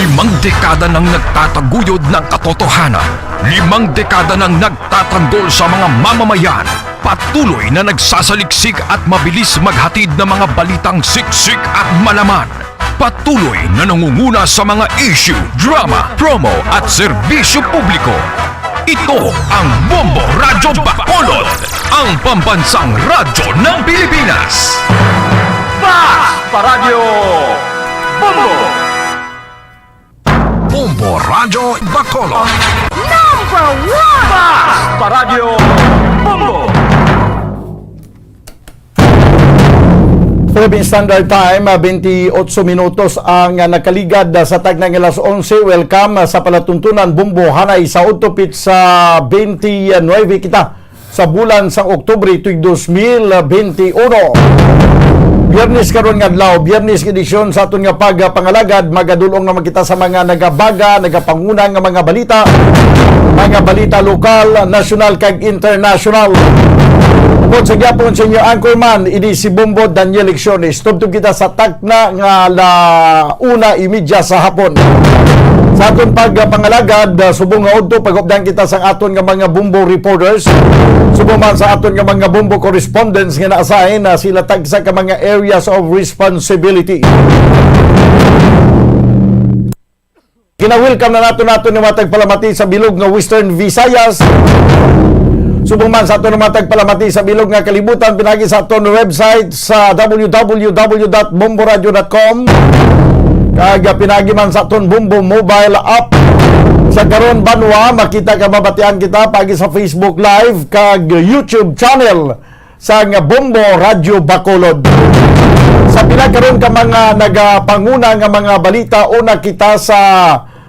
Limang dekada nang nagtataguyod ng katotohanan. 5 dekada nang nagtatanggol sa mga mamamayan. Patuloy na nagsasaliksik at mabilis maghatid ng mga balitang siksik at malaman. Patuloy na nangunguna sa mga issue, drama, promo at serbisyo publiko. Ito ang Bombo Radyo Bacolod, ang pambansang radyo ng Pilipinas. Paradyo Bombo! Bombo Radyo Bacolod. Number 1! Paradyo Bombo! Philippine Standard Time, 28 minutos ang nakaligad sa tagnang alas 11. Welcome sa palatuntunan Bombo Hanay sa Utopit sa 29 kita sa bulan sa Oktubre 2021. Biyernes karon nga adlaw, Biyernes edisyon sa aton nga pagpangalagad, magadulong naman kita sa mga nagabaga, nagapanguna nga mga balita lokal, nasyonal kag international. Upod sa gyapon sa inyo anchorman, ini si Bombo Daniel Lecciones. Tubtub kita sa takna nga la 1:30 sa hapon. Sa aton pagpangalagad, subong nga udto pag-updahan kita sa aton nga mga Bombo reporters. Subong man sa aton nga mga Bombo correspondents nga naasahin na sila tagsa ka mga areas of responsibility. Kina-welcome na nato ni matag palamati sa bilog nga Western Visayas. Subong man sa aton matag palamati sa bilog nga kalibutan pinagi sa aton website sa www.bomboradio.com. Kag pinagi man sa aton Bombo mobile app. Sa karon banwa makita ka mabatian kita pagi sa Facebook Live kag YouTube channel sa nga Bombo Radyo Bacolod. Sa pila karon ka mga nagapanguna nga mga balita, una kita sa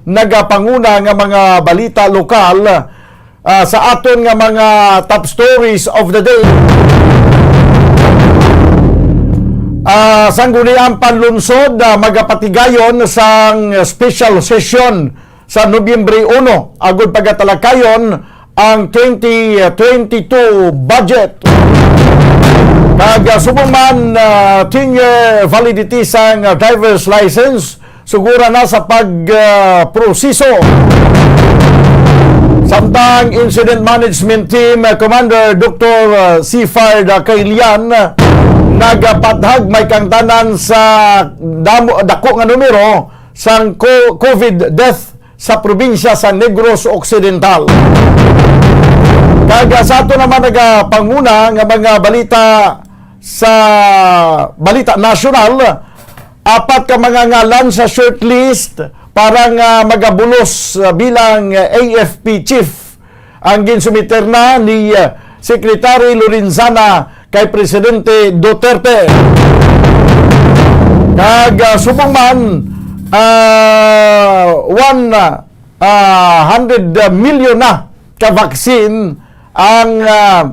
nagapanguna nga mga balita lokal, sa aton nga mga top stories of the day. Sangguniang panlunsod magapatigayon sang special session sa Nobyembre 1 agud pagatalakayon ang 2022 budget. Kag subong man 10-year validity sang driver's license sugura na sa pagproseso. Samtang Incident Management Team Commander Dr. Sifard Kailian nagapathag may kangtanan sa dako nga numero sang COVID death sa probinsya sa Negros Occidental. Kag sa ato naman nagapanguna nga mga balita sa balita nasyonal, 4 ka mga ngalan sa shortlist para nga magabulos bilang AFP chief ang ginsumiter na ni Secretary Lorenzana kay Presidente Duterte. Kag subong man 100 million na ka vaccine ang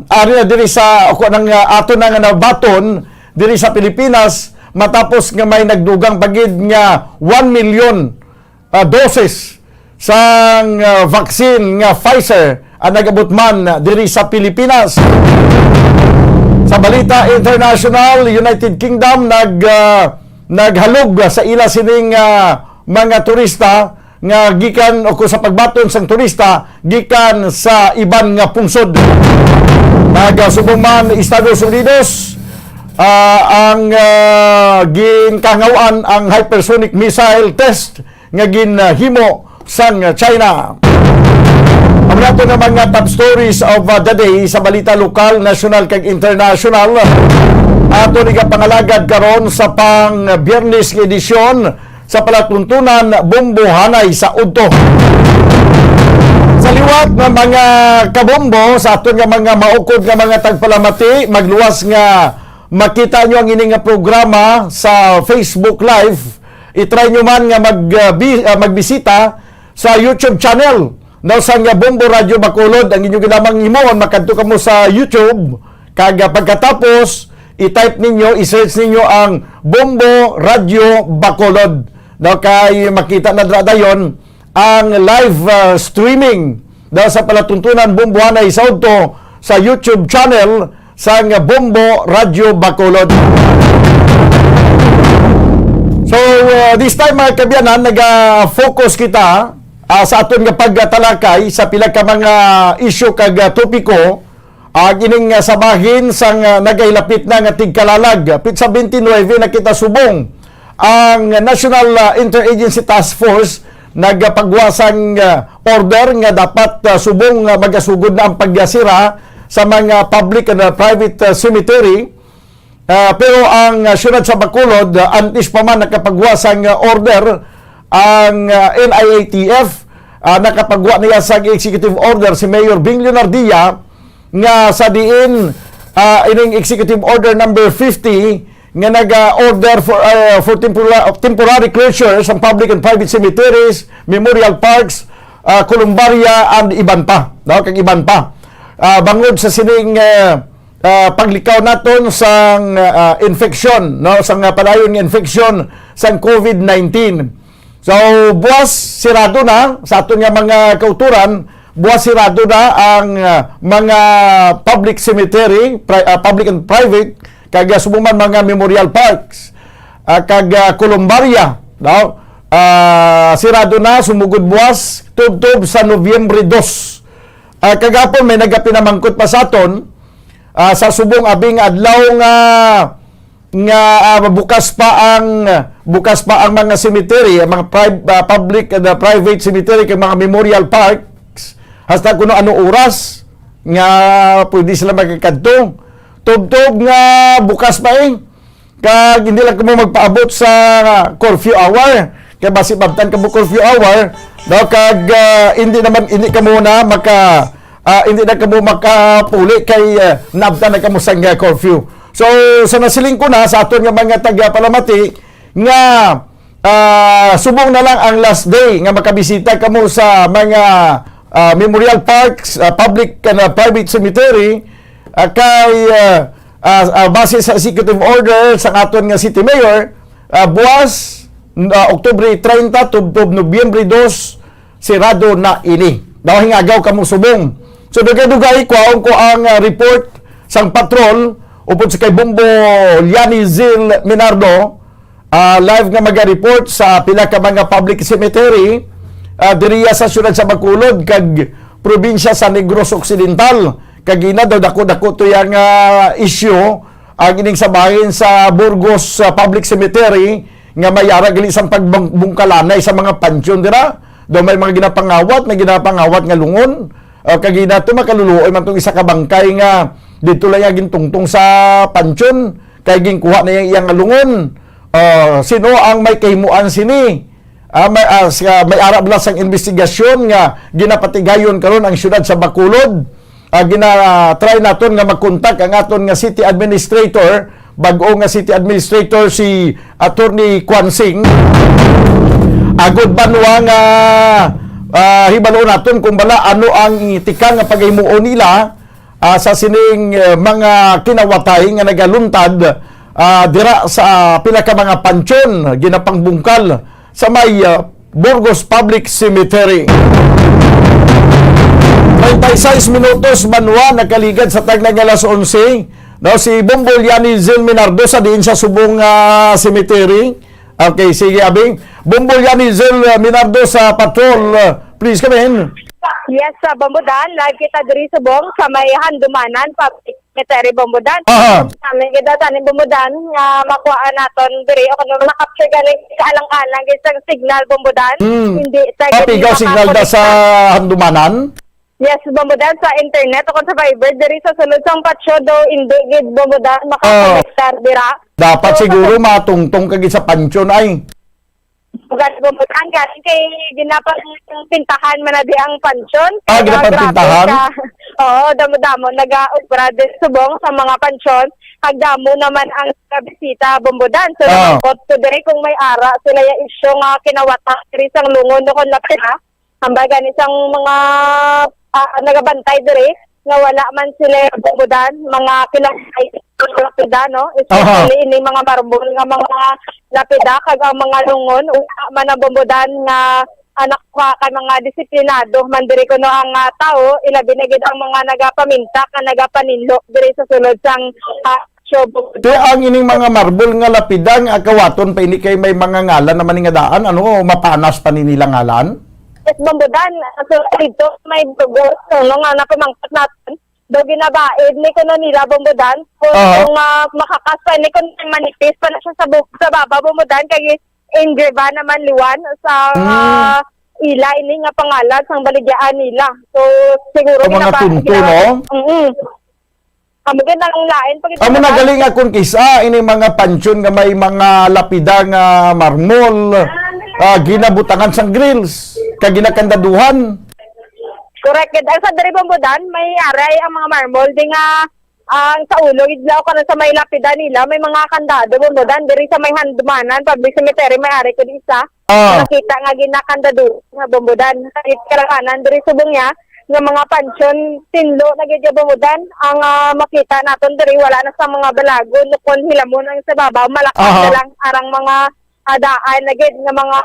ari na diri sa ako nang ato na nga nabaton diri sa Pilipinas matapos nga may nagdugang pagid nga 1 million doses sang vaccine nga Pfizer ang nagabot man diri sa Pilipinas. Sa balita international, United Kingdom naghalog sa ila sining mga turista nga gikan o sa pagbaton sang turista gikan sa iban nga pungsod. Nagasubong man Estados Unidos ang ginkangawan ang hypersonic missile test nga ginhimo sang China. Ang nato na mga top stories of the day sa balita lokal, national kag international. Ato ni pangalagad karon sa pang Biyernes edisyon sa palatuntunan Bombo Hanay sa Udto. Sa liwat ng mga kabombo sa aton nga mga maukod nga mga tagpalamati, magluwas nga makita nyo ang ining nga programa sa Facebook Live. I-try nyo man nga magbisita sa YouTube channel daw sa nga Bombo Radyo Bacolod. Ang inyong ginamang himon, makadto ka mo sa YouTube. Kag pagkatapos i-type ninyo, i-search ninyo ang Bombo Radyo Bacolod. Daw kay makita na dayon ang live streaming daw sa palatuntunan Bombo Hanay sa Udto sa YouTube channel sa Bombo Radyo Bacolod. So, this time mga kabyanan, nag-focus kita sa aton nga pagtalakay sa pila ka mga issue kag topiko gining sabahin sang nagailapit na nga tigkalalag. Pitsa 29 na kita subong ang National Interagency Task Force nagpagwasang order nga dapat subong magasugod na ang pagyasira sa mga public and private cemetery. Pero ang syudad sa Bacolod, antes pa man nakapagwasang order ang NIATF, nakapagwa niya sa executive order si Mayor Bing Leonardia nga sa diin ining executive order number 50 nga nag-order for temporary closure sa public and private cemeteries, memorial parks, columbaria and iban pa, no? Kag iban pa. Bangod sa sining paglikaw naton sa infection, no, sa padayon nga infection sa COVID-19. So buwas sirado na sa aton nga mga kauturan, buwas sirado na ang mga public cemetery, public and private, kag sumuman mga memorial parks, kag columbaria, no? Sirado na, sumugod buwas tubtob sa Nobyembre 2. Kagapon may nagapinamangkot pa sa aton sa subong abing adlaw nga bukas pa ang mga cemetery, ang mga public and private cemetery kag mga memorial parks hasta kuno ano oras nga pwede sila magkakadto. Tubtob nga bukas pa kag hindi lang kamo magpaabot sa curfew hour kay basi babtan kamo curfew hour daw kag hindi kamo na hindi na kamo makapuli kay nabtan na kamo sa curfew. So sa nasiling ko na sa aton nga mga taga Palamati nga subong na lang ang last day nga makabisita kamo sa mga memorial parks, public and private cemetery kay base sa executive order sa aton nga city mayor, buwas Oktubre 30 tubtob Nobyembre 2 sirado na ini. Daw hingagaw kamo subong. So dugay-dugay ko ang report sang patrol upod sa kay Bombo Liani Zil Minardo, live nga maga-report sa pila ka mga public cemetery diriya sa syudad sa Bacolod kag probinsya sa Negros Occidental. Kagina daw dako-dako to yang issue ang ining sabahin sa Burgos Public Cemetery nga mayara gali sang pagbungkalanay sa mga pansyon dira. Daw may mga ginapangawat nga lungon. Kagina to makaluluoy man tong isa ka bangkay nga dito lang yung tungtong sa pansyon kay ginkuha na yang lungon. Sino ang may kahimuan sini? May arab lang sang investigasyon nga ginapatigayon karon ang syudad sa Bacolod. Try naton nga magkontak ang aton nga city administrator, bag-o nga city administrator si Attorney Kwan Sing. Agod banwa nga hibalo naton kung bala ano ang itikang nga paghimuon nila sa sining mga kinawatay nga nagaluntad dira sa pila ka mga pansyon ginapangbungkal sa may Burgos Public Cemetery. 36 minutos banwa nakaligad sa tagna nga alas 11. No, si Bombo Liani Zil Minardo sa diin sa subong cemetery. Okay, sige abing. Bombo Liani Zil Minardo sa patrol. Please come in. Yes, sa Bombodan, live kita diri subong sa may Handumanan, public cemetery Bombodan. Amin kita tanin Bombodan nga makuha naton diri o kuno makapture galing kaalang-alang isang signal Bombodan. Hindi sa Papigaw signal da sa Handumanan. Yes, Bombodan sa internet o sa Viber diri sa sulod sang patsyo do hindi gid Bombodan makakonektar dira. Dapat siguro matungtong kagi sa pansyon ay. Ugat Bombodan galing kay ginapang pintahan man na di ang pansyon. Ginapang pintahan? Oo, damo-damo nag-obra din subong sa mga pansyon. Kagdamo naman ang bisita Bombodan. So nakot to diri kung may ara sila ya isyu nga kinawata diri sang lungon do kon lapira. Ambagan isang mga nagabantay diri nga wala man sila Bombodan, mga kinakay lapida, no? Especially ini mga marbol nga mga lapida kag ang mga lungon man ang Bombodan nga anak pa kay mga disiplinado man diri kuno ang tao ilabi na gid ang mga nagapaminta nga nagapaninlo diri sa sulod sang patio bumbudan. Ti ang ining mga marble nga lapidang akawaton pa ini kay may mga ngalan naman nga daan ano mapanas pa ni nila ngalan. Yes, bumbudan. So, dito may dugo. So, nung napamangkat natin, do ginabaid ni ko na nila bumbudan. Kung makakaspa ni ko manipis pa na siya sa baba bumbudan. Kaya Ingreba naman liwan sa ila ini nga pangalan sang baligyaan nila. So, siguro Ang mga tunto, no? Amo na lang lain pag Amo na galing akong kisa ini mga pansyon nga may mga lapida nga marmol ginabutangan sang grills kag ginakandaduhan. Correct. Dahil sa dari bumbudan, may aray ang mga marmol. Di nga, ang sa ulo, idlaw ka na sa may lapida nila, may mga kandado bumbudan. Diri sa may handumanan, public cemetery, may ari ko di isa. Nakita nga ginakandado nga bumbudan. Kahit karakanan, diri subong niya, nga mga pansyon, tinlo, nagyadya bumbudan. Ang makita natin diri, wala na sa mga balago, lukon, hilamon, ang sa babaw, malakas na lang arang mga daan, nagyad nga mga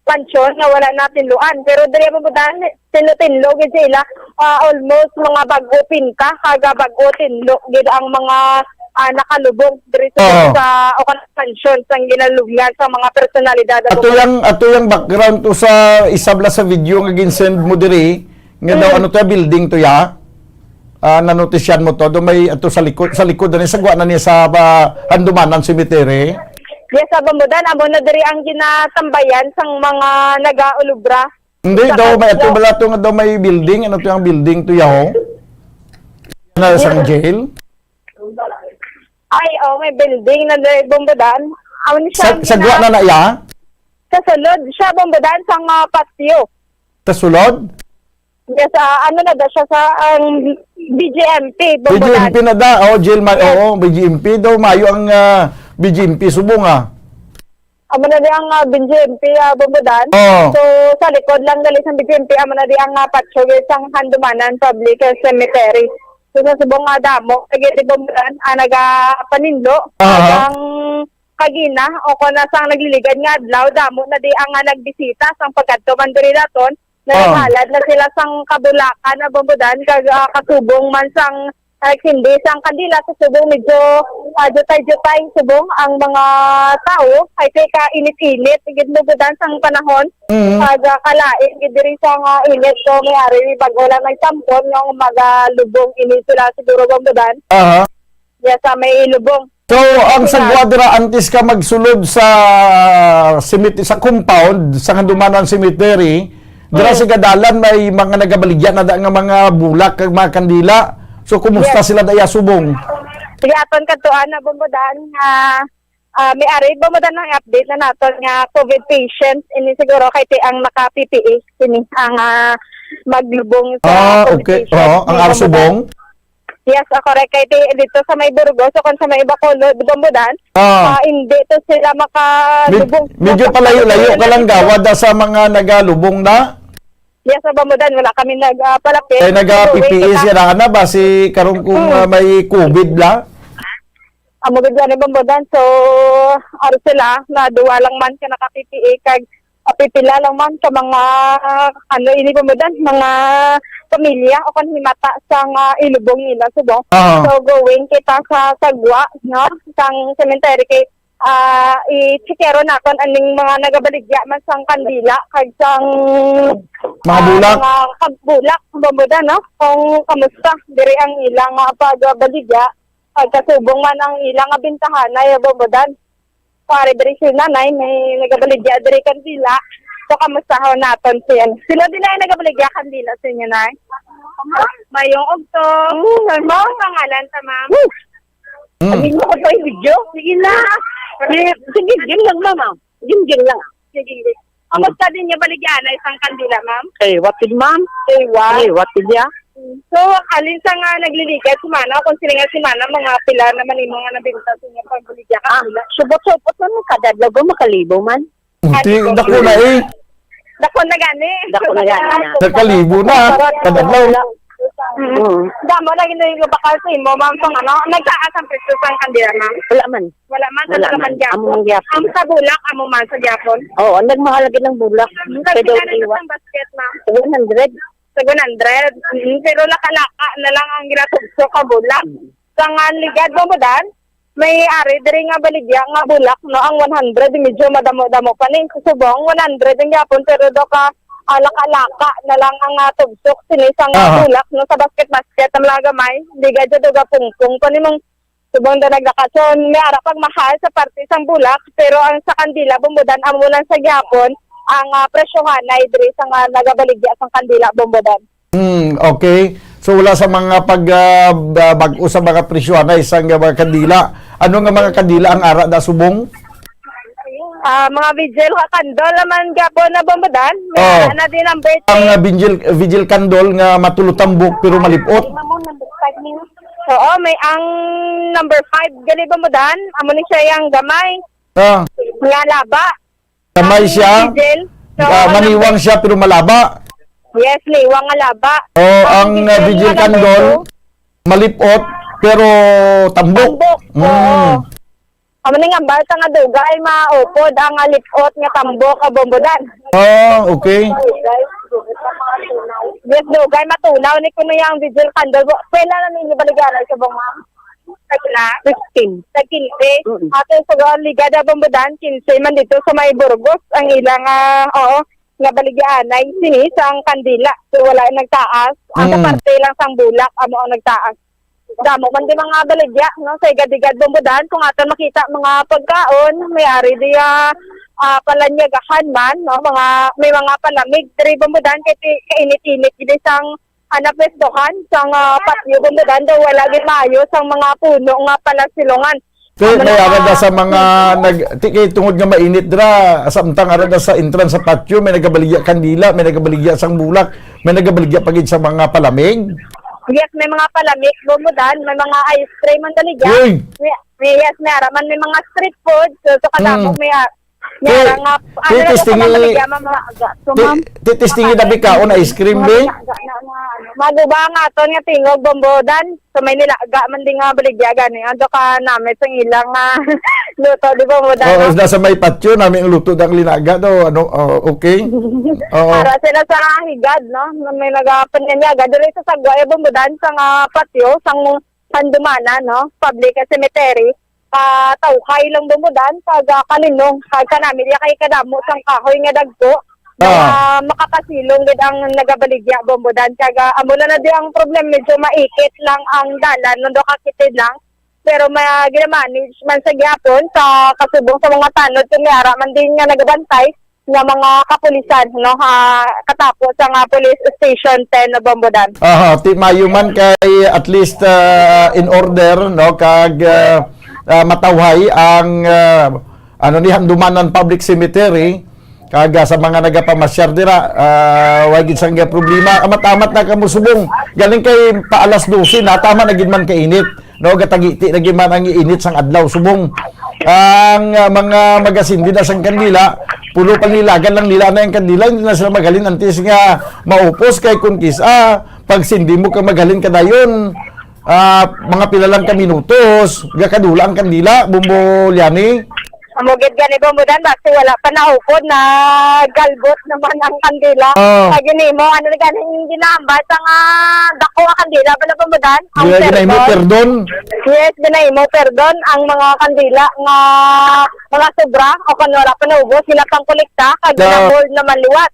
pansyon nga wala natin luan. Pero diri bumbudan, tinlo gid sila almost mga bago pinka kaga bago tinlo gid ang mga nakalubog diri sa o pansyon sang ginalugyan sa mga personalidad. Ato yang background to sa isabla sa video nga ginsend mo diri nga daw ano to building to ya. Nanotisyan mo to do may ato sa likod ani sa gwa na niya sa Handumanan Cemetery. Yes, sa bumbudan amo na diri ang ginatambayan sang mga nagaulubra. Hindi daw may ato bala to nga daw may building ano to yung building to yaw. Na sang jail. Ay, may building na diri bumbudan. Amo ni siya Sa gwa na ya. Sa sulod siya bumbudan sang patio. Ta sulod. Yes, ano na daw siya sa BGMP bumbudan. BGMP na da jail BGMP daw mayo ang BGMP subong Amo na di ang BGMP bumbudan. So sa likod lang dali sa BGMP amo na di ang patio sang Handumanan Public Cemetery. So sa subong damo kay di bumbudan nagapanindlo ang kagina o kung nasang nagliligad nga adlaw damo na di ang nagbisita sang pagkadto man diri daton naghalad na sila sang kabulakan na bumbudan kag kasubong man sang hindi sang kandila sa subong medyo jutay-jutay subong ang mga tao ay ka init-init gid bumbudan sang panahon kag kalain gid diri sang init so may ari bago lang nagtampon yung magalubong init sila siguro bumbudan. Yes, may lubong. So, ang sagwadra antes ka magsulod sa sa compound sa Handumanan Cemetery, dira sa gadalan may mga nagabaligyan na nga mga bulak kag mga kandila. So, kumusta sila daya subong? Sige, aton katuan na bumbudan may ari bumbudan ng update na naton nga COVID patients ini siguro kay ang naka-PPE ini ang maglubong sa COVID okay. patients. Ang arsubong? Yes, correct. Kay dito sa may Burgos o kung sa may Bacolod, bumbudan, hindi to sila makalubong. Medyo palayo-layo ka lang gawad sa mga nagalubong na? Yes, sa bumbudan, wala kami nagpalapit. Kaya nag-PPE sila na ba si karong kung may COVID la? Amugod yan ni bumbudan. So, aro sila, na duwa lang man ka naka-PPE, kag pipila lang man sa mga, ini bumbudan, mga pamilya o kan himata sang ilubong nila subong. So, going kita sa sagwa, no? Sang cemetery kay i-chikero naton aning mga nagabaligya man sang kandila kag sang mga bulak. Mga bulak bumbudan, no? Kung kamusta diri ang ilang pagbaligya kag kasubong man ang ilang bintahan ay bumbudan. Pare diri sila nay may nagabaligya diri kandila. So kamusta ho naton siyan? Sila din ay nagabaligya kandila sa inyo nay. Mayong ogtong. Mao pangalan ta ma'am. Hindi mo ko sa video. Sige na. Sige, game lang ma'am. Game lang. Sige. Kamusta din niya baligyan ay isang kandila ma'am? Watid ma'am. Watid ya. So, alin sa nga nagliligat si Mana, kung sila nga si Mana, mga pila naman yung mga nabinta sa inyo pagbaligya kandila. Subot-subot man mo kadadlaw makalibo man. Dako na Dako na gani. Dako na gani. Nakalibo na. Kadadlaw. Damo lagi na yung bakal sa imo, ma'am, pang nagtaas ang presyo sa kandila, ma'am. Wala man. Wala man, Wala talaga man man. Japon. Among Japon. Ang sa bulak, amo man sa Japon. Oo, nagmahalagi ng bulak. Kasi Pero ganito iwa. sa basket, ma'am. 100. Sa 100. Pero laka-laka na lang ang ginatugso ka bulak. Sa nga ligad mo dan, may ari diri nga baligya nga bulak no ang 100 medyo madamo-damo pa ning subong 100 ang yapon pero do ka alaka-laka na lang ang tugsok sinisang bulak no sa basket ang mga gamay di gadyo do ga pungpung pa nimong subong da naglakasyon may ara pag mahal sa parte sang bulak pero ang sa kandila bumbudan amo lang sa gyapon ang presyohan na diri sa nagabaligya sang kandila bumbudan. Okay. So wala sa mga bago sa mga presyohan na isang mga kandila. Ano nga mga kandila ang ara da subong? Mga vigil kandol naman gapon na bumbudan. May ara na din ang birthday. Ang vigil candle nga matulutambok pero malipot. Oo, may ang number 5 gali bumbudan. Amo ni siya yung gamay. Nga laba. Kamay siya. Vigil. So, Maniwang siya pero malaba. yes, liwang nga laba. Ang vigil candle malipot pero tambok. Tambok. Oo. Amo ni nga balsa nga dugay maupod ang lipot nga tambok ka bumbudan. Okay. Yes, dugay matunaw ni kuno yang vigil candle. Pwela na ninyo baligyan sa bang ma'am? Sa 15. Sa 15. Ato sa ligada bumbudan 15 man dito sa may Burgos ang ilang nga baligyan ay sinis ang kandila. So wala yung nagtaas. Ang parte lang sang bulak amo ang nagtaas. Damo man di mga baligya no sa igad-igad bumbudan kung ato makita mga pagkaon may ari di palanyagahan man no may mga palamig diri bumbudan kay kainit-init gid sang pwestohan sang patio bumbudan daw wala gid maayo sang mga puno nga palasilongan. Kaya may arada sa mga tungod nga mainit dra samtang arada sa entrance sa patio may nagabaligya kandila, may nagabaligya sang bulak, may nagabaligya pagid sa mga palamig. Yes, may mga palamig bumudan, may mga ice cream ang daligya. Yes, may ara man may mga street food so kadamo may ara nga titistingi na bikaon ice cream be. Maguba nga aton nga tingog bumbudan. So may nilaga man din nga baligya gani. Ando ka namin sa ilang luto di bumbudan. Nasa may patio namin luto dang linaga do okay. Para sila sa higad no. May nagapan niya diri sa sagwa bumbudan sa patio sang Pandumana no, public cemetery. Tawhay lang bumudan pag kalinong kag kanami diya kay kadamo sang kahoy nga dagko makakasilong gid ang nagabaligya bumbudan kag amo na di ang problem medyo maikit lang ang dalan no do kakitid lang pero may ginamanage man sa gyapon sa kasubong sa mga tanod kung may ara man din nga nagabantay nga mga kapulisan no katapos ang police station 10 na bumbudan. Ti mayuman kay at least in order no kag matawhay ang ni Handumanan Public Cemetery kaga sa mga nagapamasyar dira wagid sang problema amat-amat na kamusubong galing kay pa alas 12 na tama na gid man kainit no gatagiti na gid man ang init sang adlaw subong ang mga magasindi na sang kandila pulo pang nilagan lang nila na yung kandila hindi na sila magalin antes nga maupos kay kun kisa pag sindi mo ka magalin kadayon mga pilalang ka minutos gakadula ang kandila bumbulyani. Amugid gani bumbudan basta wala pa naupod na galbot naman ang kandila. Gani mo ano gani hindi naambat ang dako ang kandila pala bumbudan. Ang perdon. Yes, gani mo perdon ang mga kandila nga mga sobra o kung wala pa naubos sila pang kolekta kag ginamol naman liwat.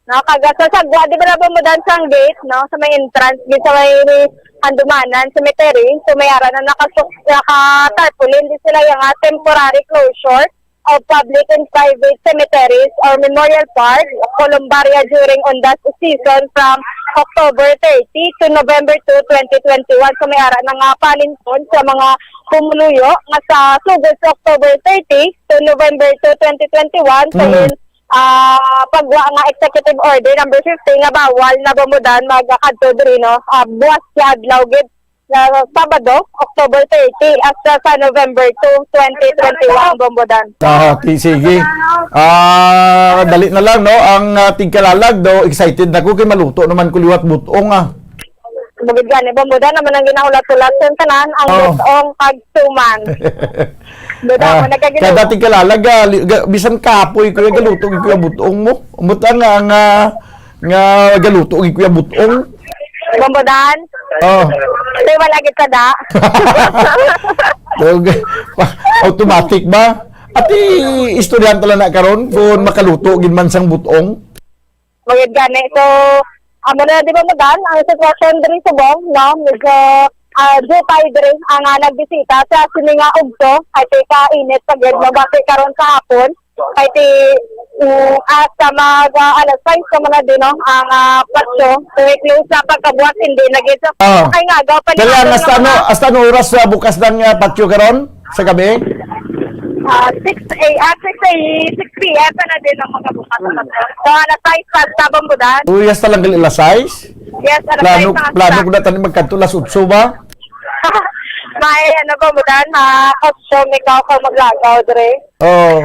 No, kag sa sagwa di ba bumbudan sang gate no sa may entrance gid sa may Handumanan Cemetery, so may ara na naka-tarpaulin din sila yung temporary closure of public and private cemeteries or memorial park, Columbaria during Ondas season from October 30 to November 2, 2021. So may ara na nga palinton sa mga pumuluyo nga sa sugod sa October 30 to November 2, 2021. So yun, pagwa nga executive order number 15 nga bawal na bumudan magkadto diri no buwas siya adlaw gid Sabado October 30 hasta sa November 2, 2021 bumudan. Sige. Dali na lang no ang tigkalalag do excited nako kay maluto naman kuliwat butong Bugid gani bumudan naman ang ginahulat-ulat sa tanan ang butong kagsuman. Kada tigkalalag bisan kapoy kuya galuto kuya butong mo. Umutan nga galuto kuya butong. Bumbudan. Oh. Ito wala kita da. Automatic ba? At estudyante lang na karon kung makaluto gid man sang butong. Magid gani. So, amo na di ba madan ang sitwasyon diri sa Bong, no? Medyo dupay diri ang nagbisita sa sininga ugto ay ka init pagid mabati karon sa hapon. Ay hasta alas 5 ka man na din, no? Ang patso. So, close na pagkabuhat hindi nagit sa ay nga gaw pa Kaya hasta ano oras sa bukas ng patio karon sa gabi? 6 p.m. na din ang mga bukas. So, alas 5 sa Bumbudan. Uyas talang gali alas 6. Yes, alas 5 Plano ko na tanin magkantulas utso ba? May Bumbudan, costume, ikaw ka maglagaw, Dre. Oh.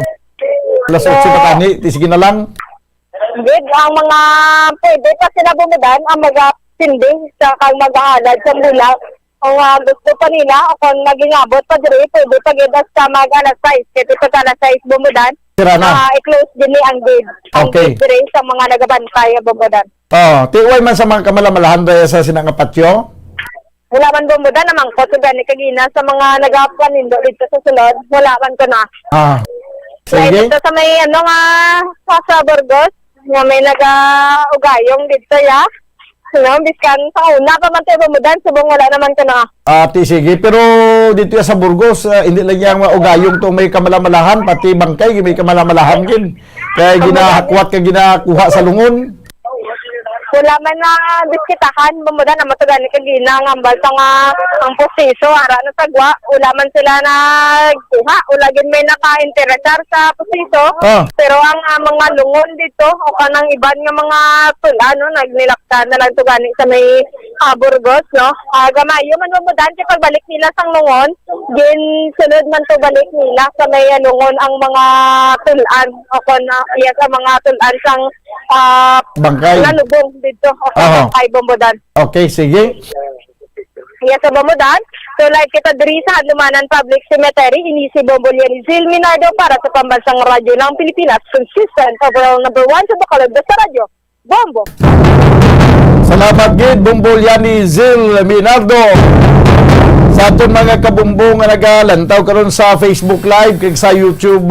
Alas 8 pa tani, sige na lang. Good, ang mga pwede pa sila Bumbudan, ang mag-sindi sa kang mag-aalad sa mula. Kung gusto pa nila, o kung naging abot pa Dre, pwede pag-idas sa mag-alas 6. Kasi pag alas 6 Bumbudan, Sira na. i-close din ni ang gate. Ang Okay. gate Dre sa mga nagabantay Bumbudan. Oh, tiway man sa mga kamalamalahan dahil sa sinang patio. Wala man Bumbudan namang ko so gani kagina sa mga nagaplanindo dito sa sulod, wala man ko na. Sige. Dito sa may sa Burgos, nga may nag-ugayong dito ya. Biskan sa una pa man tayo Bumbudan, subong wala naman ko na. Sige. Pero dito sa Burgos, hindi lang yung ugayong to may kamalamalahan, pati bangkay, may kamalamalahan din. Kaya ginahakwat ka ginakuha sa lungon. Wala man na biskitahan Bumbudan na matugani kagina ng ambal sa nga ang posiso ara na tagwa. Wala man sila nagkuha. Wala gin may naka-interesar sa posiso. Pero ang mga lungon dito o kanang iban nga mga tula no nagnilakta na lang tugani sa may Burgos no. Gamayo man Bumbudan kay pagbalik nila sang lungon, gin sunod man to balik nila sa may lungon ang mga tulan o kana iya sa mga tulan sang Bangkay. Nalubong dito o kay Bumbudan. Okay, sige. Iya sa Bumbudan. So like kita diri sa Hanlumanan Public Cemetery, inisi Bombolyan Zil Minardo para sa Pambansang Radyo ng Pilipinas. Consistent overall number 1 sa Bacolod sa radyo. Bombo! Salamat gid Bombolyani Zil Minardo. Sa aton mga kabumbong nga nagalantaw karon sa Facebook Live kag sa YouTube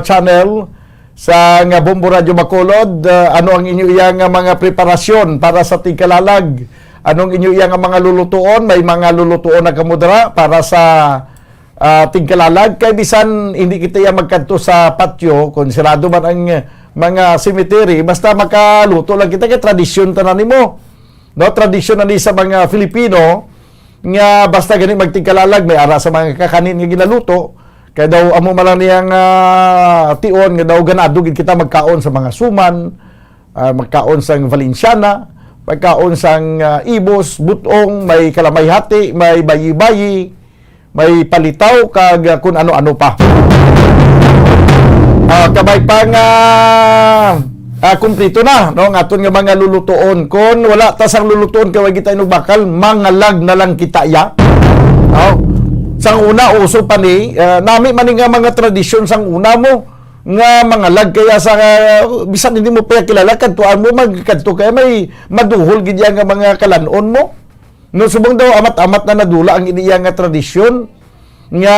channel sa nga Bombo Radio Bacolod, ano ang inyo iyang mga preparasyon para sa tigkalalag? Anong inyo iyang mga lulutuon? May mga lulutuon na kamudra para sa tigkalalag? Kay bisan hindi kita iya magkanto sa patio, kung sirado man ang mga cemetery, basta makaluto lang kita kay tradisyon tanan nimo. No, tradisyon na ni sa mga Filipino nga basta gani magtigkalalag may ara sa mga kakanin nga ginaluto. Kaya daw amo malang niyang tion nga daw ganado gid kita magkaon sa mga suman, magkaon sang Valenciana, magkaon sang ibos, butong, may kalamay-hati, may bayi-bayi, may palitaw kag kun ano-ano pa. Kabay pa nga kumplito na no nga aton nga mga lulutuon. Kun wala ta sang lulutuon kay kita inog bakal, mangalag na lang kita ya. Sang una uso pa ni nami man nga mga tradisyon sang una mo nga mga lag kaya sa bisan hindi mo pa kilala kadtuan mo magkadto kaya may maduhol gid nga mga kalanon mo no subong daw amat-amat na nadula ang iniya nga tradisyon nga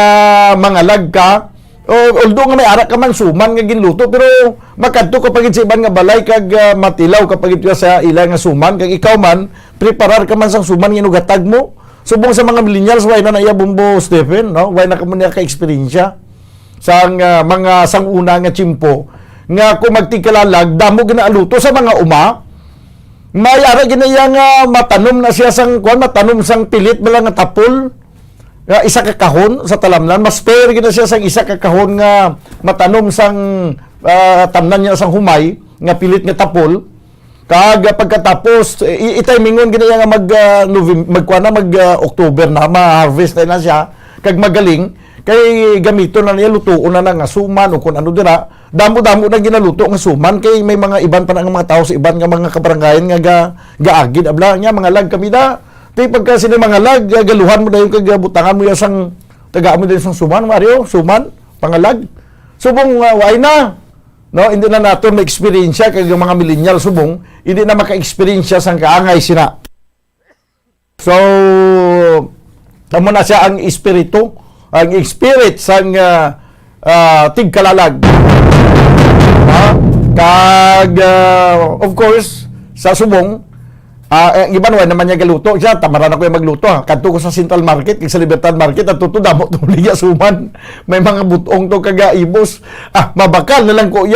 mga lag ka although nga may ara ka man suman nga ginluto pero makadto ka pagid sa iban nga balay kag matilaw kapag ito sa ilang nga suman kag ikaw man preparar ka man sang suman nga inugatag mo. Subong sa mga millennials, why na naiya Bumbo Stephen, no? Why na kamo niya ka-eksperyensya sa mga sanguna nga chimpo nga kung magtigkalalag, damo ginaaluto sa mga uma, mayara ginaya nga matanom na siya sang matanom sang pilit bala nga tapol, nga isa ka kahon sa talamnan, mas fair gina siya sang isa ka kahon nga matanom sang tamnan niya sang humay, nga pilit nga tapol. Kag pagkatapos itaymingon ginaya nga mag October na ma-harvest na siya kag magaling kay gamito na niya lutuon na nga suman o kun ano dira damo-damo na ginaluto nga suman kay may mga iban pa na nga mga tao sa iban nga mga kabarangayan nga gaagid abla nya mga lag kami da tay pagka sini mga lag galuhan mo dayon kag butangan mo ya sang taga mo dayon sang suman Mario suman pangalag subong why na. No, hindi na nato ma-experience kag mga millennial subong, hindi na maka-experience sang kaangay sina. So, tamo na siya ang espiritu, ang spirit sang tigkalalag. Of course, sa subong, iba naman niya galuto siya, tamaran ako yung magluto. Kadto ko sa Central Market, sa Libertad Market, at tuto damo tuliya suman. May mga butong to kagaibos. Mabakal na lang ko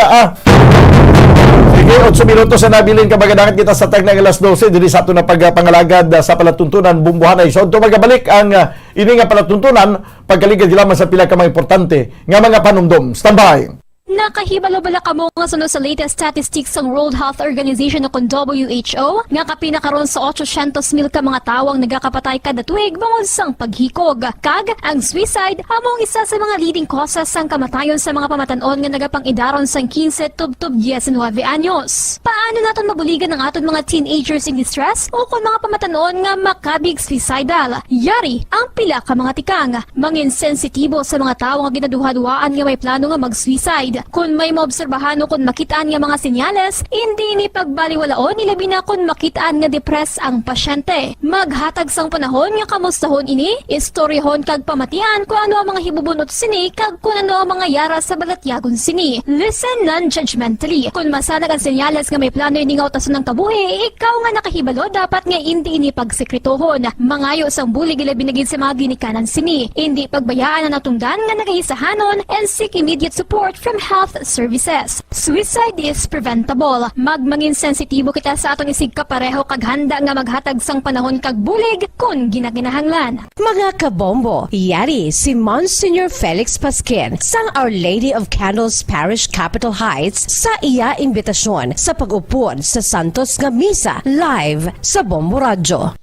Sige, 8 minutos na nabilin kabagadakan kita sa tag ng alas 12 dili sa ato na pagpangalagad sa palatuntunan bumbuhanay. So, ito magabalik ang ini nga palatuntunan pagkaligad lamang sa pila ka mga importante nga mga panumdom. Standby! Nakahibalo-bala ka mo nga sunod sa latest statistics ng World Health Organization o WHO nga kapinakaroon sa 800,000 ka mga tawang nagakapatay kada tuig bangod sang paghikog. Kag, ang suicide among isa sa mga leading causes sang kamatayon sa mga pamatanon nga nagapang-idaron sang 15 tub 19 anyos. Paano naton mabuligan ang aton mga teenagers in distress o kung mga pamatanon nga makabig suicidal? Yari ang pila ka mga tikang. Mangin sensitibo sa mga tawo nga ginaduhaduaan nga may plano nga mag-suicide. Kung may maobserbahan o kung makitaan nga mga senyales, hindi ni pagbaliwalaon nilabi na kung makitaan nga depress ang pasyente. Maghatag sang panahon nga kamustahon ini, istoryahon kag pamatian kung ano ang mga hibubunot sini kag kung ano ang mga yara sa balatyagon sini. Listen non-judgmentally. Kung masanag ang senyales nga may plano ini nga utason ng kabuhi, ikaw nga nakahibalo dapat nga hindi ini pagsekretohon. Mangayo sang bulig ilabi na gid sa mga ginikanan sini. Hindi pagbayaan ang natungdan nga nagahisahanon and seek immediate support from health services. Suicide is preventable. Magmangin sensitibo kita sa atong isig kapareho kag handa nga maghatag sang panahon kag bulig kung ginaginahanglan. Mga kabombo, yari si Monsignor Felix Pasquin sang Our Lady of Candles Parish Capitol Heights sa iya imbitasyon sa pag-upod sa Santos nga Misa live sa Bombo Radio.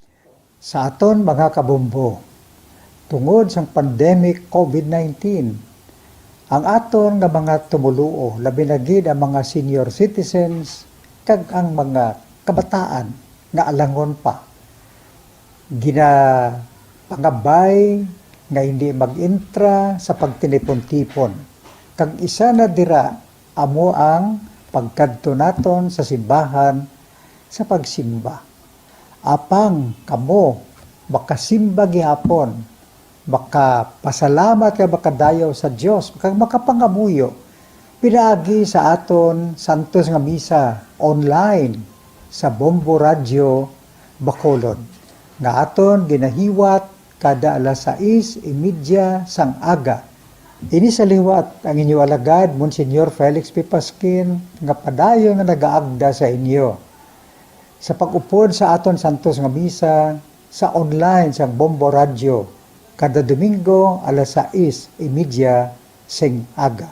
Sa aton mga kabombo, tungod sang pandemic COVID-19, ang aton nga mga tumuluo, labi na gid ang mga senior citizens kag ang mga kabataan nga alangon pa. Pangabay nga hindi mag-intra sa pagtinipon-tipon. Kag isa na dira amo ang pagkadto naton sa simbahan sa pagsimba. Apang kamo makasimba gihapon, makapasalamat ka makadayaw sa Dios, makapangamuyo pinaagi sa aton Santos nga Misa online sa Bombo Radio Bacolod nga aton ginahiwat kada alas 6:30 sang aga. Ini sa liwat ang inyo alagad Monsignor Felix P. Pasquin nga padayon nga nagaagda sa inyo sa pag-upod sa aton Santos nga Misa sa online sang Bombo Radio kada Domingo alas 6:30 sing aga.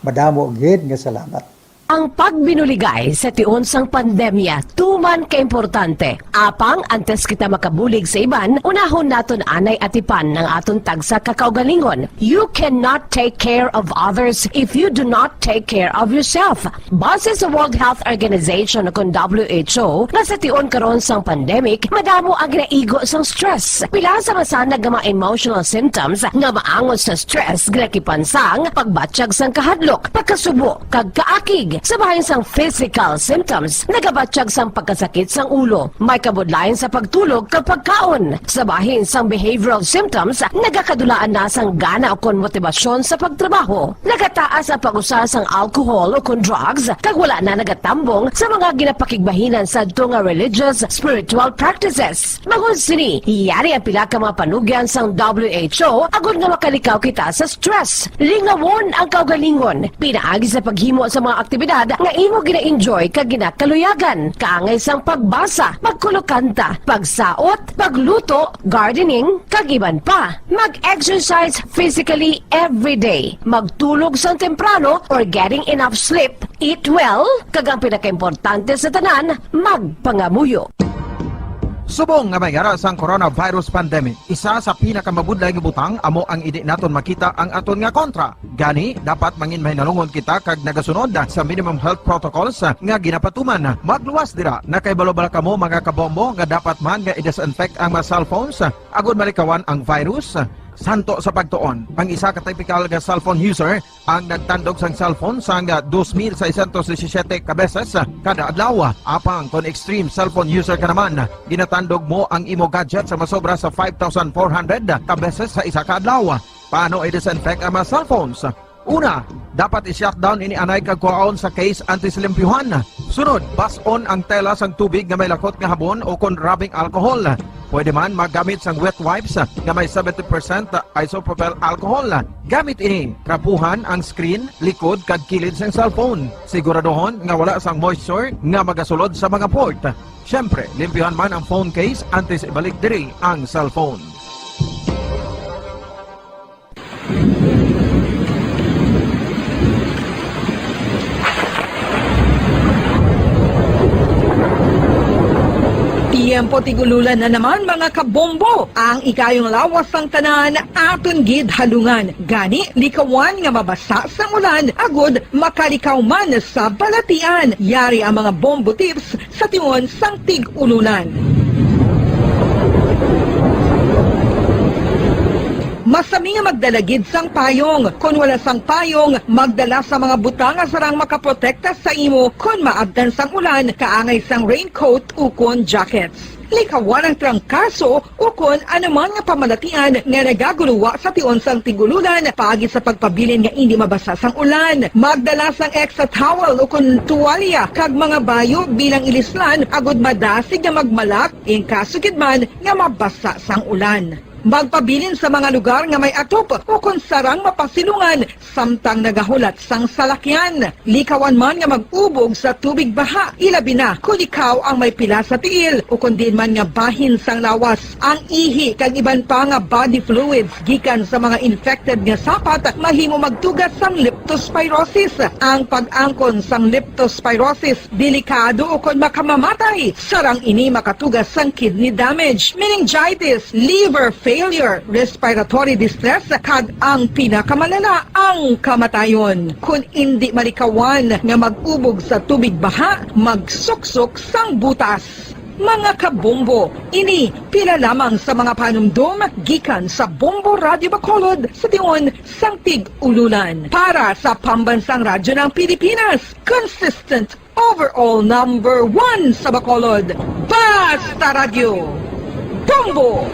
Madamo gid nga salamat. Ang pagbinuligay sa tiun sang pandemya, tuman ka-importante. Apang antes kita makabulig sa iban, unahon naton anay atipan ng aton tagsa kakaugalingon. You cannot take care of others if you do not take care of yourself. Base sa World Health Organization kung WHO, na sa tiun karon sang pandemic, madamo ang ginaigo sang stress. Pila sa masanag nga mga emotional symptoms nga maangon sa stress, ginakipansang pagbatsyag sang kahadlok, pagkasubo, kag kaakig. Sa bahin sang physical symptoms, nagabatsyag sang pagkasakit sang ulo, may kabudlayan sa pagtulog kapag kaon. Sa bahin sang behavioral symptoms, nagakadulaan na sang gana o kon motibasyon sa pagtrabaho. Nagataas ang pag-usa sang alcohol o kon drugs, kag wala na nagatambong sa mga ginapakigbahinan sa nga religious, spiritual practices. Magun sini, iyari ang pila ka mga panugyan sang WHO agud nga makalikaw kita sa stress. Lingawon ang kaugalingon, pinaagi sa paghimo sa mga aktibidad nga imo gina-enjoy kag ginakaluyagan, kaangay sang pagbasa, pagkulokanta, pagsaot, pagluto, gardening, kag iban pa. Mag-exercise physically every day, magtulog sang temprano or getting enough sleep, eat well, kag ang pinakaimportante sa tanan, magpangamuyo. Subong nga mayara sang coronavirus pandemic, isa sa pinakamabudlay nga butang amo ang idi naton makita ang aton nga kontra. Gani, dapat mangin mahinalungon kita kag nagasunod sa minimum health protocols nga ginapatuman. Magluwas dira, nakaibalo-bala kamo mga kabombo nga dapat man nga i-disinfect ang mga cellphones agud malikawan ang virus. Santo sa pagtuon, ang isa ka typical nga cellphone user ang nagtandog sang cellphone sang 2,617 ka beses kada adlaw. Apang kon extreme cellphone user ka naman, ginatandog mo ang imo gadget sa masobra sa 5,400 ka beses sa isa ka adlaw. Paano i-disinfect ang mga cellphones? Una, dapat i-shutdown ini anay kagkuhaon sa case antislimpyuhan. Sunod, bason ang tela sang tubig nga may lakot nga habon o kon rubbing alcohol. Pwede man magamit sang wet wipes nga may 70% isopropyl alcohol. Gamit ini, krapuhan ang screen, likod kag kilid sang cellphone. Siguraduhon nga wala sang moisture nga magasulod sa mga port. Syempre, limpyuhan man ang phone case antes ibalik diri ang cellphone. Tiempo tigululan na naman mga kabombo. Ang ikayong lawas ng tanan aton gid halungan. Gani likawan nga mabasa sa ulan agud makalikaw man sa balatian. Yari ang mga bombo tips sa tiyon sang tig-ululan. Masami nga magdalagid sang payong. Kung wala sang payong, magdala sa mga butang nga sarang makaprotekta sa imo kung maabdan sang ulan, kaangay sang raincoat o kon jackets. Likawan ang trangkaso o kon anuman nga pamalatian nga nagaguluwa sa tion sang tigululan paagi sa pagpabilin nga hindi mabasa sang ulan. Magdala sang extra towel o kon tuwalya kag mga bayo bilang ilislan agud madasig nga magmalak in kaso gid man nga mabasa sang ulan. Magpabilin sa mga lugar nga may atop o kung sarang mapasilungan samtang nagahulat sang salakyan. Likawan man nga mag-ubog sa tubig baha, ilabi na kung ikaw ang may pila sa tiil o kung din man nga bahin sang lawas. Ang ihi kag iban pa nga body fluids gikan sa mga infected nga sapat mahimo magtugas sang leptospirosis. Ang pag-angkon sang leptospirosis delikado o kung makamamatay. Sarang ini makatugas sang kidney damage, meningitis, liver failure, respiratory distress, kag ang pinakamalala, ang kamatayon. Kung hindi malikawan nga mag-ubog sa tubig baha, magsuksok sang butas. Mga kabombo, ini pila lamang sa mga panumdum gikan sa Bombo Radio Bacolod sa tion sang tig-ululan. Para sa Pambansang Radyo ng Pilipinas, consistent overall number 1 sa Bacolod, Basta Radio, Bombo!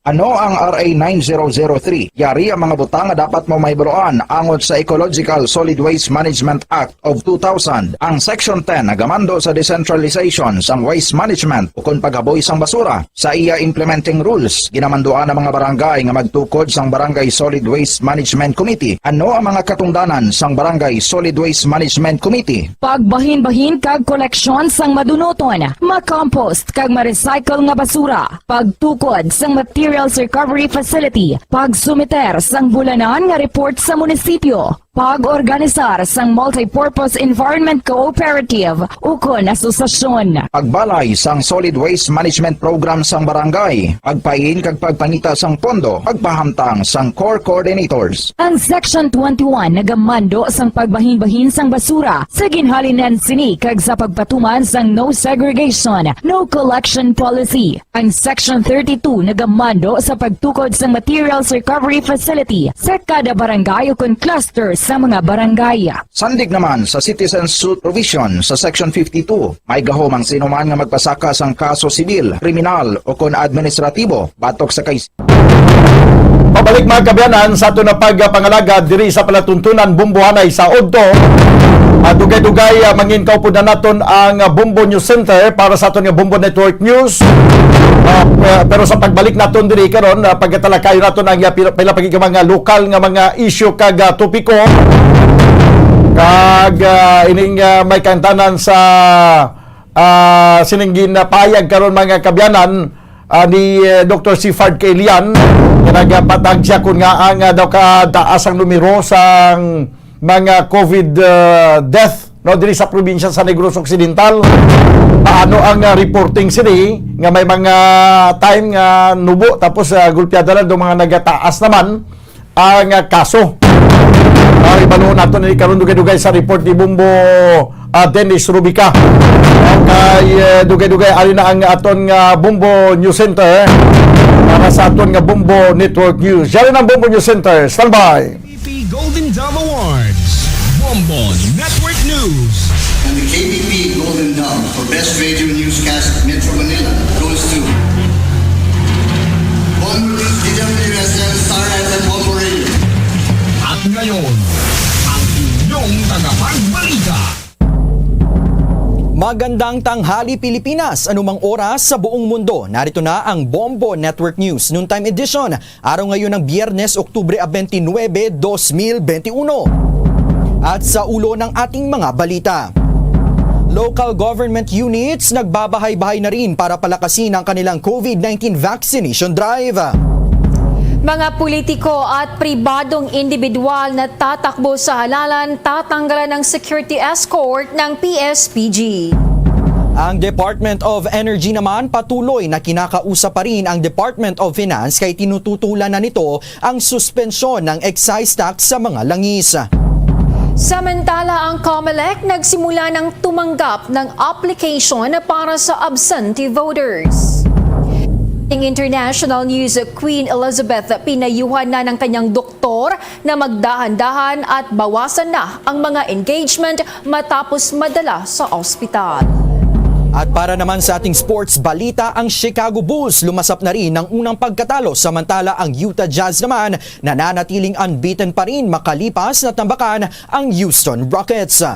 Ano ang RA 9003? Yari ang mga butang nga dapat mo maybuloan angon sa Ecological Solid Waste Management Act of 2000. Ang Section 10 nagamando sa decentralization sang waste management o kung paghaboy sang basura. Sa iya implementing rules, ginamandoan ang mga barangay nga magtukod sang Barangay Solid Waste Management Committee. Ano ang mga katungdanan sang Barangay Solid Waste Management Committee? Pagbahin-bahin kag koleksyon sang madunoton, makompost kag ma-recycle nga basura, pagtukod sang materials recovery facility, pagsumiter sang bulanan nga report sa munisipyo, pag-organisar sang multi-purpose environment cooperative ukon asosasyon. Pagbalay sang solid waste management program sang barangay, pagpain kag pagpangita sang pondo, pagpahamtang sang core coordinators. Ang Section 21 nagamando sang pagbahin-bahin sang basura sa ginhalinan sini kag sa pagpatuman sang no segregation, no collection policy. Ang Section 32 nagamando sa pagtukod sang materials recovery facility sa kada barangay ukon cluster sa mga barangay. Sandig naman sa Citizen Suit Provision sa Section 52, may gahom ang sinuman nga magpasaka sang kaso sibil, kriminal o kon administratibo batok sa kay. Pabalik mga kabyanan sa ato na pagpangalaga diri sa palatuntunan Bumbuhanay sa Odto. Dugay-dugay manginkaw po na naton ang Bumbo News Center para sa aton nga Bumbo Network News. Pero sa pagbalik naton diri karon pagkatalakayo naton ang pila pagig mga lokal nga mga issue kag topiko kag ining may kantanan sa sininggin na payag karon mga kabyanan ni Dr. Sifard Kailian nga nagpatag siya kun nga ang daw ka taas ang numero sang mga COVID death no diri sa probinsya sa Negros Occidental. Paano ang reporting sini nga may mga time nga nubo tapos gulpyada lang do mga nagataas naman ang kaso. Ibanuon nato ni karon dugay-dugay sa report ni Bumbo Dennis Rubica. Kay dugay-dugay ali na ang aton nga Bumbo News Center para sa aton nga Bumbo Network News. Diyan ang Bumbo News Center. Standby. KBP Golden Dome Awards. Bombo Network News. And the KBP Golden Dome for Best Radio Newscast Metro Manila goes to Bombo DWSN Star FM Bombo Radio. At ngayon, ang inyong tagapagbalita. Magandang tanghali Pilipinas, anumang oras sa buong mundo. Narito na ang Bombo Network News Noontime Edition. Araw ngayon ng Biyernes, Oktubre 29, 2021. At sa ulo ng ating mga balita. Local government units nagbabahay-bahay na rin para palakasin ang kanilang COVID-19 vaccination drive. Mga politiko at pribadong individual na tatakbo sa halalan tatanggalan ng security escort ng PSPG. Ang Department of Energy naman patuloy na kinakausap pa rin ang Department of Finance kay tinututulan na nito ang suspensyon ng excise tax sa mga langis. Samantala, ang COMELEC nagsimula ng tumanggap ng application para sa absentee voters. In international news, Queen Elizabeth pinayuhan na ng kanyang doktor na magdahan-dahan at bawasan na ang mga engagement matapos madala sa ospital. At para naman sa ating sports balita, ang Chicago Bulls lumasap na rin ng unang pagkatalo samantala ang Utah Jazz naman nananatiling unbeaten pa rin makalipas na tambakan ang Houston Rockets.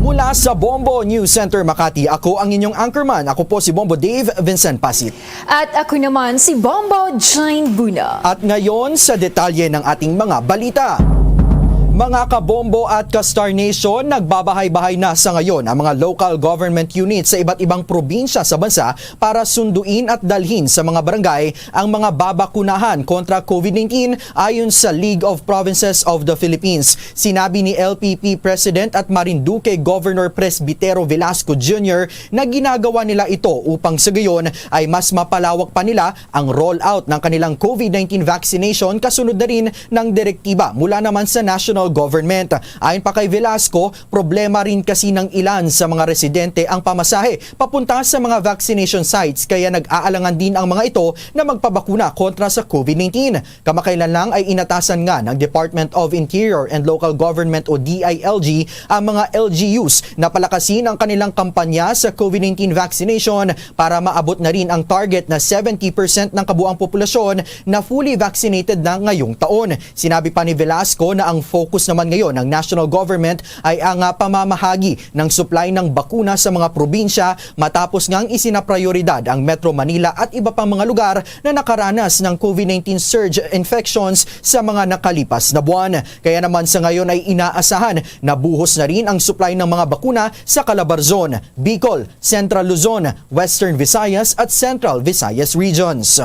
Mula sa Bombo News Center Makati, ako ang inyong anchorman. Ako po si Bombo Dave Vincent Pasit. At ako naman si Bombo Jane Buna. At ngayon sa detalye ng ating mga balita. Mga kabombo at ka-Star Nation, nagbabahay-bahay na sa ngayon ang mga local government units sa iba't ibang probinsya sa bansa para sunduin at dalhin sa mga barangay ang mga babakunahan kontra COVID-19 ayon sa League of Provinces of the Philippines. Sinabi ni LPP President at Marinduque Governor Presbitero Velasco Jr. na ginagawa nila ito upang sa gayon ay mas mapalawak pa nila ang rollout ng kanilang COVID-19 vaccination kasunod na rin ng direktiba mula naman sa national government. Ayon pa kay Velasco, problema rin kasi ng ilan sa mga residente ang pamasahe papunta sa mga vaccination sites kaya nag-aalangan din ang mga ito na magpabakuna kontra sa COVID-19. Kamakailan lang ay inatasan nga ng Department of Interior and Local Government o DILG ang mga LGUs na palakasin ang kanilang kampanya sa COVID-19 vaccination para maabot na rin ang target na 70% ng kabuang populasyon na fully vaccinated na ngayong taon. Sinabi pa ni Velasco na ang focus naman ngayon ng national government ay ang pamamahagi ng supply ng bakuna sa mga probinsya matapos ngang isinaprioridad ang Metro Manila at iba pang mga lugar na nakaranas ng COVID-19 surge infections sa mga nakalipas na buwan. Kaya naman sa ngayon ay inaasahan na buhos na rin ang supply ng mga bakuna sa Calabarzon, Bicol, Central Luzon, Western Visayas at Central Visayas regions.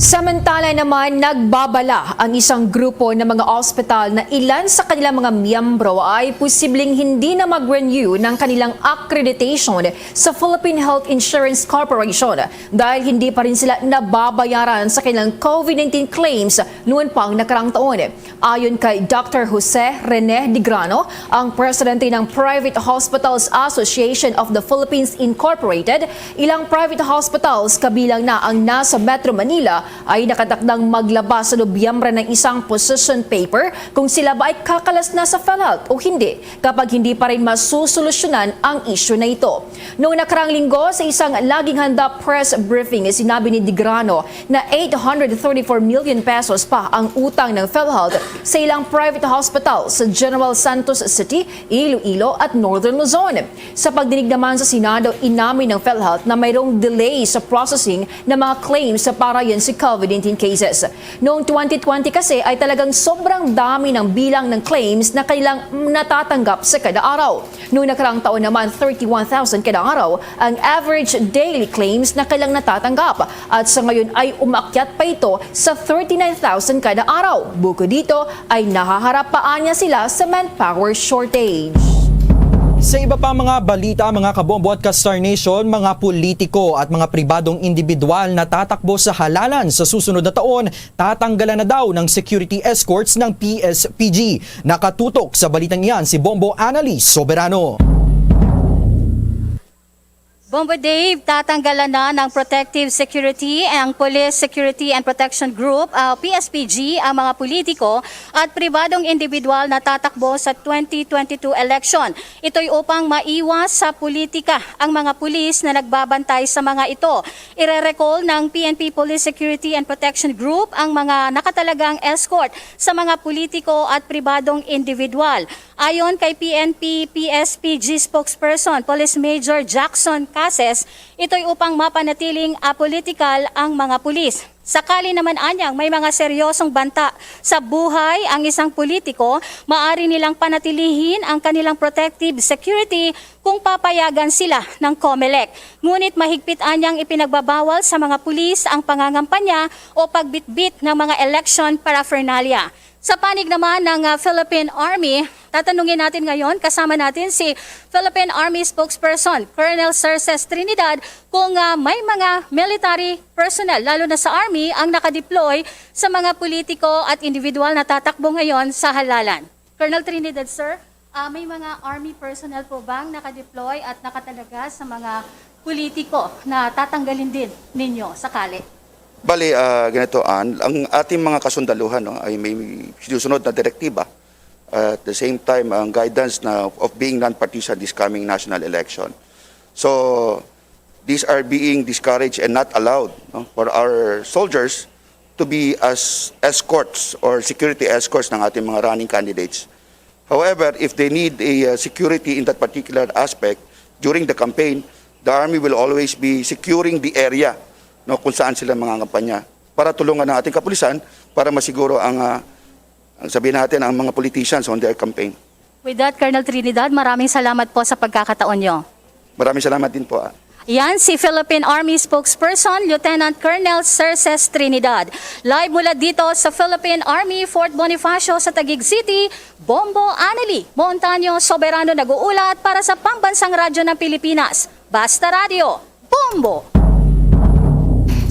Samantala naman, nagbabala ang isang grupo ng mga ospital na ilan sa kanilang mga miyembro ay posibleng hindi na mag-renew ng kanilang accreditation sa Philippine Health Insurance Corporation dahil hindi pa rin sila nababayaran sa kanilang COVID-19 claims noon pang nakarang taon. Ayon kay Dr. Jose Rene Digrano, ang presidente ng Private Hospitals Association of the Philippines Incorporated, ilang private hospitals kabilang na ang nasa Metro Manila ay nakatakdang maglabas sa Nobyembre ng isang position paper kung sila ba ay kakalas na sa PhilHealth o hindi kapag hindi pa rin masusolusyonan ang issue na ito. Noong nakarang linggo sa isang laging handa press briefing, sinabi ni Digrano na 834 million pesos pa ang utang ng PhilHealth sa ilang private hospitals sa General Santos City, Iloilo at Northern Luzon. Sa pagdinig naman sa Senado, inamin ng PhilHealth na mayroong delay sa processing ng mga claims sa para yan si COVID-19 cases. Noong 2020 kasi ay talagang sobrang dami ng bilang ng claims na kailang natatanggap sa kada araw. Noong nakarang taon naman, 31,000 kada araw ang average daily claims na kailang natatanggap at sa ngayon ay umakyat pa ito sa 39,000 kada araw. Bukod dito ay nahaharap pa niya sila sa manpower shortage. Sa iba pa mga balita, mga kabombo at ka-Star Nation, mga politiko at mga pribadong individual na tatakbo sa halalan sa susunod na taon, tatanggalan na daw ng security escorts ng PSPG. Nakatutok sa balitang iyan si Bombo Annalise Soberano. Bombo Dave, tatanggalan na ng Protective Security ang Police Security and Protection Group, PSPG, ang mga politiko at pribadong individual na tatakbo sa 2022 election. Ito'y upang maiwas sa politika ang mga pulis na nagbabantay sa mga ito. Ire-recall ng PNP Police Security and Protection Group ang mga nakatalagang escort sa mga politiko at pribadong individual. Ayon kay PNP PSPG spokesperson Police Major Jackson Cases, ito'y upang mapanatiling apolitical ang mga pulis. Sakali naman anyang may mga seryosong banta sa buhay ang isang politiko, maaari nilang panatilihin ang kanilang protective security kung papayagan sila ng COMELEC. Ngunit mahigpit anyang ipinagbabawal sa mga pulis ang pangangampanya o pagbitbit ng mga election paraphernalia. Sa panig naman ng Philippine Army, tatanungin natin ngayon, kasama natin si Philippine Army spokesperson Colonel Cerces Trinidad kung may mga military personnel, lalo na sa Army, ang nakadeploy sa mga politiko at individual na tatakbo ngayon sa halalan. Colonel Trinidad, sir, may mga Army personnel po bang nakadeploy at nakatalaga sa mga politiko na tatanggalin din ninyo sakali? Bali, ganito, ang ating mga kasundaluhan ay may sinusunod na direktiba. At the same time, ang guidance of being non-partisan this coming national election. So, these are being discouraged and not allowed for our soldiers to be as escorts or security escorts ng ating mga running candidates. However, if they need a security in that particular aspect during the campaign, the Army will always be securing the area kung saan sila mga kampanya para tulungan ng ating kapulisan para masiguro ang sabihin natin ang mga politicians on their campaign. With that, Colonel Trinidad, maraming salamat po sa pagkakataon nyo. Maraming salamat din po. Yan si Philippine Army spokesperson Lieutenant Colonel Cerces Trinidad. Live mula dito sa Philippine Army Fort Bonifacio sa Taguig City, Bombo Annalise Montaño Soberano nag-uulat para sa Pambansang Radyo ng Pilipinas. Basta Radio, Bombo!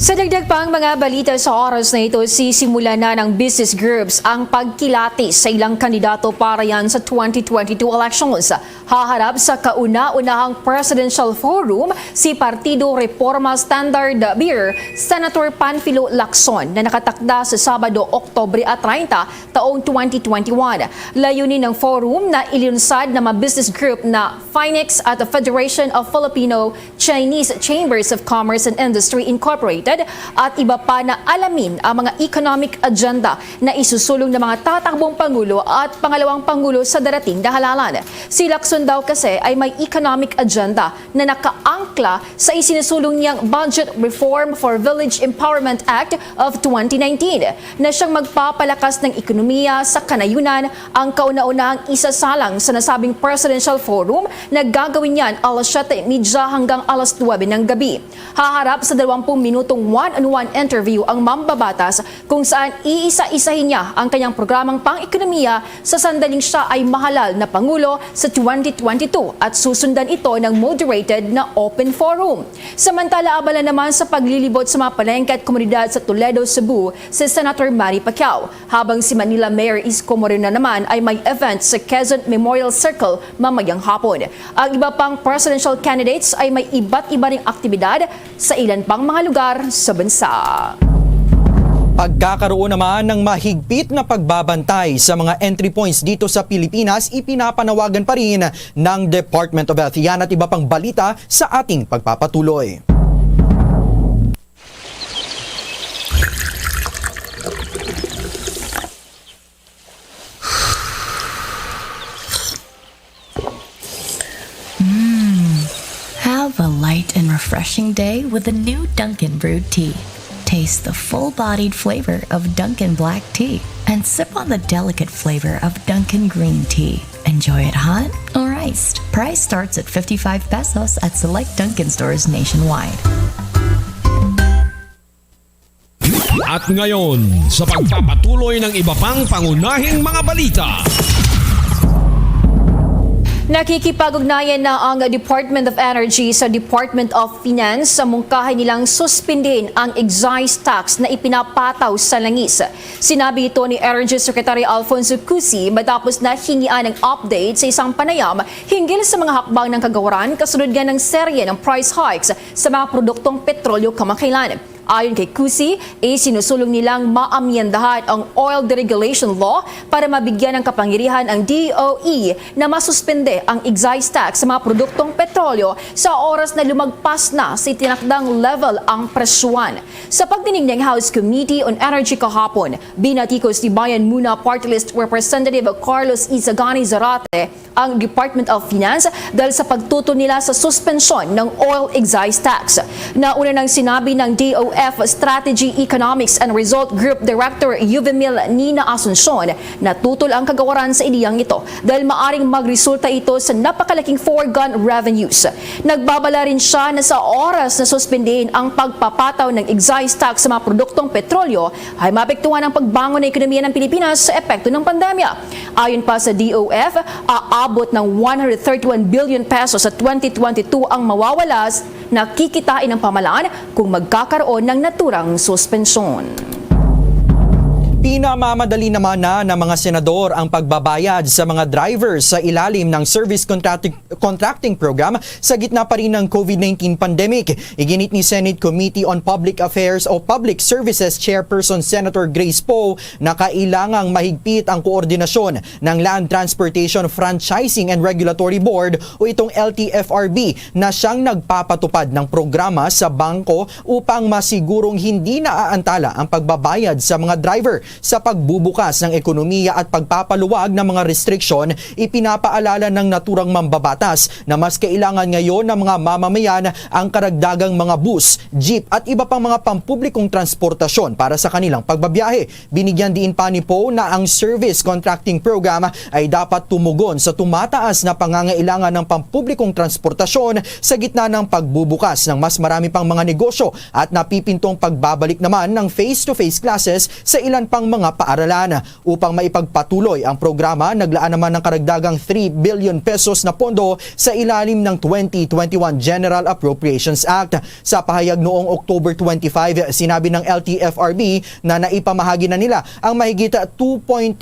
Sa dagdag pang mga balita sa oras na ito, sisimula na ng business groups ang pagkilatis sa ilang kandidato para yan sa 2022 elections. Haharap sa kauna-unahang presidential forum si Partido Reforma Standard Beer, Senator Panfilo Lacson na nakatakda sa Sabado, Oktubre 30, taong 2021. Layunin ng forum na iliunsad ng mga business group na FINEX at the Federation of Filipino-Chinese Chambers of Commerce and Industry Incorporated at iba pa na alamin ang mga economic agenda na isusulong ng mga tatakbong Pangulo at pangalawang Pangulo sa darating na halalan. Si Lacson daw kasi ay may economic agenda na nakaangkla sa isinusulong niyang Budget Reform for Village Empowerment Act of 2019 na siyang magpapalakas ng ekonomiya sa kanayunan. Ang kauna-unahang isasalang sa nasabing presidential forum na gagawin yan alas 7:30 hanggang alas 9 ng gabi. Haharap sa 20 minutong one-on-one interview ang mambabatas kung saan iisa-isahin niya ang kanyang programang pang-ekonomiya sa sandaling siya ay mahalal na Pangulo sa 2022 at susundan ito ng moderated na open forum. Samantala, abala naman sa paglilibot sa mga palengke at komunidad sa Toledo, Cebu si Senator Manny Pacquiao, habang si Manila Mayor Isko Moreno naman ay may event sa Quezon Memorial Circle mamayang hapon. Ang iba pang presidential candidates ay may iba't iba ring aktibidad sa ilan pang mga lugar sa bansa. Pagkakaroon naman ng mahigpit na pagbabantay sa mga entry points dito sa Pilipinas, ipinapanawagan pa rin ng Department of Health. Yan at iba pang balita sa ating pagpapatuloy. Have a light and refreshing day with a new Dunkin' Brewed Tea. Taste the full-bodied flavor of Dunkin' Black Tea and sip on the delicate flavor of Dunkin' Green Tea. Enjoy it hot or iced. Price starts at 55 pesos at select Dunkin' stores nationwide. At ngayon, sa pagpapatuloy ng iba pang pangunahing mga balita. Nakikipag-ugnayan na ang Department of Energy sa Department of Finance sa mungkahi nilang suspindihin ang excise tax na ipinapataw sa langis. Sinabi ito ni Energy Secretary Alfonso Cusi matapos na hingian ng update sa isang panayam hinggil sa mga hakbang ng kagawaran kasunod nga ng serye ng price hikes sa mga produktong petrolyo kamakailan. Ayon kay Cusi, sinusulong nilang maamyendahan ang Oil Deregulation Law para mabigyan ng kapangyarihan ang DOE na masuspende ang excise tax sa mga produktong petrolyo sa oras na lumagpas na sa itinakdang level ang presyuan. Sa pagdinig ng House Committee on Energy kahapon, binatikos ni Bayan Muna Party List Representative Carlos Isagani Zarate ang Department of Finance dahil sa pagtuto nila sa suspensyon ng oil excise tax. Nauna nang sinabi ng DOE Strategy Economics and Result Group Director Yuvemil Nina Asuncion na tutol ang kagawaran sa ideyang ito dahil maaring magresulta ito sa napakalaking foregone revenues. Nagbabala rin siya na sa oras na suspindihin ang pagpapataw ng excise tax sa mga produktong petrolyo ay mapektuhan ang pagbangon ng ekonomiya ng Pilipinas sa epekto ng pandemya. Ayon pa sa DOF, aabot ng 131 billion pesos sa 2022 ang mawawalas na kikitain ng pamalaan kung magkakaroon ng naturang suspensyon. Pinamamadali naman na ng mga senador ang pagbabayad sa mga drivers sa ilalim ng service contracting program sa gitna pa rin ng COVID-19 pandemic. Iginit ni Senate Committee on Public Affairs o Public Services Chairperson Senator Grace Poe na kailangang mahigpit ang koordinasyon ng Land Transportation Franchising and Regulatory Board o itong LTFRB na siyang nagpapatupad ng programa sa bangko upang masigurong hindi naaantala ang pagbabayad sa mga driver. Sa pagbubukas ng ekonomiya at pagpapaluwag ng mga restriksyon, ipinapaalala ng naturang mambabatas na mas kailangan ngayon ng mga mamamayan ang karagdagang mga bus, jeep at iba pang mga pampublikong transportasyon para sa kanilang pagbabiyahe. Binigyan din pa ni Poe na ang service contracting program ay dapat tumugon sa tumataas na pangangailangan ng pampublikong transportasyon sa gitna ng pagbubukas ng mas marami pang mga negosyo at napipintong pagbabalik naman ng face-to-face classes sa ilan pang mga paaralan. Upang maipagpatuloy ang programa, naglaan naman ng karagdagang 3 billion pesos na pondo sa ilalim ng 2021 General Appropriations Act. Sa pahayag noong October 25, sinabi ng LTFRB na naipamahagi na nila ang mahigit 2.2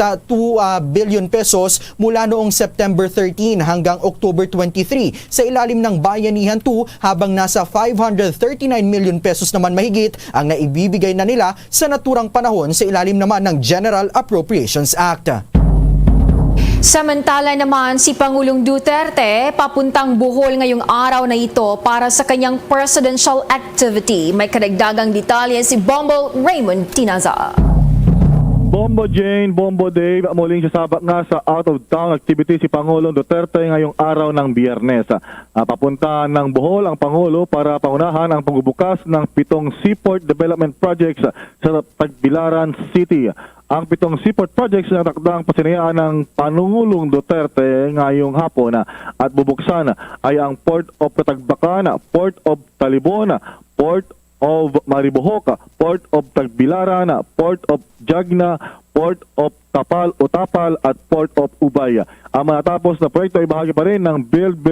billion pesos mula noong September 13 hanggang October 23 sa ilalim ng Bayanihan 2, habang nasa 539 million pesos naman mahigit ang naibibigay na nila sa naturang panahon sa ilalim naman ng General Appropriations Act. Samantala naman, si Pangulong Duterte papuntang Bohol ngayong araw na ito para sa kanyang presidential activity. May karagdagang detalye si Bombo Raymond Tinaza. Bombo Jane, Bombo Dave, muling sasabak nga sa out-of-town activity si Pangulong Duterte ngayong araw ng Biyernes. Papunta ng Bohol ang Pangulo para paunahan ang pagbubukas ng 7 seaport development projects sa Tagbilaran City. Ang 7 seaport projects na takdang pasinayaan ng Pangulong Duterte ngayong hapon at bubuksan ay ang Port of Katagbakan, Port of Talibon, Port of Maribojoc, Port of Tagbilaran, Port of Jagna, Port of Tapal o Tapal at Port of Ubay. Ang matapos na proyekto ay bahagi pa rin ng Build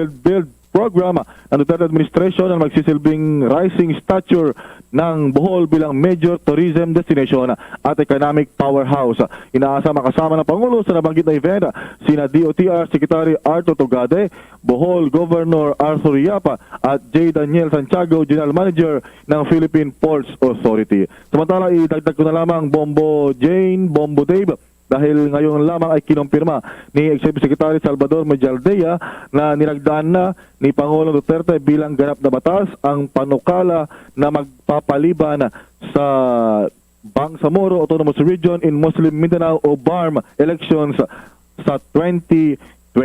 program ng Duterte administration na magsisilbing rising stature ng Bohol bilang major tourism destination at economic powerhouse. Inaasama kasama ng Pangulo sa nabanggit na event sina DOTR Secretary Arto Togade, Bohol Governor Arthur Yapa at J. Daniel Santiago, General Manager ng Philippine Ports Authority. Samantala, idagdag ko na lamang Bombo Jane, Bombo Dave, dahil ngayon lamang ay kinumpirma ni Executive Secretary Salvador Majaldea na nilagdaan na ni Pangulong Duterte bilang ganap na batas ang panukala na magpapaliban sa Bangsamoro Autonomous Region in Muslim Mindanao o BARM elections sa 2025.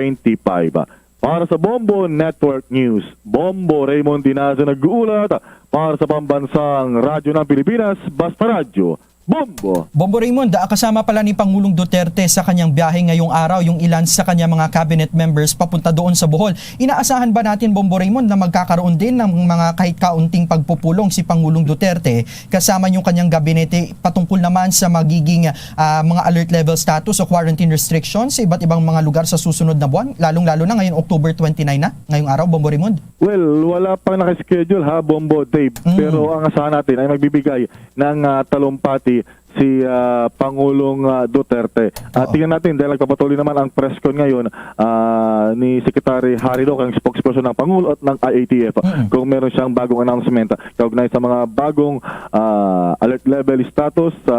Para sa Bombo Network News, Bombo Raymond Dinazo nag-uulat para sa pambansang radyo ng Pilipinas, Basta Radyo. Bombo! Bombo Raymond, kasama pala ni Pangulong Duterte sa kanyang biyahe ngayong araw yung ilan sa kanyang mga cabinet members papunta doon sa Bohol. Inaasahan ba natin, Bombo Raymond, na magkakaroon din ng mga kahit kaunting pagpupulong si Pangulong Duterte kasama yung kanyang gabinete patungkol naman sa magiging mga alert level status o quarantine restrictions sa iba't ibang mga lugar sa susunod na buwan, lalong-lalo na ngayon October 29 na, ngayong araw, Bombo Raymond? Well, wala pang nakaschedule ha, Bombo Dave. Pero ang asahan natin ay magbibigay ng talumpati si Pangulong Duterte. Tingnan natin dahil nagpapatuloy naman ang press con ngayon ni Secretary Harry Roque, ang spokesperson ng Pangulo at ng IATF, kung meron siyang bagong announcement kaugnay sa mga bagong alert level status sa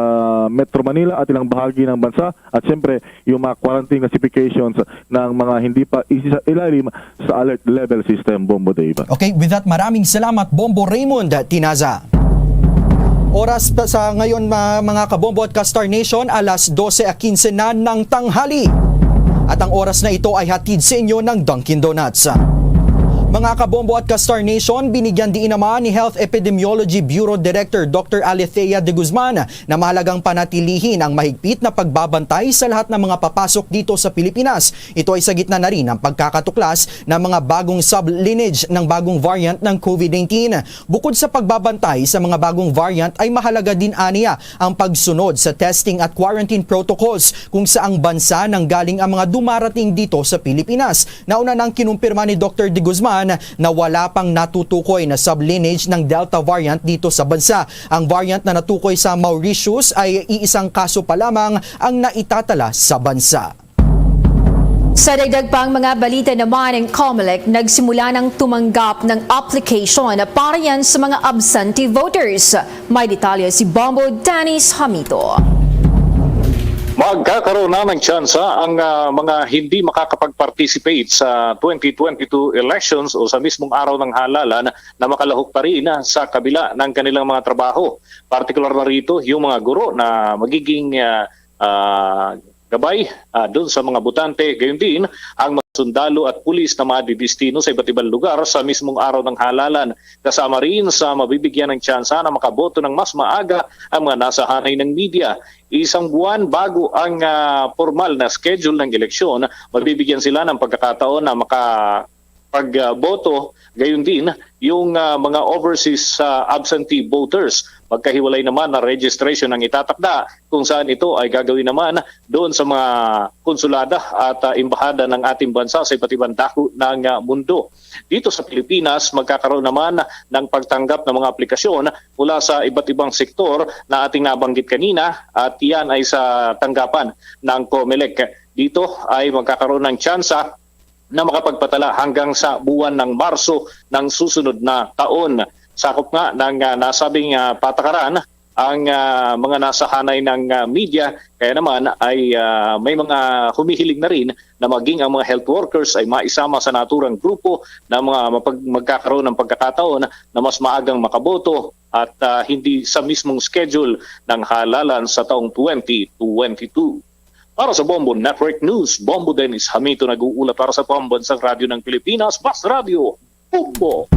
Metro Manila at ilang bahagi ng bansa at siyempre yung mga quarantine classifications ng mga hindi pa isa ilalim sa alert level system, Bombo Dave. Okay, with that, maraming salamat, Bombo Raymond Tinaza. Oras pa sa ngayon mga kabombo at ka-Star Nation, alas 12:15 na ng tanghali. At ang oras na ito ay hatid sa inyo ng Dunkin Donuts. Mga kabombo at ka-Star Nation, binigyan din naman ni Health Epidemiology Bureau Director Dr. Alethea de Guzman na mahalagang panatilihin ang mahigpit na pagbabantay sa lahat ng mga papasok dito sa Pilipinas. Ito ay sa gitna na rin ng pagkakatuklas ng mga bagong sub-lineage ng bagong variant ng COVID-19. Bukod sa pagbabantay sa mga bagong variant ay mahalaga din aniya ang pagsunod sa testing at quarantine protocols kung saang bansa nang galing ang mga dumarating dito sa Pilipinas. Nauna nang kinumpirma ni Dr. de Guzman na wala pang natutukoy na sublineage ng Delta variant dito sa bansa. Ang variant na natukoy sa Mauritius ay iisang kaso pa lamang ang naitatala sa bansa. Sa dagdag pang mga balita naman ng COMELEC, nagsimula ng tumanggap ng application para yan sa mga absentee voters. May detalye si Bombo Dennis Hamito. Magkakaroon na ng tsansa ang mga hindi makakapag-participate sa 2022 elections o sa mismong araw ng halalan na makalahok pa rin sa kabila ng kanilang mga trabaho. Partikular na rito yung mga guro na magiging gabay doon sa mga botante, gayon din ang mga sundalo at pulis na madidistino sa iba't ibang lugar sa mismong araw ng halalan. Kasama rin sa mabibigyan ng tsansa na makaboto ng mas maaga ang mga nasa hanay ng media. Isang buwan bago ang formal na schedule ng eleksyon, mabibigyan sila ng pagkakataon na makapagboto, gayon din yung mga overseas absentee voters. Magkahiwalay naman na registration ang itatakda kung saan ito ay gagawin naman doon sa mga konsulada at embahada ng ating bansa sa iba't ibang dako ng mundo. Dito sa Pilipinas, magkakaroon naman ng pagtanggap ng mga aplikasyon mula sa iba't ibang sektor na ating nabanggit kanina at yan ay sa tanggapan ng COMELEC. Dito ay magkakaroon ng tsansa na makapagpatala hanggang sa buwan ng Marso ng susunod na taon. Sakop nga ng nasabing patakaran ang mga nasa hanay ng media, kaya naman ay may mga humihiling na rin na maging ang mga health workers ay maisama sa naturang grupo na mga magkakaroon ng pagkakataon na mas maagang makaboto at hindi sa mismong schedule ng halalan sa taong 2022. Para sa Bombo Network News, Bombo Dennis Hamito nag-uulat para sa Pambansang Radyo ng Pilipinas, Bas Radio, Bombo.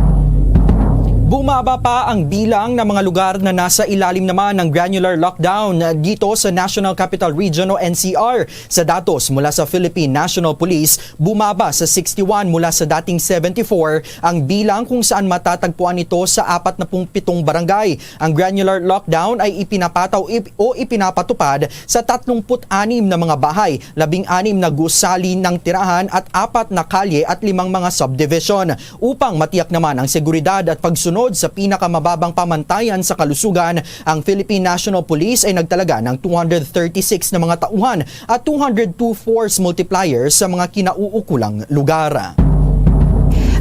Bumaba pa ang bilang ng mga lugar na nasa ilalim naman ng granular lockdown dito sa National Capital Region o NCR. Sa datos mula sa Philippine National Police, bumaba sa 61 mula sa dating 74 ang bilang kung saan matatagpuan ito sa 47 barangay. Ang granular lockdown ay ipinapataw o ipinapatupad sa 36 na mga bahay, 16 na gusali ng tirahan at 4 na kalye at 5 mga subdivision. Upang matiyak naman ang seguridad at pagsunod sa pinakamababang pamantayan sa kalusugan, ang Philippine National Police ay nagtalaga ng 236 na mga tauhan at 202 force multipliers sa mga kinauukulang lugar.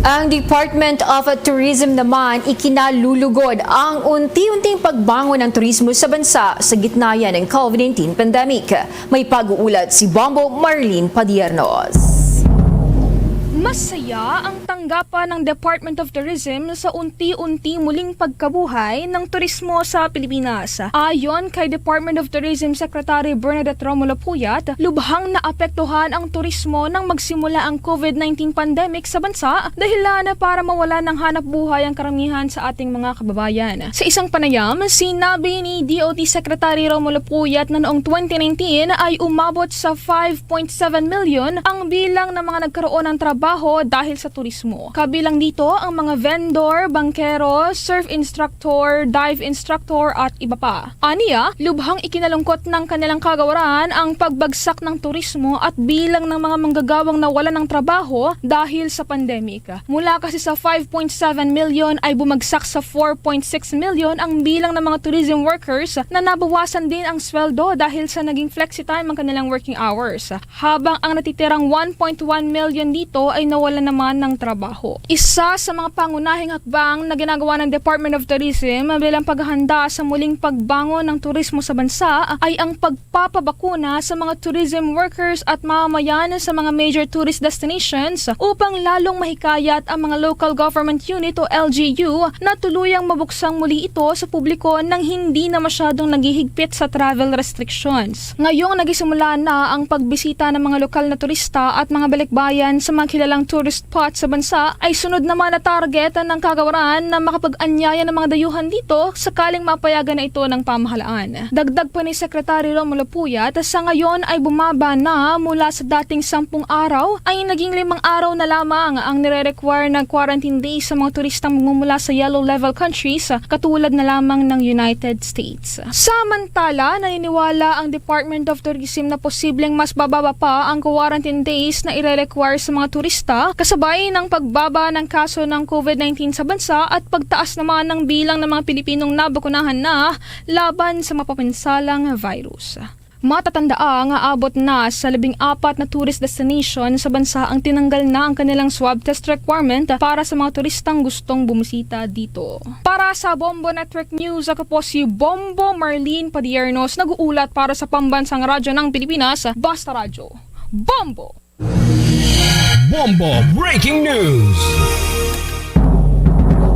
Ang Department of Tourism naman ikinalulugod ang unti-unting pagbangon ng turismo sa bansa sa gitna yan ng COVID-19 pandemic. May pag-uulat si Bombo Marlene Padiernos. Masaya ang tanggapan ng Department of Tourism sa unti-unti muling pagkabuhay ng turismo sa Pilipinas. Ayon kay Department of Tourism Secretary Bernadette Romulo Puyat, lubhang naapektuhan ang turismo nang magsimula ang COVID-19 pandemic sa bansa dahilan para mawala ng hanap buhay ang karamihan sa ating mga kababayan. Sa isang panayam, sinabi ni DOT Secretary Romulo Puyat na noong 2019 ay umabot sa 5.7 million ang bilang ng mga nagkaroon ng trabaho dahil sa turismo. Kabilang dito ang mga vendor, bangkero, surf instructor, dive instructor at iba pa. Aniya, lubhang ikinalungkot ng kanilang kagawaran ang pagbagsak ng turismo at bilang ng mga manggagawang nawalan ng trabaho dahil sa pandemic. Mula kasi sa 5.7 million ay bumagsak sa 4.6 million ang bilang ng mga tourism workers na nabawasan din ang sweldo dahil sa naging flexi-time ang kanilang working hours. Habang ang natitirang 1.1 million dito ay nawala naman ng trabaho. Isa sa mga pangunahing hakbang na ginagawa ng Department of Tourism bilang paghahanda sa muling pagbangon ng turismo sa bansa ay ang pagpapabakuna sa mga tourism workers at mamamayan sa mga major tourist destinations upang lalong mahikayat ang mga local government unit o LGU na tuluyang mabuksang muli ito sa publiko nang hindi na masyadong naghihigpit sa travel restrictions. Ngayong nagisimula na ang pagbisita ng mga lokal na turista at mga balikbayan sa mga kilalang tourist spots sa bansa ay sunod naman na target ng kagawaran na makapag-anyaya ng mga dayuhan dito sakaling mapayagan na ito ng pamahalaan. Dagdag pa ni Secretary Romulo Puyat, sa ngayon ay bumaba na mula sa dating 10 araw ay naging 5 araw na lamang ang nire-require na quarantine days sa mga turistang mumula sa yellow level countries katulad na lamang ng United States. Samantala, naniniwala ang Department of Tourism na posibleng mas bababa pa ang quarantine days na ire-require sa mga turista kasabay ng pagbaba ng kaso ng COVID-19 sa bansa at pagtaas naman ng bilang ng mga Pilipinong nabakunahan na laban sa mapapinsalang virus. Matatandaang aabot na sa 14 na tourist destination sa bansa ang tinanggal na ang kanilang swab test requirement para sa mga turistang gustong bumisita dito. Para sa Bombo Network News, ako po si Bombo Marlene Padiernos, nag-uulat para sa Pambansang Radyo ng Pilipinas, Basta Radyo. Bombo! Bombo Breaking News!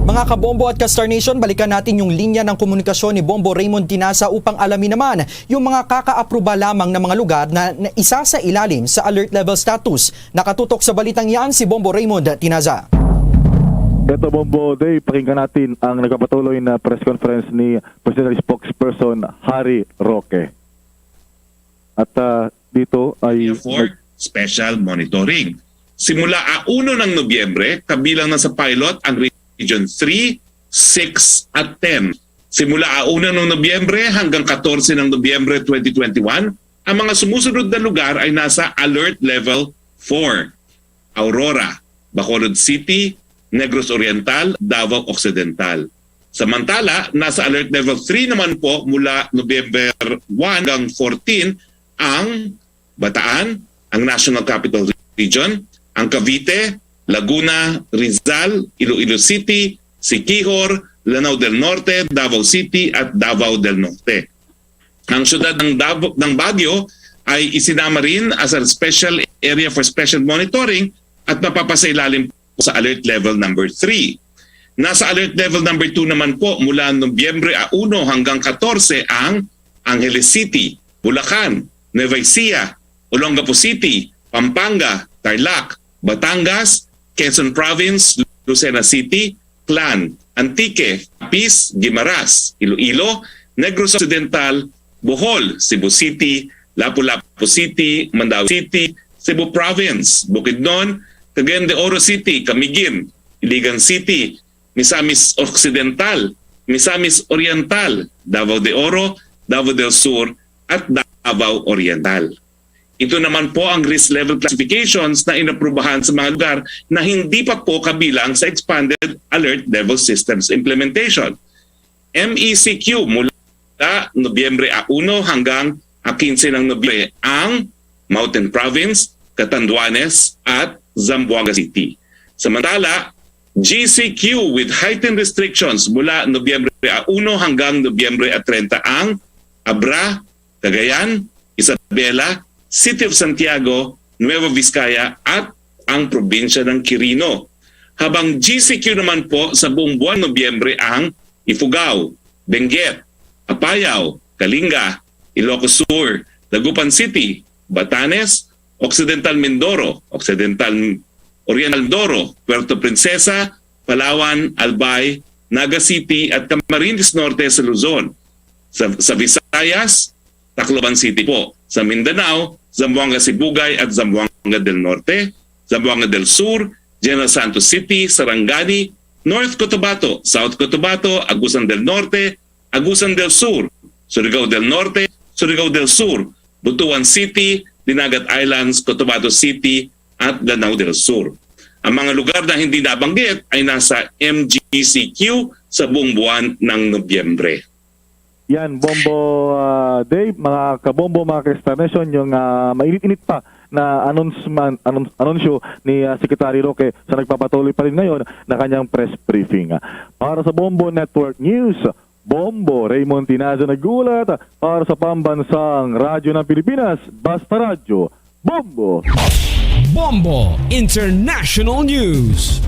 Mga kabombo at ka-Star Nation, balikan natin yung linya ng komunikasyon ni Bombo Raymond Tinaza upang alamin naman yung mga kaka-aproba lamang ng mga lugar na isa sa ilalim sa alert level status. Nakatutok sa balitang yan si Bombo Raymond Tinaza. Ito Bombo Day, pakinggan natin ang nagpapatuloy na press conference ni Presidential Spokesperson Harry Roque. At dito ay special monitoring. Simula 1 ng Nobyembre, kabilang na sa pilot ang Region 3, 6 at 10. Simula 1 ng Nobyembre hanggang 14 ng Nobyembre 2021, ang mga sumusunod na lugar ay nasa Alert Level 4. Aurora, Bacolod City, Negros Oriental, Davao Occidental. Samantala, nasa Alert Level 3 naman po mula Nobyembre 1 hanggang 14 ang Bataan, ang National Capital Region, ang Cavite, Laguna, Rizal, Iloilo City, Siquijor, Lanao del Norte, Davao City at Davao del Norte. Ang syudad ng Baguio ay isinama rin as a special area for special monitoring at mapapasailalim po sa alert level number 3. Nasa alert level number 2 naman po mula Nobyembre 1 hanggang 14 ang Angeles City, Bulacan, Nueva Ecija, Olongapo City, Pampanga, Tarlac, Batangas, Quezon Province, Lucena City, Clan, Antique, Apis, Guimaras, Iloilo, Negros Occidental, Bohol, Cebu City, Lapu-Lapu City, Mandaue City, Cebu Province, Bukidnon, Cagayan de Oro City, Camiguin, Iligan City, Misamis Occidental, Misamis Oriental, Davao de Oro, Davao del Sur at Davao Oriental. Ito naman po ang risk level classifications na inaprubahan sa mga lugar na hindi pa po kabilang sa Expanded Alert Level Systems Implementation. MECQ mula Nobyembre 1 hanggang 15 ng Nobyembre ang Mountain Province, Catanduanes at Zamboanga City. Samantala, GCQ with heightened restrictions mula Nobyembre 1 hanggang Nobyembre 30 ang Abra, Cagayan, Isabela, City of Santiago, Nueva Vizcaya at ang probinsya ng Quirino. Habang GCQ naman po sa buong buwan Nobyembre ang Ifugao, Benguet, Apayao, Kalinga, Ilocos Sur, Dagupan City, Batanes, Occidental Mindoro, Occidental Oriental Mindoro, Puerto Princesa, Palawan, Albay, Naga City at Camarines Norte sa Luzon. Sa Visayas, Tacloban City po. Sa Mindanao, Zamboanga Sibugay at Zamboanga del Norte, Zamboanga del Sur, General Santos City, Sarangani, North Cotabato, South Cotabato, Agusan del Norte, Agusan del Sur, Surigao del Norte, Surigao del Sur, Butuan City, Dinagat Islands, Cotabato City at Lanao del Sur. Ang mga lugar na hindi nabanggit ay nasa MGCQ sa buong buwan ng Nobyembre. Yan, Bombo Dave, mga kabombo, mga ka-Star Nation, yung mainit-init pa na anunsyo ni Secretary Roque sa nagpapatuloy pa rin ngayon na kanyang press briefing. Para sa Bombo Network News, Bombo Raymond Tinazo nagulat para sa pambansang radyo ng Pilipinas, Basta Radyo, Bombo! Bombo International News.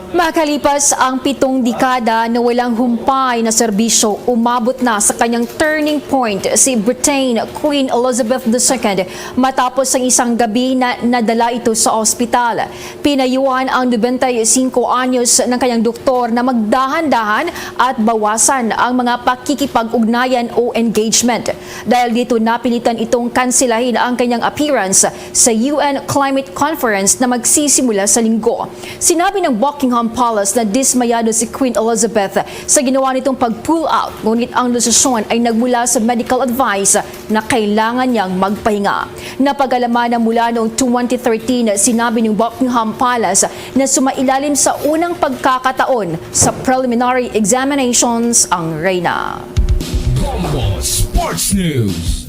Makalipas ang 7 dekada na walang humpay na serbisyo, umabot na sa kanyang turning point si Britain Queen Elizabeth II matapos ang isang gabi na nadala ito sa ospital. Pinayuhan ang 95 anyos ng kanyang doktor na magdahan-dahan at bawasan ang mga pakikipag-ugnayan o engagement. Dahil dito napilitan itong kansilahin ang kanyang appearance sa UN Climate Conference na magsisimula sa Linggo. Sinabi ng Buckingham Palace na dismayado si Queen Elizabeth sa ginawa nitong pag-pull out, ngunit ang desisyon ay nagmula sa medical advice na kailangan niyang magpahinga. Napag-alaman na mula noong 2013, sinabi ng Buckingham Palace na sumailalim sa unang pagkakataon sa preliminary examinations ang reyna. Bombo Sports News.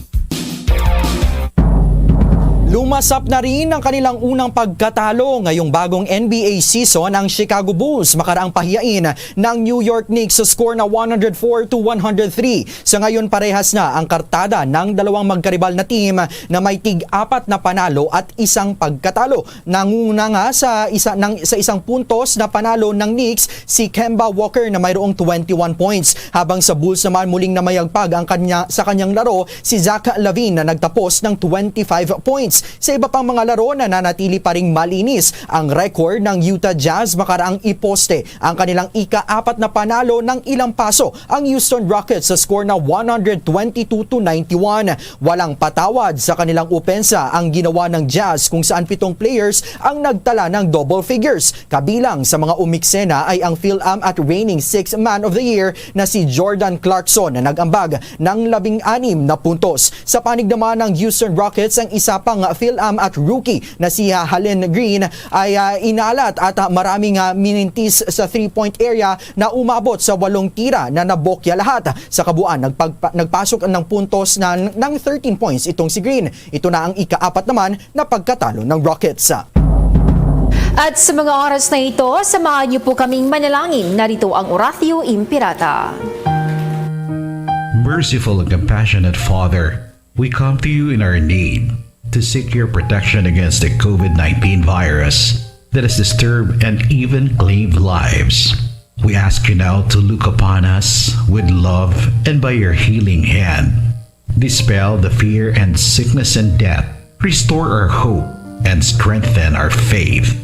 Lumasap na rin ang kanilang unang pagkatalo ngayong bagong NBA season ang Chicago Bulls makaraang pahiyain ng New York Knicks sa score na 104-103. Sa ngayon parehas na ang kartada ng dalawang magkaribal na team na may tig-4 na panalo at isang pagkatalo. Nanguna nga sa isang puntos na panalo ng Knicks si Kemba Walker na mayroong 21 points, habang sa Bulls naman muling namayagpag sa kanyang laro si Zach LaVine na nagtapos ng 25 points. Sa iba pang mga laro na nanatili pa ring malinis ang record ng Utah Jazz makaraang iposte ang kanilang ika-4 na panalo ng ilang paso ang Houston Rockets sa score na 122-91. Walang patawad sa kanilang opensa ang ginawa ng Jazz kung saan 7 players ang nagtala ng double figures. Kabilang sa mga umiksena ay ang PhilAm at reigning 6th Man of the Year na si Jordan Clarkson na nag-ambag ng 16 na puntos. Sa panig naman ng Houston Rockets, ang isa pang PhilAm at rookie na si Halen Green ay inalat at maraming minintis sa 3-point area na umabot sa 8 tira na nabokya lahat. Sa kabuuan, nagpasok ng puntos ng 13 points itong si Green. Ito na ang ika-4 naman na pagkatalo ng Rockets. At sa mga oras na ito, samahan niyo po kaming manalangin. Narito ang Oratio Impirata. Merciful and compassionate Father, we come to you in our need to seek your protection against the COVID-19 virus that has disturbed and even claimed lives. We ask you now to look upon us with love and by your healing hand, dispel the fear and sickness and death, restore our hope and strengthen our faith.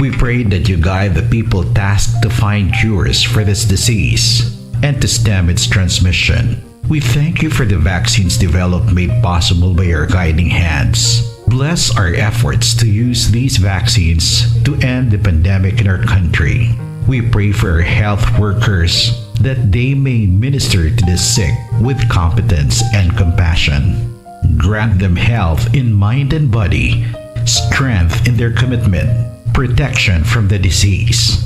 We pray that you guide the people tasked to find cures for this disease and to stem its transmission. We thank you for the vaccines developed made possible by your guiding hands. Bless our efforts to use these vaccines to end the pandemic in our country. We pray for our health workers that they may minister to the sick with competence and compassion. Grant them health in mind and body, strength in their commitment, protection from the disease.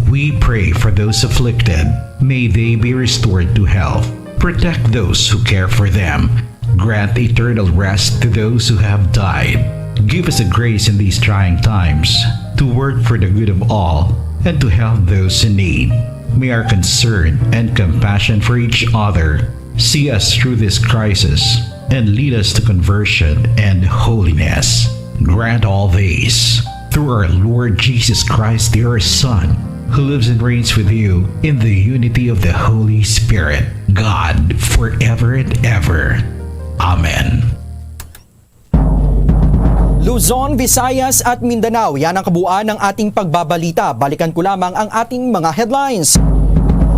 We pray for those afflicted. May they be restored to health. Protect those who care for them. Grant eternal rest to those who have died. Give us a grace in these trying times to work for the good of all and to help those in need. May our concern and compassion for each other see us through this crisis and lead us to conversion and holiness. Grant all these through our Lord Jesus Christ, your Son, who lives and reigns with you in the unity of the Holy Spirit, God, forever and ever. Amen. Luzon, Visayas at Mindanao, yan ang kabuuan ng ating pagbabalita. Balikan ko lamang ang ating mga headlines.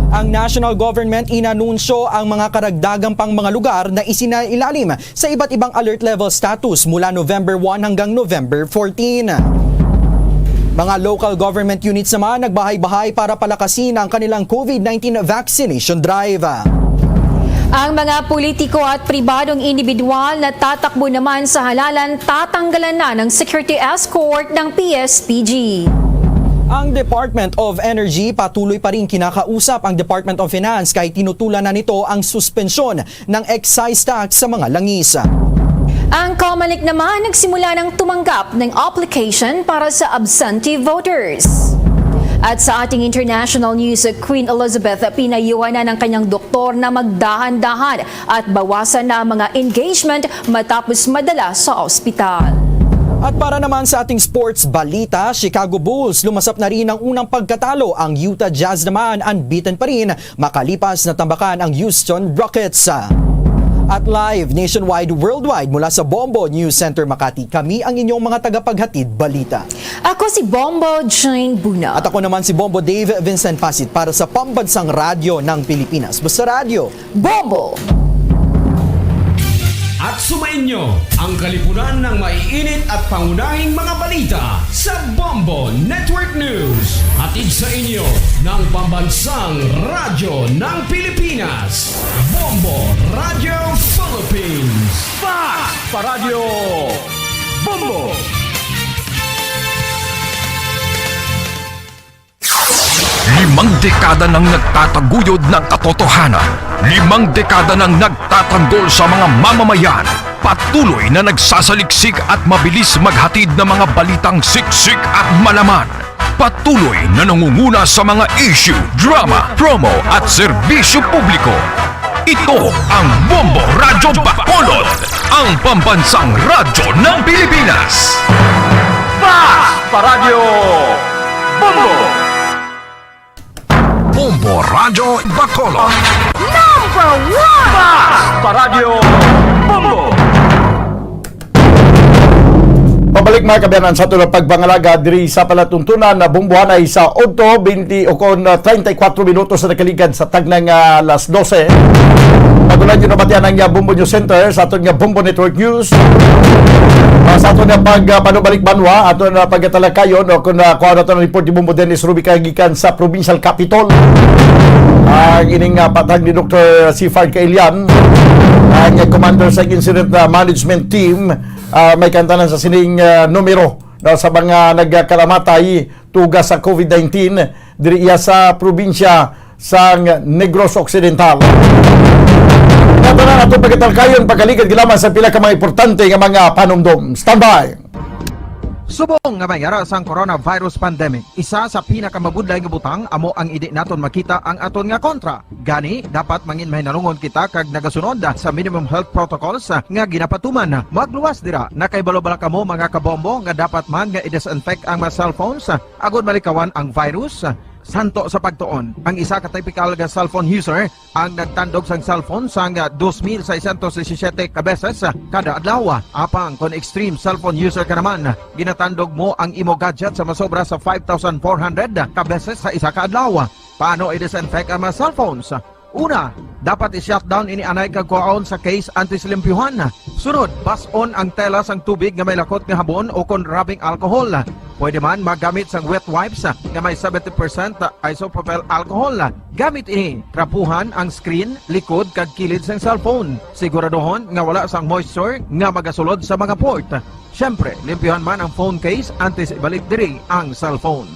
Ang national government inanunsyo ang mga karagdagang pang mga lugar na isinailalim sa iba't ibang alert level status mula November 1 hanggang November 14. Mga local government units naman nagbahay-bahay para palakasin ang kanilang COVID-19 vaccination drive. Ang mga politiko at pribadong individual na tatakbo naman sa halalan tatanggalan na ng security escort ng PSPG. Ang Department of Energy patuloy pa rin kinakausap ang Department of Finance kahit tinutulan na nito ang suspensyon ng excise tax sa mga langis. Ang COMELEC naman nagsimula ng tumanggap ng application para sa absentee voters. At sa ating international news, Queen Elizabeth pinayuhan na ng kanyang doktor na magdahan-dahan at bawasan na ang mga engagement matapos madala sa ospital. At para naman sa ating sports balita, Chicago Bulls lumasap na rin ang unang pagkatalo. Ang Utah Jazz naman unbeaten pa rin makalipas na tambakan ang Houston Rockets. At live, nationwide, worldwide mula sa Bombo News Center Makati, kami ang inyong mga tagapaghatid balita. Ako si Bombo Jane Buna. At ako naman si Bombo Dave Vincent Pasit para sa Pambansang Radyo ng Pilipinas. Basta radyo, Bombo! At sumainyo ang kalipunan ng maiinit at pangunahing mga balita sa Bombo Network News. Hatid sa inyo ng Pambansang Radyo ng Pilipinas, Bombo Radio Philippines. Paradyo Bombo! Limang dekada nang nagtataguyod ng katotohanan. 5 dekada nang nagtatanggol sa mga mamamayan. Patuloy na nagsasaliksik at mabilis maghatid ng mga balitang siksik at malaman. Patuloy na nangunguna sa mga issue, drama, promo at serbisyo publiko. Ito ang Bombo Radyo Bacolod, ang pambansang radyo ng Pilipinas. Paradyo Bombo! Bombo Radyo Bacolod. Number 1! Paradyo Bombo! Pabalik mga kabayanan sa ito na pagbangalaga diri sa palatuntunan na bumbuhan ay sa 8:20 o 34 minutos na nakaligad sa tagnang alas 12. Pagulan nyo na batian ang Bombo News Center sa aton nga Bombo Network News. Sa aton nga pagpanubalik banwa, aton na pagkatalakayon o kung kuha na ito ng report ni Bombo Dennis Ruby kagikan sa Provincial Capitol. Ang ining patag ni Dr. Sifard Kailian, ang commander sa Incident Management Team, may kantanan sa sining numero sa mga nagkalamatay tugas sa COVID-19 diri iya sa probinsya sa Negros Occidental. Natanan ato pagkatalkayon pagkaligad gilaman sa pila ka mga importante nga mga panumdom. Standby! Subong nga mayara sang coronavirus pandemic, isa sa pinakamabudlay nga butang amo ang idi naton makita ang aton nga kontra. Gani dapat mangin mahinalungon kita kag nagasunod sa minimum health protocols nga ginapatuman. Magluwas dira na kay balo-bala kamo mga kabombo nga dapat man nga i-disinfect ang mga cellphones agud malikawan ang virus. Santo sa pagtuon, ang isa ka typical nga cellphone user ang nagtandog sang cellphone sang 2,617 ka beses kada adlaw. Apang kon extreme cellphone user ka naman, ginatandog mo ang imo gadget sa masobra sa 5,400 ka beses sa isa ka adlaw. Paano i-disinfect ang mga cellphones? Una, dapat i-shutdown ini anay kagkuhaon sa case anti-slimpyuhan. Sunod, pass-on ang tela sang tubig nga may lakot nga habon o kon rubbing alcohol. Pwede man magamit sang wet wipes nga may 70% isopropyl alcohol. Gamit ini, trapuhan ang screen, likod kag kilid sang cellphone. Siguraduhon nga wala sang moisture nga magasulod sa mga port. Syempre, limpyuhan man ang phone case antes ibalik diri ang cellphone.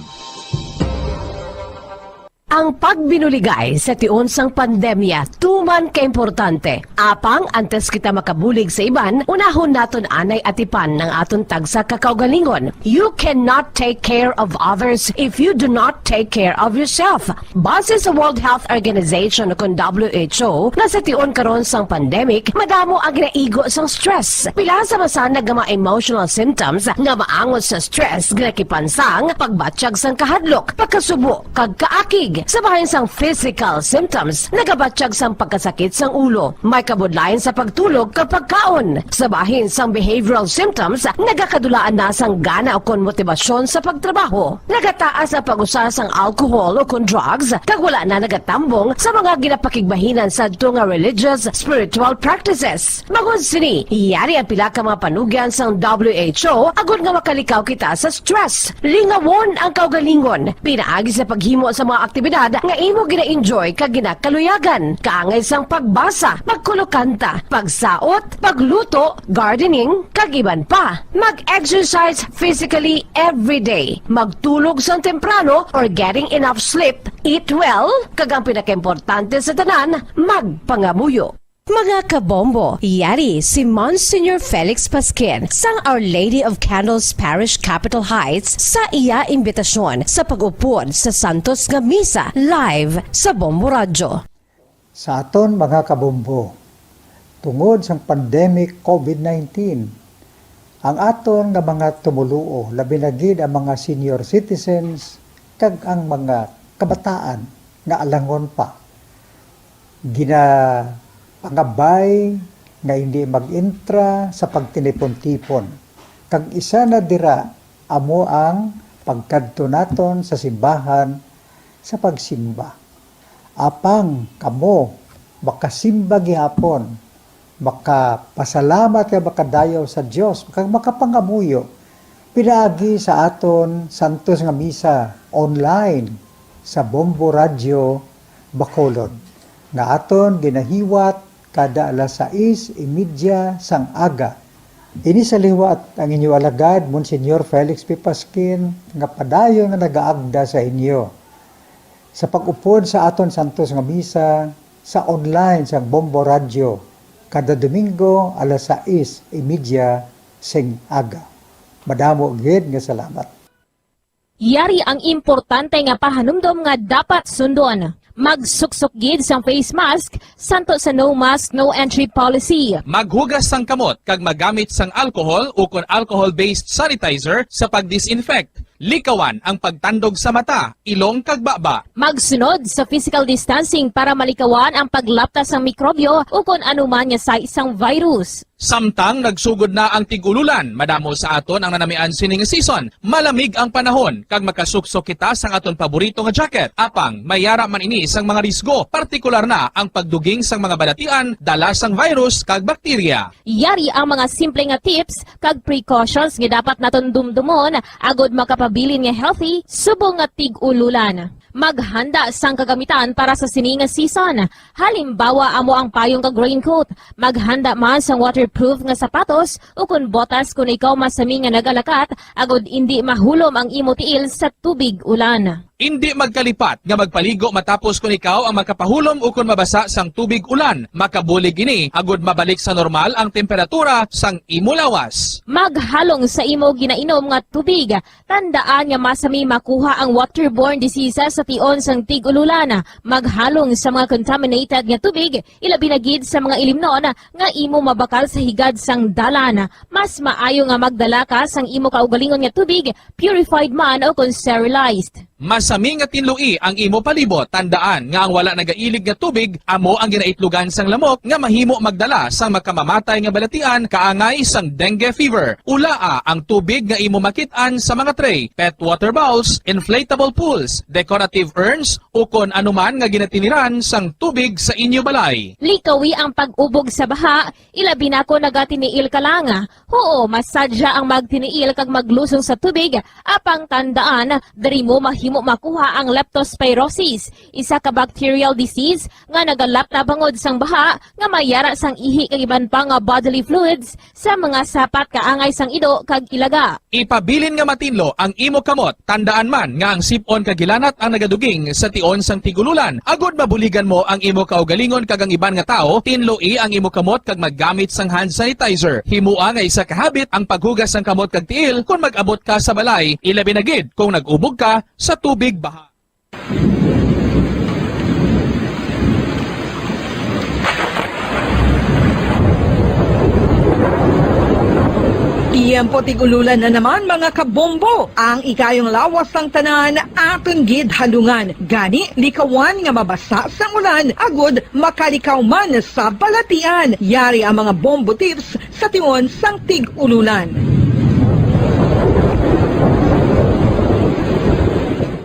Ang pagbinuligay sa tion sang pandemya, tuman kaimportante. Apang antes kita makabulig sa iban, unahon naton anay atipan ng aton tagsa kakaugalingon. You cannot take care of others if you do not take care of yourself. Base sa World Health Organization o kung WHO, na sa tion karon sang pandemic, madamo ang ginaigo sang stress. Pila sa masana nga mga emotional symptoms nga maangot sa stress, ginakipansang, pagbatsyag sang kahadlok, pagkasubo, kag kaakig. Sa bahin sang physical symptoms, nagabatsyag sang pagkasakit sang ulo, may kabudlayan sa pagtulog kapag kaon. Sa bahin sang behavioral symptoms, nagakadulaan na sang gana o kon motibasyon sa pagtrabaho. Nagataas ang pag-usa sang alcohol o kon drugs, kag wala na nagatambong sa mga ginapakigbahinan sa nga religious, spiritual practices. Magod sini, iyari ang pila ka mga panugyan sang WHO agud nga makalikaw kita sa stress. Lingawon ang kaugalingon, pinaagi sa paghimo sa mga aktibidad nga imo gina-enjoy kag ginakaluyagan, kaangay sang pagbasa, pagkulokanta, pagsaot, pagluto, gardening, kag iban pa. Mag-exercise physically every day, magtulog sang temprano or getting enough sleep, eat well, kag ang pinakaimportante sa tanan, magpangamuyo. Mga kabombo, yari si Monsignor Felix Pasquin sang Our Lady of Candles Parish Capitol Heights sa iya imbitasyon sa pag-upod sa Santos nga Misa live sa Bombo Radio. Sa aton mga kabombo, tungod sa pandemic COVID-19, ang aton nga mga tumuluo, labi na gid ang mga senior citizens kag ang mga kabataan nga alangon pa. Pangabay nga hindi mag-intra sa pagtinipon-tipon. Kag isa na dira amo ang pagkadto naton sa simbahan sa pagsimba. Apang kamo makasimba gihapon, makapasalamat kay makadayaw sa Dios, makapangamuyo. Pinaagi sa aton Santos nga Misa online sa Bombo Radio Bacolod. Nga aton ginahiwat kada alas 6:30 sang aga. Ini sa liwat ang inyo alagad, Monsignor Felix P. Pasquin, nga padayon nga nagaagda sa inyo. Sa pag-upod sa aton Santos nga Misa, sa online sa Bombo Radio, kada Domingo alas 6:30 sing aga. Madamo gid nga salamat. Yari ang importante nga pahanumdom nga dapat sundon. Magsuksok gid sang face mask, santo sa no mask, no entry policy. Maghugas sang kamot kag magamit sang alcohol o kon alcohol-based sanitizer sa pag-disinfect. Likawan ang pagtandog sa mata, ilong kag baba. Magsunod sa physical distancing para malikawan ang paglaptas ng mikrobyo o kung anuman niya sa isang virus. Samtang nagsugod na ang tigululan, madamo sa aton ang nanamian sining season. Malamig ang panahon kag makasuksok kita sang aton paborito nga jacket. Apang mayara man ini sang mga risgo, partikular na ang pagduging sang mga balatian, dala sang virus kag bakterya. Yari ang mga simple nga tips kag precautions nga dapat naton dumdumon agod makapabilin nga healthy subong nga tig-ululan. Maghanda sang kagamitan para sa sining nga season. Halimbawa amo ang payong kag raincoat. Maghanda man sang waterproof nga sapatos o kun botas kung ikaw masami nga nagalakat agod hindi mahulom ang imo tiil sa tubig ulan. Hindi magkalipat nga magpaligo matapos kung ikaw ang makapahulom o kung mabasa sang tubig ulan. Makabulig ini agud mabalik sa normal ang temperatura sang imo lawas. Maghalong sa imo ginainom nga tubig. Tandaan nga masami makuha ang waterborne diseases sa tion sang tig-ululan. Maghalong sa mga contaminated nga tubig, ilabi na gid sa mga ilimnon nga imo mabakal sa higad sang dalan. Mas maayo nga magdala ka sang imo kaugalingon nga tubig, purified man o kung sterilized. Masami nga tinlui ang imo palibot. Tandaan nga ang wala nagailig nga tubig amo ang ginaitlugan sang lamok nga mahimo magdala sang makamamatay nga balatian kaangay sang dengue fever. Ulaa ang tubig nga imo makit-an sa mga tray, pet water bowls, inflatable pools, decorative urns o kon anuman nga ginatiniran sang tubig sa inyo balay. Likawi ang pag-ubog sa baha, ilabi na ko nagatiniil ka lang. Oo, masadya ang magtiniil kag maglusong sa tubig, apang tandaan, dari mo mahimo mahimo makuha ang leptospirosis, isa ka bacterial disease nga nagalap na bangod sang baha nga mayara sang ihi kag iban pa nga bodily fluids sa mga sapat kaangay sang ido kag ilaga. Ipabilin nga matinlo ang imo kamot, tandaan man nga ang sipon kagilanat ang nagaduging sa tion sang tigululan. Agod mabuligan mo ang imo kaugalingon kag ang iban nga tao, tinloi ang imo kamot kag maggamit sang hand sanitizer. Himua nga isa ka habit ang paghugas sang kamot kag tiil kung mag-abot ka sa balay, ilabi na gid kung nag-ubog ka sa tubig baha. Tiyempo tigululan na naman mga kabombo. Ang ikayong lawas ng tanan aton gid halungan. Gani likawan nga mabasa sa ulan agud makalikaw man sa balatian. Yari ang mga bombo tips sa tion sang tigululan.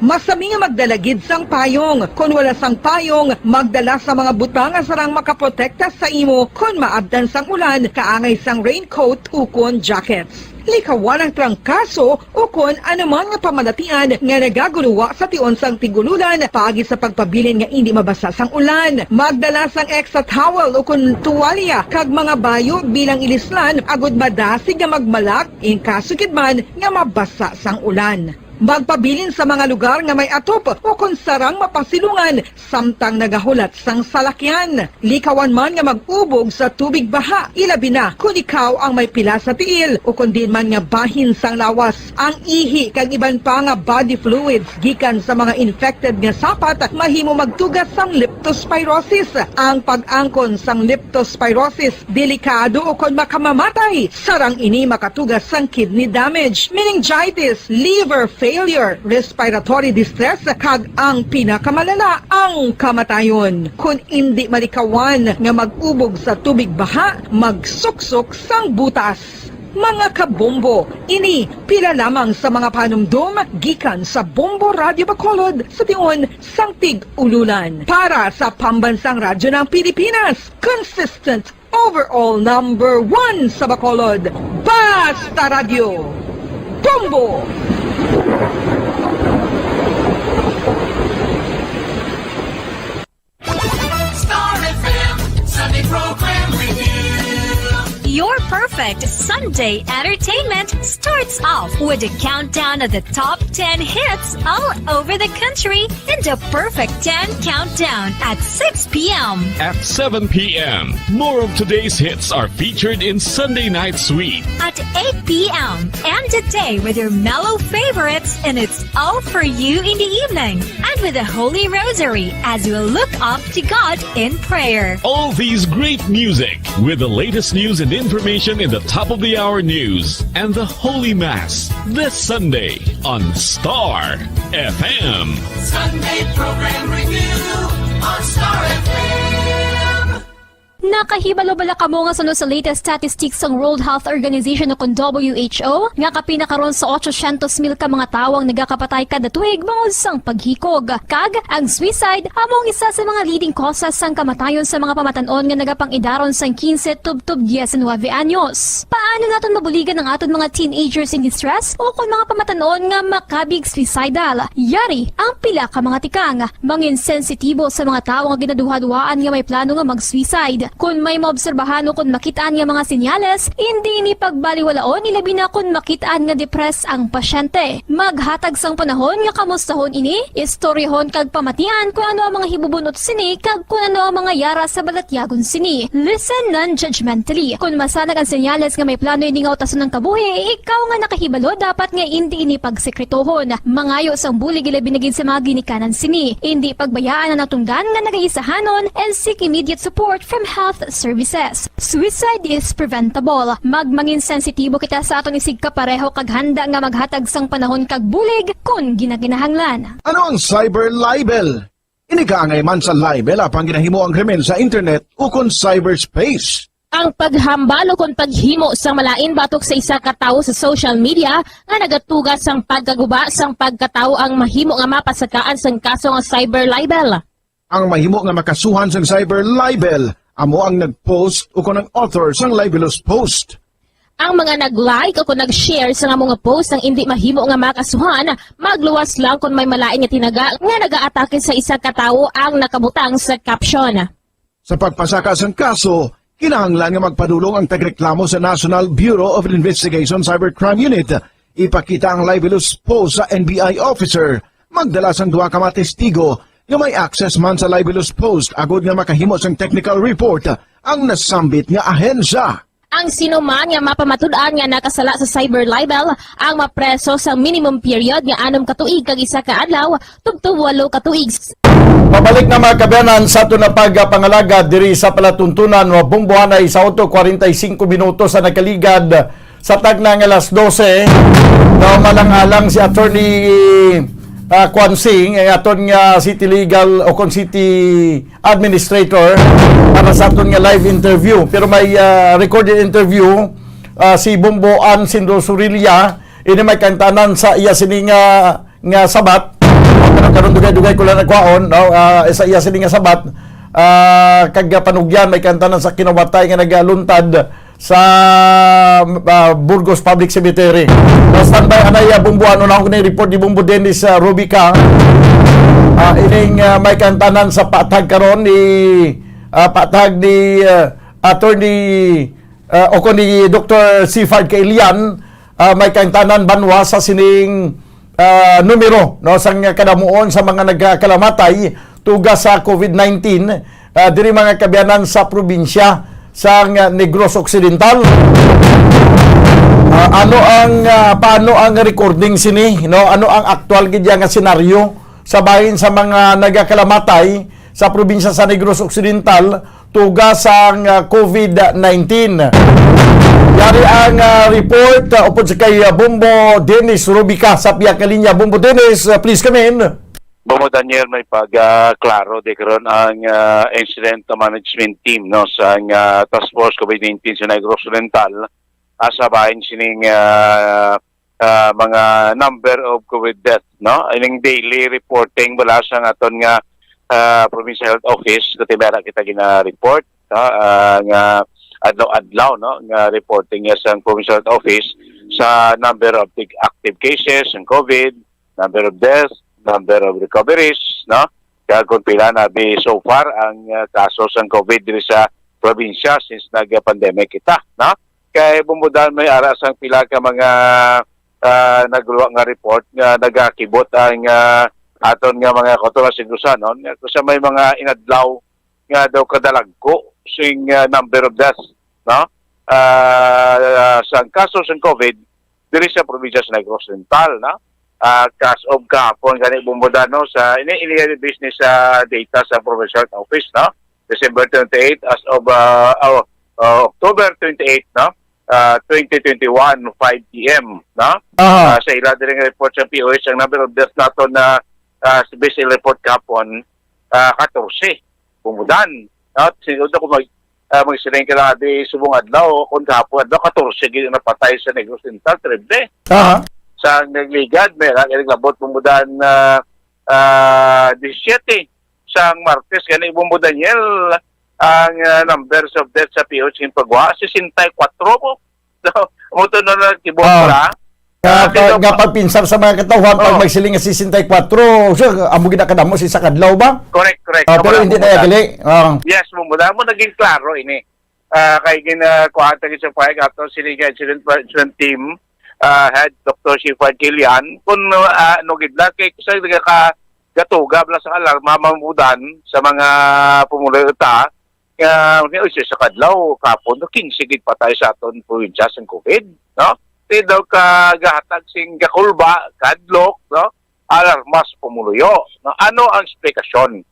Masami nga magdalagid sang payong. Kung wala sang payong, magdala sa mga butang nga sarang makaprotekta sa imo kung maabdan sang ulan, kaangay sang raincoat ukon jackets. Likawan ang trangkaso o kung anuman nga pamalatian nga nagaguluwa sa tion sang tigululan pagi sa pagpabilin nga hindi mabasa sang ulan. Magdala sang extra towel o kung tuwalya kag mga bayo bilang ilislan agud madasig nga magmalak in kaso gid man nga mabasa sang ulan. Magpabilin sa mga lugar nga may atop o kung sarang mapasilungan samtang nagahulat sang salakyan. Likawan man nga mag-ubog sa tubig baha, ilabi na kung ikaw ang may pila sa tiil o kung din man nga bahin sang lawas. Ang ihi kag iban pa nga body fluids gikan sa mga infected nga sapat mahimo magtugas sang leptospirosis. Ang pag-angkon sang leptospirosis delikado o kung makamamatay. Sarang ini makatugas sang kidney damage, meningitis, liver failure, respiratory distress, kag ang pinakamalala, ang kamatayon. Kung hindi malikawan nga mag-ubog sa tubig baha, magsuksok sang butas. Mga kabombo, ini pila lamang sa mga panumdum gikan sa Bombo Radio Bacolod sa tion sang tig-ululan. Para sa Pambansang Radyo ng Pilipinas, consistent overall number 1 sa Bacolod, Basta Radio, Bombo! Star FM Sunday Program Review. Your perfect Sunday entertainment starts off with a countdown of the top 10 hits all over the country in the Perfect 10 Countdown at 6 p.m. At 7 p.m., more of today's hits are featured in Sunday Night Sweet. At 8 p.m. End the day with your mellow favorites and it's all for you in the evening. And with the Holy Rosary as you look up to God in prayer. All these great music with the latest news and information in the top of the hour news and the Holy Mass this Sunday on Star FM. Sunday Program Review on Star FM. Nakahibalo-bala ka mo nga sunod sa latest statistics ng World Health Organization o WHO nga kapinakaron sa 800,000 ka mga tawang nagakapatay kada tuig bangod sang paghikog. Kag ang suicide among isa sa mga leading causes sang kamatayon sa mga pamatanon nga nagapangidaron sang 15 tub 19 anyos. Paano naton mabuligan ang aton mga teenagers in distress o kung mga pamatanon nga makabig suicidal? Yari ang pila ka mga tikang mangin sensitibo sa mga tawo nga ginaduha-duhaan nga may plano nga mag-suicide. Kung may maobserbahan o kung makitaan nga mga sinyales, hindi ni pagbaliwalaon ilabi na kung makitaan nga depress ang pasyente. Maghatag sang panahon nga kamustahon ini, istoryahon kag pamatian kung ano ang mga hibubunot sini kag kung ano ang mga yara sa balatyagon sini. Listen non-judgmentally. Kung masanag ang sinyales nga may plano ini nga utason ng kabuhi, ikaw nga nakahibalo dapat nga hindi ini pagsekretohon. Mangayo sang bulig ilabi na gid sa mga ginikanan sini. Hindi pagbayaan ang natunggan nga nagaisahanon and seek immediate support from health services. Suicide is preventable. Magmangin sensitibo kita sa aton isig kapareho kag handa nga maghatag sang panahon kag bulig kung ginaginahanglan. Ano ang cyber libel? Inikaangay man sa libel apang ginahimo ang krimen sa internet o kung cyberspace. Ang paghambal o kung paghimo sang malain batok sa isa ka tawo sa social media nga nagatugas sang pagkaguba sang pagkatawo ang mahimo nga mapasakaan sang kaso nga cyber libel. Ang mahimo nga makasuhan sang cyber libel amo ang nag-post o kung ang author sang libelous post. Ang mga nag-like o kung nag-share sa nga mga post ang hindi mahimo nga makasuhan, magluwas lang kung may malain nga tinaga nga nag-aatake sa isa ka tawo ang nakabutang sa caption. Sa pagpasaka ng kaso, kinahanglan nga magpadulong ang tagreklamo sa National Bureau of Investigation Cybercrime Unit. Ipakita ang libelous post sa NBI officer. Magdala sang duha ka mga testigo nga may access man sa libelous post agod nga makahimo sang technical report ang nasambit nga ahensya. Ang sino man nga mapamatud-an nga nakasala sa cyber libel ang mapreso sa minimum period nga 6 ka tuig kag 1 ka adlaw tubto 8 ka tuig. Pabalik na mga kabayanan sa ito na pagpangalaga diri sa palatuntunan o bumbuhanay sa auto 45 minutos sa nakaligad sa tagnang alas 12 na malang-alang si Attorney Kwansing aton nga City Legal o kon City Administrator para sa aton nga live interview pero may recorded interview si Bumbuan Sindo Surilia ini may kantanan sa iya sini nga sabat karon dugay-dugay ko lang nagwaon no sa iya sini nga sabat kag panugyan may kantanan sa kinamatay nga nagaluntad sa Burgos Public Cemetery. Standby anay Bumbuan una ko ni report di Bumbu Dennis Rubica. Ining may kantanan sa patag karon ni patag ni Attorney o ko ni Dr. Sifard Kailian may kantanan banwa sa sining numero no sang kadamuon sa mga nagkakalamatay tuga sa COVID-19 diri mga kabiyanan sa probinsya sa Negros Occidental. Paano ang recording sini no ano ang actual gid nga senaryo sa bahin sa mga nagakalamatay sa probinsya sa Negros Occidental tuga sa COVID-19. Yari ang report upod sa kay Bumbo Dennis Rubica sa piya kalinya. Bumbo Dennis, please come in. Bomo Daniel, may pagklaro di karon ang incident management team no sa task force COVID-19 sa Negros Occidental asa bahin sining mga number of COVID death no ining daily reporting mula sa aton nga provincial health office katibera kita gina-report nga adlaw-adlaw no nga reporting sa provincial health office sa number of active cases ng COVID, number of deaths, number of recoveries, no? Kaya kung pila na so far ang kaso ng COVID diri sa probinsya since nag-pandemic kita, no? Kaya bumudan may aras ang pila ka mga nagluwa nga report nga nagakibot ang aton nga mga kotola sigusan, no? Kasi may mga inadlaw nga daw kadalagko sing number of deaths, no? Sa kaso ng COVID diri sa probinsya sa Negros Occidental, no? Cash of kahapon gani bumbudano sa ini business data sa provincial office no December 28 as of October 28 no 2021 5 PM no sa ila diri nga report sa POH ang number of deaths nato na sa basic report kahapon 14 bumudan no siguro ko magsiling ka lang subong adlaw kung kahapon adlaw 14 gid napatay sa Negros Occidental triple sa nagligad may naglabot bumudan 17 sa Martes gani Bumbo Daniel ang numbers of deaths sa POH in Pagwa 64 po so muto na kibora kapag pinsar sa mga katawhan pag magsiling nga 64 so amo gid kadamo si sa kadlaw ba correct pero hindi na gali yes bumudan mo naging klaro ini kay ginakuha sa payag ato siliga incident team head Dr. Sifard Kilian kung gidla kay sa gatuga bla sa alarma mamudan sa mga pumulita sa kadlaw kapon 15 gid patay sa aton probinsya sa COVID no di daw ka gahatag sing gakulba kadlok no alarmas pumuluyo no ano ang explanation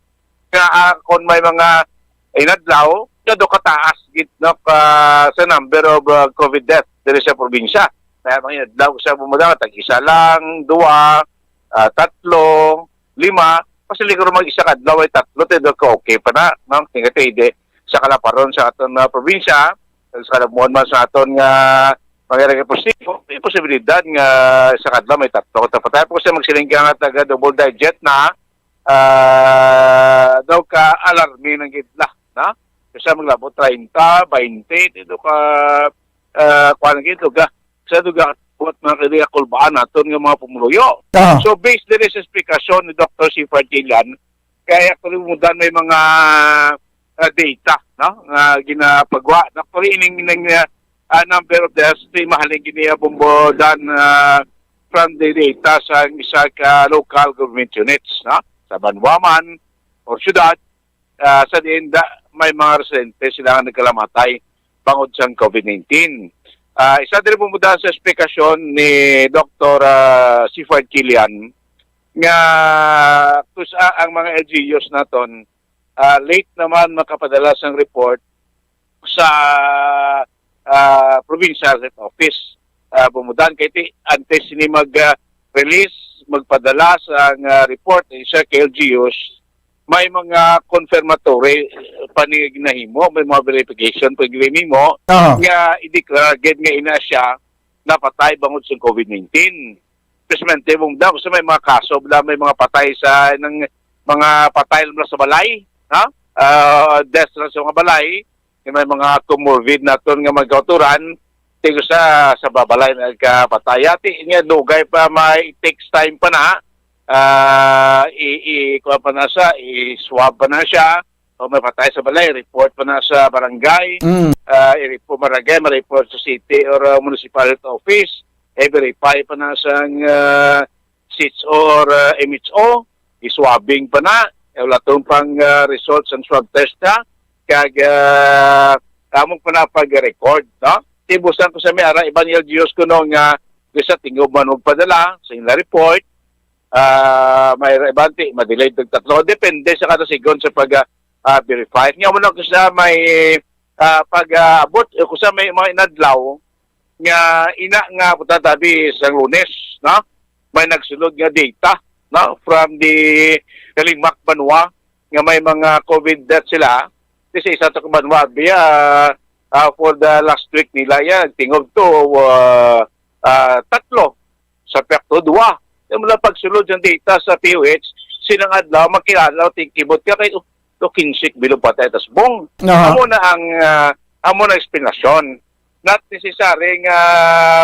nga kung may mga inadlaw do kataas gid no sa number of COVID death diri sa probinsya. Kaya mga daw sa bumudang tag-isa lang, 2, 3, 5, kasi liguro mag-isa kadlaw ay 3, tido ka okay pa na, no? Tingati sa kalaparon sa aton probinsya, sa kalamuan man sa aton nga mga posibilidad nga sa kadlaw may 3. Tapos kasi magsiling ka nga taga double digit na daw ka alarmi ng gitla, no? Kasi maglabot 30, 20, tido ka kuan gito ga sa duga buat mga kaniya kulbaan naton nga mga pumuluyo. Ah. So based din sa explikasyon ni Dr. Sifard Gillian, kaya kalimutan may mga data, no? Nga ginapagwa. Actually, ining number of deaths, di mahaling ginabombodan from the data sa isa ka local government units, no? Sa Banwaman or syudad, sa dienda may mga residente sila nga nagkalamatay bangod sa COVID-19. Isa din bumuda sa explikasyon ni Dr. Sifard Gillian nga kusa ang mga LGUs naton late naman makapadalas ang report sa provincial health office. Bumudan kay antes ni mag-release, magpadala sa report sa LGUs, may mga confirmatory paniginahimo, may mga verification paniginahimo nga i-declare nga ina siya napatay bangod sa COVID-19. Presmente mong daw sa may mga kaso, may mga patay sa ng mga patay lang sa balay, ha? Death lang sa mga balay, may mga comorbid naton nga magkauturan, tigo sa babalay na nagkapatay. Ati nga dugay pa, may takes time pa na, kuha pa na siya, i-swab pa na siya, o may patay sa balay, report pa na sa barangay, i-report barangay, ma-report sa city or municipal health office, i-verify pa na sa SITS or MHO, i-swabbing pa na, wala itong pang results ng swab test na, kag among pa na pag-record, no? Tibusan ko sa may ara, ibang LGUs ko nung bisa tingob man padala sa ilang report, may ibante, madelayed ng 3. Depende sa kada sigon sa pag-verify. Nga mo na ko sa may pag-abot, ko sa may mga inadlaw, nga ina nga putatabi sa Lunes, no? May nagsulod nga data, no? From the Kalimak Banwa, nga may mga COVID deaths sila, kasi isa sa Banwa, for the last week nila yan, tingog to 3, sa Pekto 2. Yung mula pagsulod ng data sa POH, sinang adlaw, makilalaw, tingkibot ka kay kinsik bilog patay, tas bong. Amo na ang explanation. Not necessary nga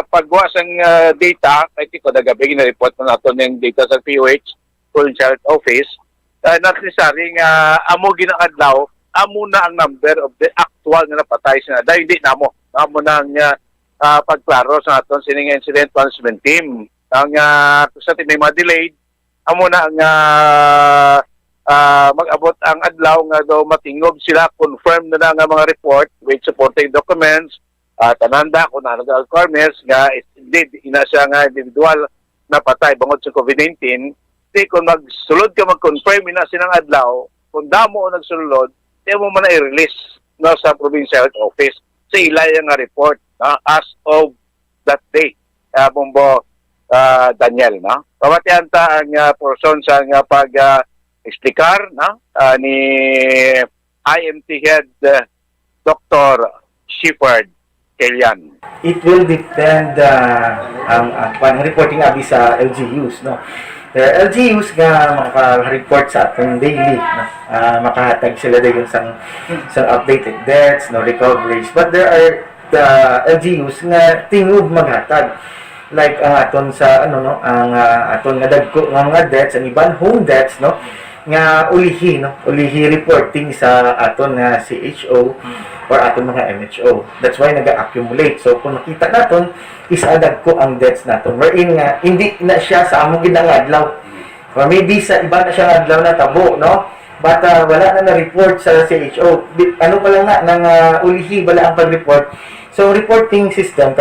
pagwa sang data, kay tiko nagabi na report na nato ng data sa POH, Provincial Health Office, not necessary nga amo ginakadlaw, amo na ang number of the actual nga napatay sila. Dahil hindi na mo. Amo na ang pagklaro sa aton sining incident management team. Ang sa may mga delayed, amo na ang mag-abot ang adlaw nga daw matingob sila, confirm na nga mga report with supporting documents, tananda kung ano ang requirements nga indeed ina siya nga individual na patay bangod sa COVID-19. Di kung magsulod ka mag-confirm ina silang adlaw, kung damo o nagsulod, di mo man i-release no, sa Provincial Health Office sa ilay nga report as of that day. Bumbo Daniel, no? Pamatihan ta ang portion sa pag-explikar ni IMT Head Dr. Sifard Gillian. It will depend ang reporting abi sa LGUs, no? LGUs nga maka-report sa atong daily, no? Makahatag sila dayon sang updated deaths, no, recoveries. But there are the LGUs nga tingog maghatag. Like aton sa ang aton nga dagko nga mga deaths, ang iban home deaths, no, nga ulihi reporting sa aton nga CHO or aton mga MHO. That's why naga-accumulate. So kung nakita naton is dagko ang deaths naton, wherein nga hindi na siya sa among ginangadlaw, or maybe sa iba na siya adlaw na tabo, no, but wala na report sa CHO. Ano pa lang nang ulihi bala ang pag-report. So reporting system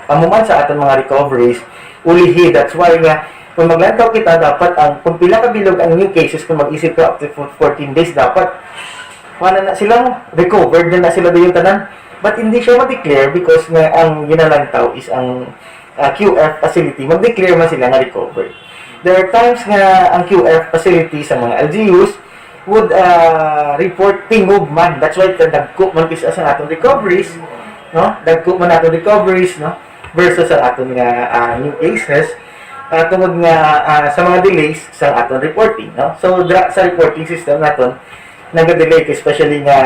amuman sa aton mga recoveries, ulihi. That's why nga, kung maglantaw kita, dapat kung pila kabilog ang new cases, kung mag-isip ka up to 14 days, dapat na silang recovered na sila doon tanan. But hindi siya ma-declare because nga ang ginalantaw is ang QF facility. Mag-declare man sila nga recovered. There are times nga ang QF facility sa mga LGUs would report tingog man. That's why dagko man kisa sa atong recoveries, no? Dagko man atong recoveries, no? Versus sa aton nga new cases tungod nga sa mga delays sa aton reporting, no? So sa reporting system naton nag-delay, especially nga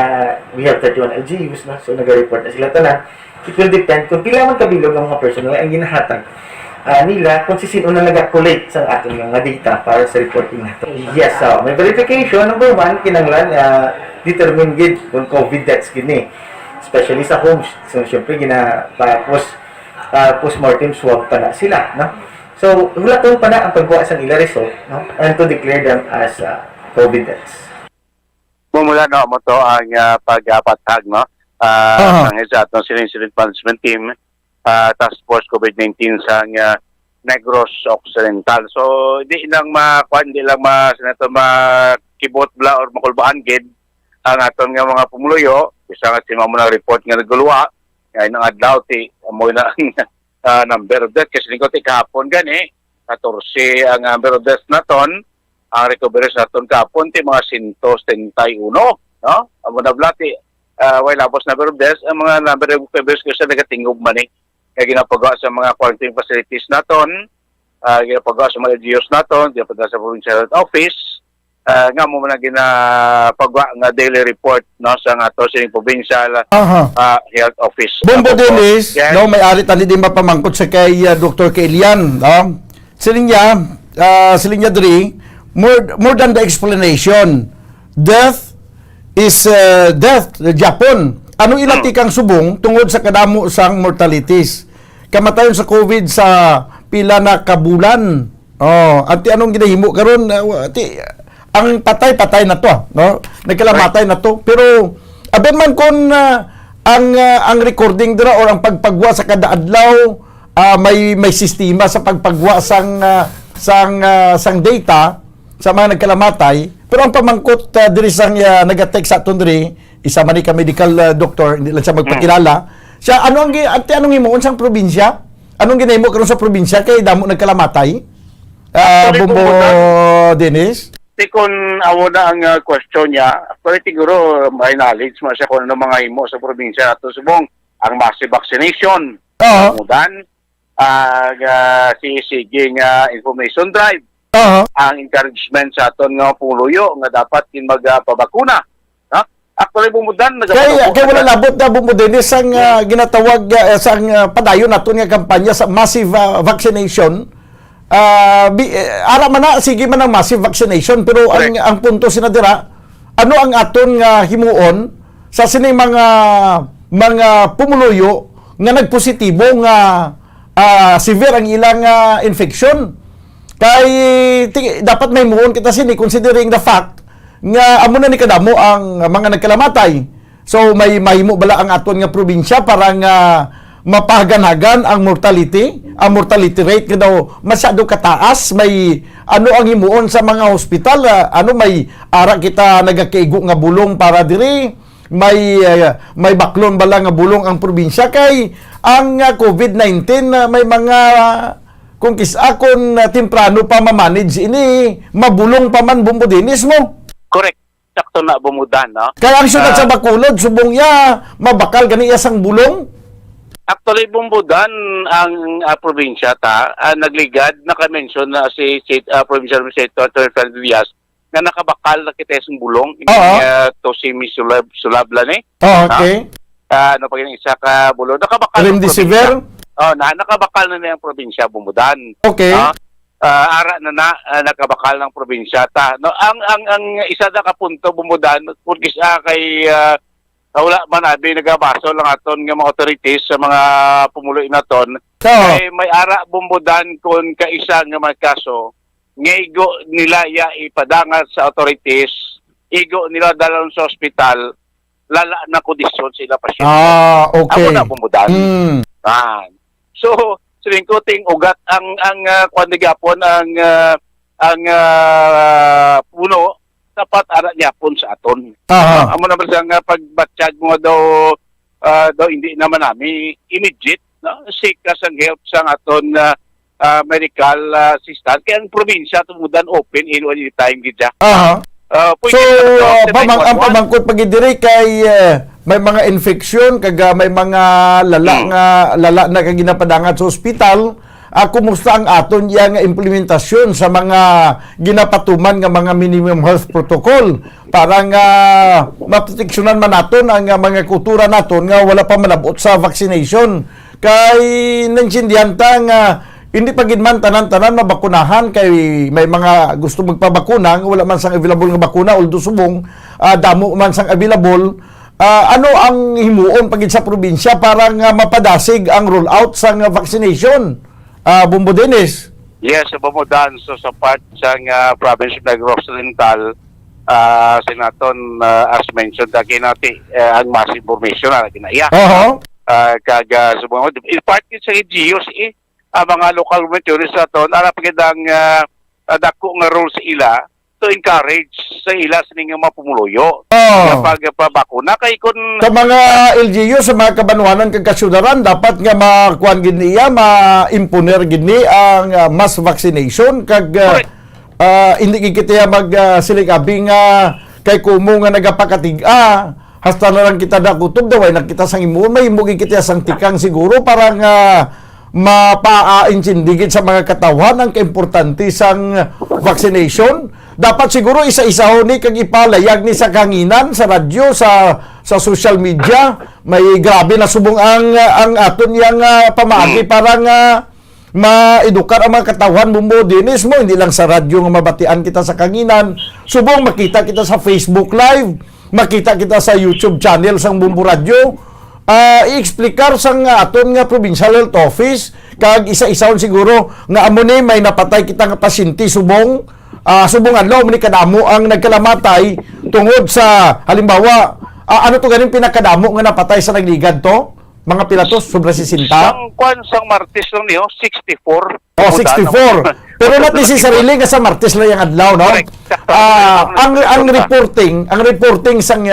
we have 31 LGUs, no? So nag-report na sila tanan. It will depend kung pila man kabilog ang mga personnel ang ginahatag nila kung sino na nag-collate sa ating mga data para sa reporting natin. Yes, so may verification. Number one, kinanglan determine gid kung COVID deaths gini, especially sa homes. So syempre post-mortem swab pa na sila, no? So hulaton pa na ang pagbuwa sa nila result, no? And to declare them as COVID deaths. Mumula mo to ang pag-apatag, no? Ang isa atong Incident Management Team, Task Force COVID-19 sa Negros Occidental. So, di lang makibot bla or makulbaan gid ang aton nga mga pumuluyo. Isa nga si mamo na report nga naguluwa, ay nang adlaw ti mo na number of deaths kasi niko ti kahapon gani 14 ang number of deaths naton. Ang recovery sa aton kahapon ti mga 131, no? Amo na blati way labos number of deaths, ang mga number of recoveries kasi nagatingog man kaya ginapagawa sa mga quarantine facilities naton, ginapagawa sa mga LGUs naton, ginapagawa sa provincial health office, nga mo man ginapagawa nga daily report, no, sa nga to sa provincial health office. Bombo Dennis, no, may ari tani din mapamangkot sa kay Dr. Kaelian, no? Silinya Dri, more than the explanation. Death is death, Japan. Ano ilati kang subong tungod sa kadamo sang mortalities? Kamatayon sa COVID sa pila na kabulan. Ati anong ginahimo karon? Ang patay na to, no? Nagkalamatay na to. Pero aben man kon ang recording dira or ang pagpagwa sa kada adlaw, may sistema sa pagpagwa sang data sa mga nagkalamatay. Pero ang pamangkot diri sang nagatext sa aton diri, isa man ka medical doctor, hindi lang siya magpakilala. Siya anong himuon sang probinsya? Anong ginahimo karon sa probinsya kay damo nagkalamatay? Bombo Dennis. Kung awo na ang question niya, actually siguro may knowledge mo siya kung ano mga himo sa probinsya nato subong ang massive vaccination. Mudan sige information drive. Ang encouragement sa aton nga puluyo nga dapat kin magpabakuna. Actually bumudan kaya wala labot na bumudenis sang ginatawag sang padayon naton nga kampanya sa massive vaccination. Ara man na sige man ang massive vaccination pero ang punto sinadira ano ang aton nga himuon sa sini mga pumuluyo nga nagpositibo nga severe ang ilang infection kay dapat may muon kita sini considering the fact nga amo na ni kadamo ang mga nagkalamatay. So may mahimo bala ang aton nga probinsya para nga mapahaganagan ang mortality rate nga daw masyado kataas. May ano ang himuon sa mga hospital, may ara kita nagakaigo nga bulong para diri, may baklon bala nga bulong ang probinsya kay ang COVID-19 may mga kung kisakon temprano pa ma-manage ini mabulong pa man Bombo Dennis mo. Correct. Sakto na bumudan, no? Kaya ang syudad sa Bacolod, subong ya, mabakal gani sang bulong? Actually, bumudan ang probinsya nagligad, naka-mention na si Provincial Administrator Atty. Diaz na nakabakal na kita sa bulong. To si Miss Sulablan okay. Ano pag isa ka bulong. Nakabakal ng probinsya. Nakabakal na yung probinsya, bumudan. Okay. Ara na nakabakal ng probinsya ta. No, ang isa na kapunto bumudan kung kisa kay wala man abi nagabaso lang aton nga mga authorities sa mga pumuloy naton. Kay may ara bumudan kung kaisa nga mga kaso ngaygo nila ya ipadangat sa authorities, igo nila dalon sa ospital, lala na kondisyon sila pasyente. Okay. Ako na bumudan. So singkuting ugat ang kwandigapon ang puno dapat ara niya pun sa aton. Amo na nga pagbatsyag mo daw hindi naman nami immediate, no? Seek ang help sa aton medical assistant kaya ang probinsya tumudan open in any time gidya. So ang pamangkot pagidiri kay may mga infection kaga may mga lala na kaginapadangat sa ospital kumusta ang aton yang implementasyon sa mga ginapatuman nga mga minimum health protocol para nga maproteksyonan man naton ang mga kultura naton nga wala pa malabot sa vaccination. Kay nansindihan ta nga hindi pa gid man tanan-tanan mabakunahan kay may mga gusto magpabakuna nga wala man sang available nga bakuna although subong damo man sang available. Ano ang himuon pagid sa probinsya para nga mapadasig ang rollout sa vaccination? Bumbo Dennis. Yes, bumudan. So sa part sa province of Negros Oriental, Senaton, as mentioned, kinati ang mass information na ginaya. Kaga sumunod. In part sa EGUs, mga local government units na ito, narapagandang dako nga role sa ila to encourage sa ila sa ninyong mapumuluyo. Kapag pabakuna kay kun sa mga LGU sa mga kabanwanan kag kasyudaran dapat nga makuan gid niya ma-imponer gid ni ang mass vaccination kag hindi kita mag silig-abi nga kay kumo nga nagapakatig-a hasta na lang kita dakutob daw ay nakita sang imuon may mugi kita sang tikang siguro para nga mapa-intindigid sa mga katawan ang kaimportante sang vaccination. Dapat siguro isa-isa ni kag ipalayag ni sa kanginan, sa radyo, sa social media. May grabe na subong ang aton yang pamaagi para nga maedukar ang mga katawan Bumbo Dennis mo. Hindi lang sa radyo nga mabatian kita sa kanginan. Subong makita kita sa Facebook Live, makita kita sa YouTube channel sang Bumbo Radio. I-explikar sang aton nga Provincial Health Office kag isa-isaon siguro nga amo ni may napatay kita nga pasyente subong subong adlaw ni kadamo ang nagkalamatay tungod sa halimbawa ano to ganing pinakadamo nga napatay sa nagligad to mga pilatos sobra 60 sang Martes lang niyo 64 pero not necessarily nga sa Martes lang yung adlaw no ang reporting sang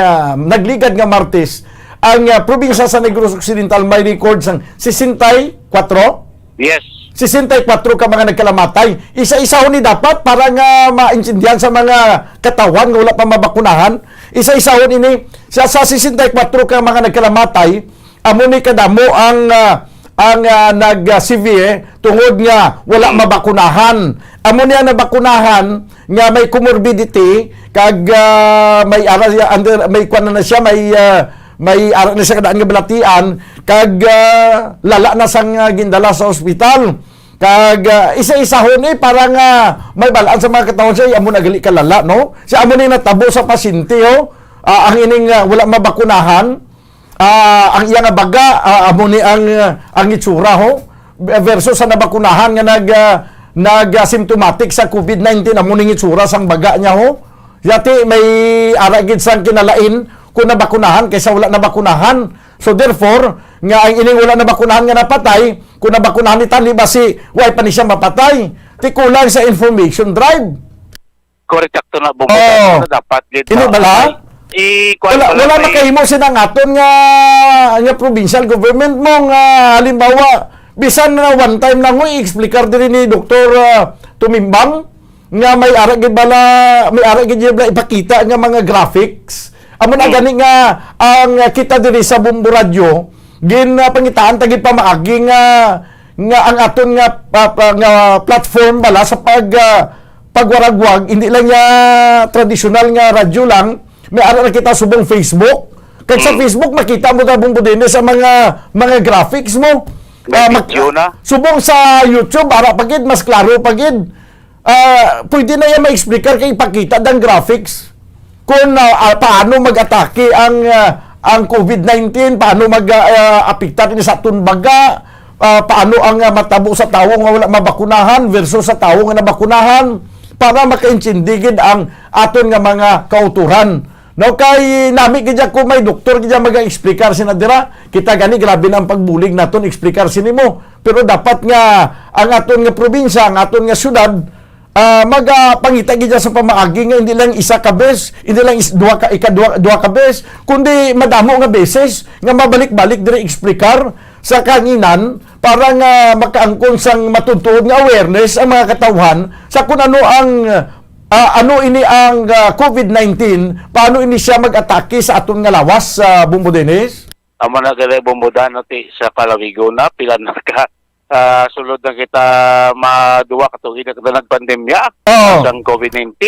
nagligad nga Martes ang probinsya sa Negros Occidental may record sang 64 yes 64 ka mga nagkalamatay. Isa-isa ni dapat para nga maintindihan sa mga katawan nga wala pa mabakunahan. Isa-isa ini sa 64 ka mga nagkalamatay, amo ni kadamo ang nag-severe tungod nga wala mabakunahan. Amo niya nabakunahan nga may comorbidity kag may kuan na siya may ara na siya kadaan nga balatian kag lala na sang gindala sa ospital kag isa-isahon para nga may balaan sa mga katawan siya amo nagali kalala no siya amo ni natabo sa pasyente ang ining wala mabakunahan ang iya nga baga amo ni ang itsura versus sa nabakunahan nga nag-symptomatic sa COVID-19 amo ning itsura sang baga niya yati may ara gid sang kinalain kung nabakunahan kaysa wala nabakunahan. So therefore, nga ang ining wala nabakunahan nga napatay, kung nabakunahan ni tani basi, why pa ni siya mapatay? Ti kulang sa information drive. Correct to na bumutan dapat dito. Ini bala? Wala makahimo sinang aton nga provincial government mo nga halimbawa bisan na one time lang mo i-explicar diri ni Dr. Tumimbang nga may ara gid bala ipakita nga mga graphics. Amo na gani nga ang kita diri sa Bumbo Radio pangitaan tagid pa maagi nga ang aton nga platform bala sa pagwaragwag hindi lang nga traditional nga radyo lang may ara na kita subong Facebook kag sa Facebook makita mo ta Bumbo din sa mga graphics mo subong sa YouTube ara pagid mas klaro pagid pwede na yan ma-explicar kay ipakita dang graphics kung paano mag-atake ang COVID-19, paano mag-apektar sa atong baga, paano ang matabo sa tao nga wala mabakunahan versus sa tao nga nabakunahan para makaintindigid ang aton nga mga kauturan. No kay nami gid ko may doktor gid maga-explicar sinadira, kita gani grabe na ang pagbulig naton explicar sinimo. Pero dapat nga ang aton nga probinsya, ang aton nga syudad magpangita gid sa pamaagi nga hindi lang isa ka bes, hindi lang duha ka bes, kundi madamo nga beses nga mabalik-balik diri explicar sa kanginan para nga makaangkon sang matutuod nga awareness ang mga katawhan sa kung ano ang COVID-19, paano ini siya mag-atake sa aton nga lawas sa Bumbo Dennis? Amo na gali bumbudan ti sa Palawigo na pila na ka sulod na kita maduwa katuig na kita nagpandemya sa COVID-19.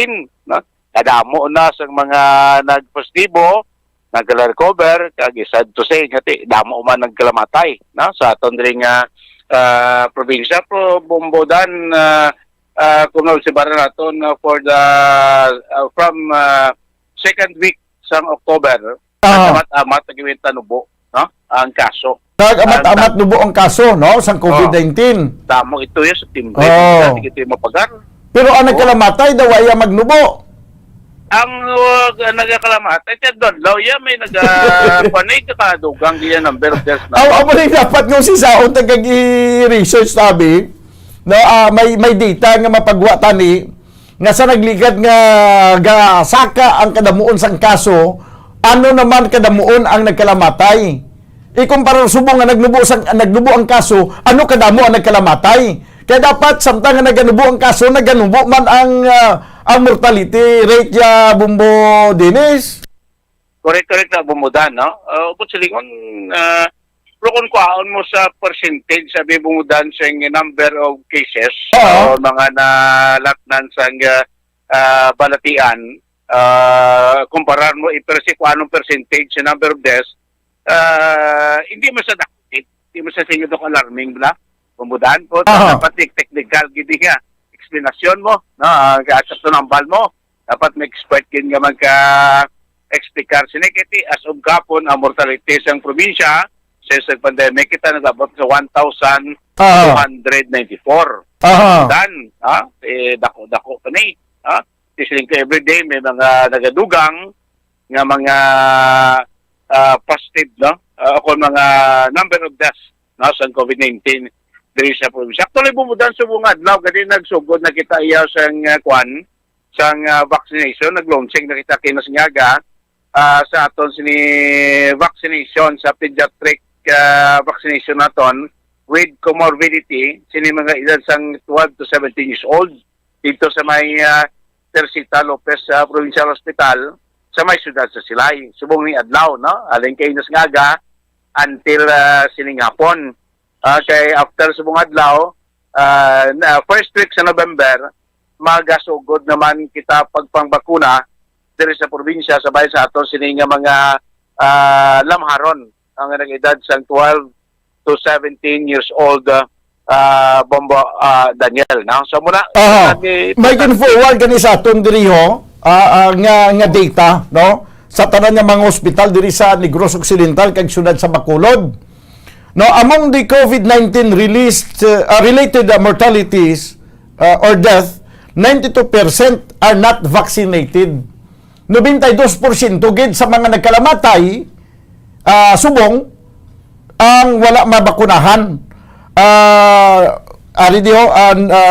No? Kadamo na sa mga nagpositibo, nagla-recover, kag sad to say, ngati, damo man nagkalamatay no? Sa aton ring probinsya. Pero Bombodan, kung nagsibaran natin for the from second week sa October, amat-amat nagiwin tanubo no? Ang kaso. Nag-amat-amat nubo ang kaso, no? Sa COVID-19. Damo ito yung September. Hindi ito yung mapagar. Pero ang nagkalamatay, daw ay magnubo. Ang nagkalamatay, doon, daw yan may nagpanay kakadugang diyan number of deaths na. Amo rin dapat nga si Saon tagag-research sabi, no, may data nga mapagwa tani nga sa nagligad nga saka ang kadamuon sang kaso, ano naman kadamuon ang nagkalamatay. Ikumpara subong nga nagnubo ang kaso, ano kadamo ang nagkalamatay. Kaya dapat samtang nga naganubo ang kaso, naganubo man ang mortality rate ya Bombo Dennis. Correct na bumudan, no? Kung silingon, pero kung kuhaon mo sa percentage, sabi bumudan sa number of cases, o mga nalatnan sa balatian, kumparar mo, kung anong percentage sa number of deaths, hindi mo sa dakit, hindi mo sa sinyo alarming na bumudan po, dapat technical gidi nga. Explanasyon mo, no? Kaasap to ng bal mo. Dapat may expert kin nga magka-explikar sinikiti as of kapon ang mortality sa probinsya sa pandemic kita nagabot sa 1,294. Dan, dako-dako pa ni. Tisiling ka everyday may mga nagadugang nga mga positive, no? O mga number of deaths no, sa COVID-19 diri sa probinsya. Actually, bumudan sa bungad. Now, kasi nagsugod na kita iyaw sang vaccination. Nag-launching na kita kinasingaga sa aton sini vaccination sa pediatric vaccination naton with comorbidity. Sini mga edad sang 12 to 17 years old. Dito sa may Teresita Lopez Provincial Hospital sa may syudad sa Silay. Subong ni adlaw, no? Aling kay Nasngaga until sining hapon. Kay after subong adlaw, first week sa November, magasugod naman kita pagpangbakuna diri sa probinsya sabay sa aton sining mga lamharon ang nag-edad sang 12 to 17 years old Bombo Daniel. No? So muna may forward gani sa aton diri ho nga data, no? Sa tanan nga mga ospital diri sa Negros Occidental kag syudad sa Bacolod. No, among the COVID-19 related mortalities or death, 92% are not vaccinated. 92% gid sa mga nagkalamatay subong ang wala mabakunahan. Ari diho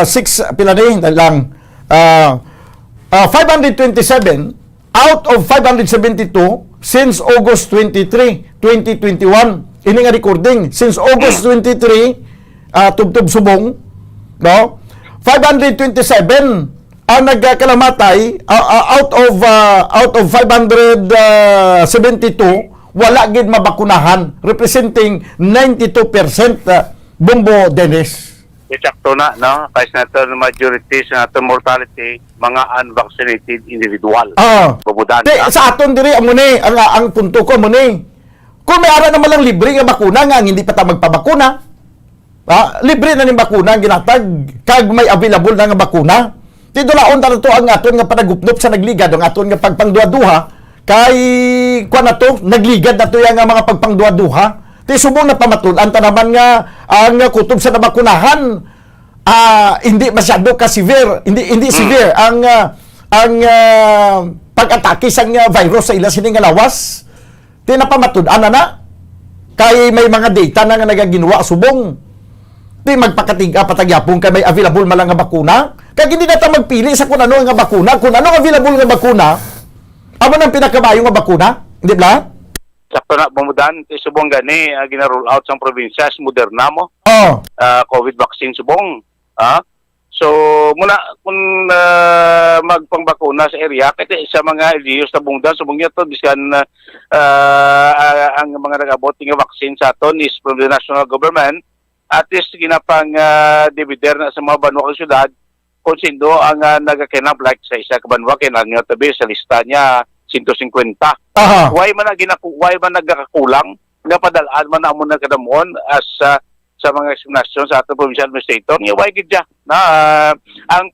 6 pila ni lang 527 out of 572 since August 23, 2021. Ini nga recording since August 23 tubtub subong, no? 527 ang nagkalamatay out of 572 wala gid mabakunahan, representing 92% Bombo Dennis. Eksakto na, no? Kasi nato majority sa nato mortality mga unvaccinated individual. Babudan. Sa aton diri amo ni ang punto ko mo ni. Kung may ara naman lang libre nga bakuna nga hindi pa ta magpabakuna. Libre na ning bakuna ang ginatag kag may available na nga bakuna. Tidulaon ta to ang aton nga panagupnop sa nagligad ang aton nga pagpangduha-duha kay kuan nato nagligad nato yang mga pagpangduha-duha. Ti subong na pamatulan ta naman nga ang kutob sa nabakunahan hindi masyado ka severe, hindi severe ang pag-atake sa virus sa ila sini nga lawas. Tinapamatud-an na kay may mga data na nga nagaginawa subong. Di magpakatiga patagyapon kay may available malang nga bakuna. Kaya hindi na ta magpili sa kung ano nga bakuna. Kung ano available nga bakuna, amo nang pinakabayo nga bakuna. Hindi ba? Sakto na bumudan, subong gani, gina-roll out sa probinsya, Moderna mo. COVID vaccine subong. So, muna kung magpangbakuna sa area, kasi sa mga LGUs na bungdan, subong niya to, biskan ang mga nag-abot ng vaccine sa aton is from the national government, at least ginapang divider na sa mga banwa ng syudad kung sino ang nagakinap like sa isa ka banwa kinanyo tabi sa lista niya 150. Aha. Why man nagkakulang nga padalaan man amo na kadamon as sa mga resignasyon sa atong provincial administrator nga why gid na ang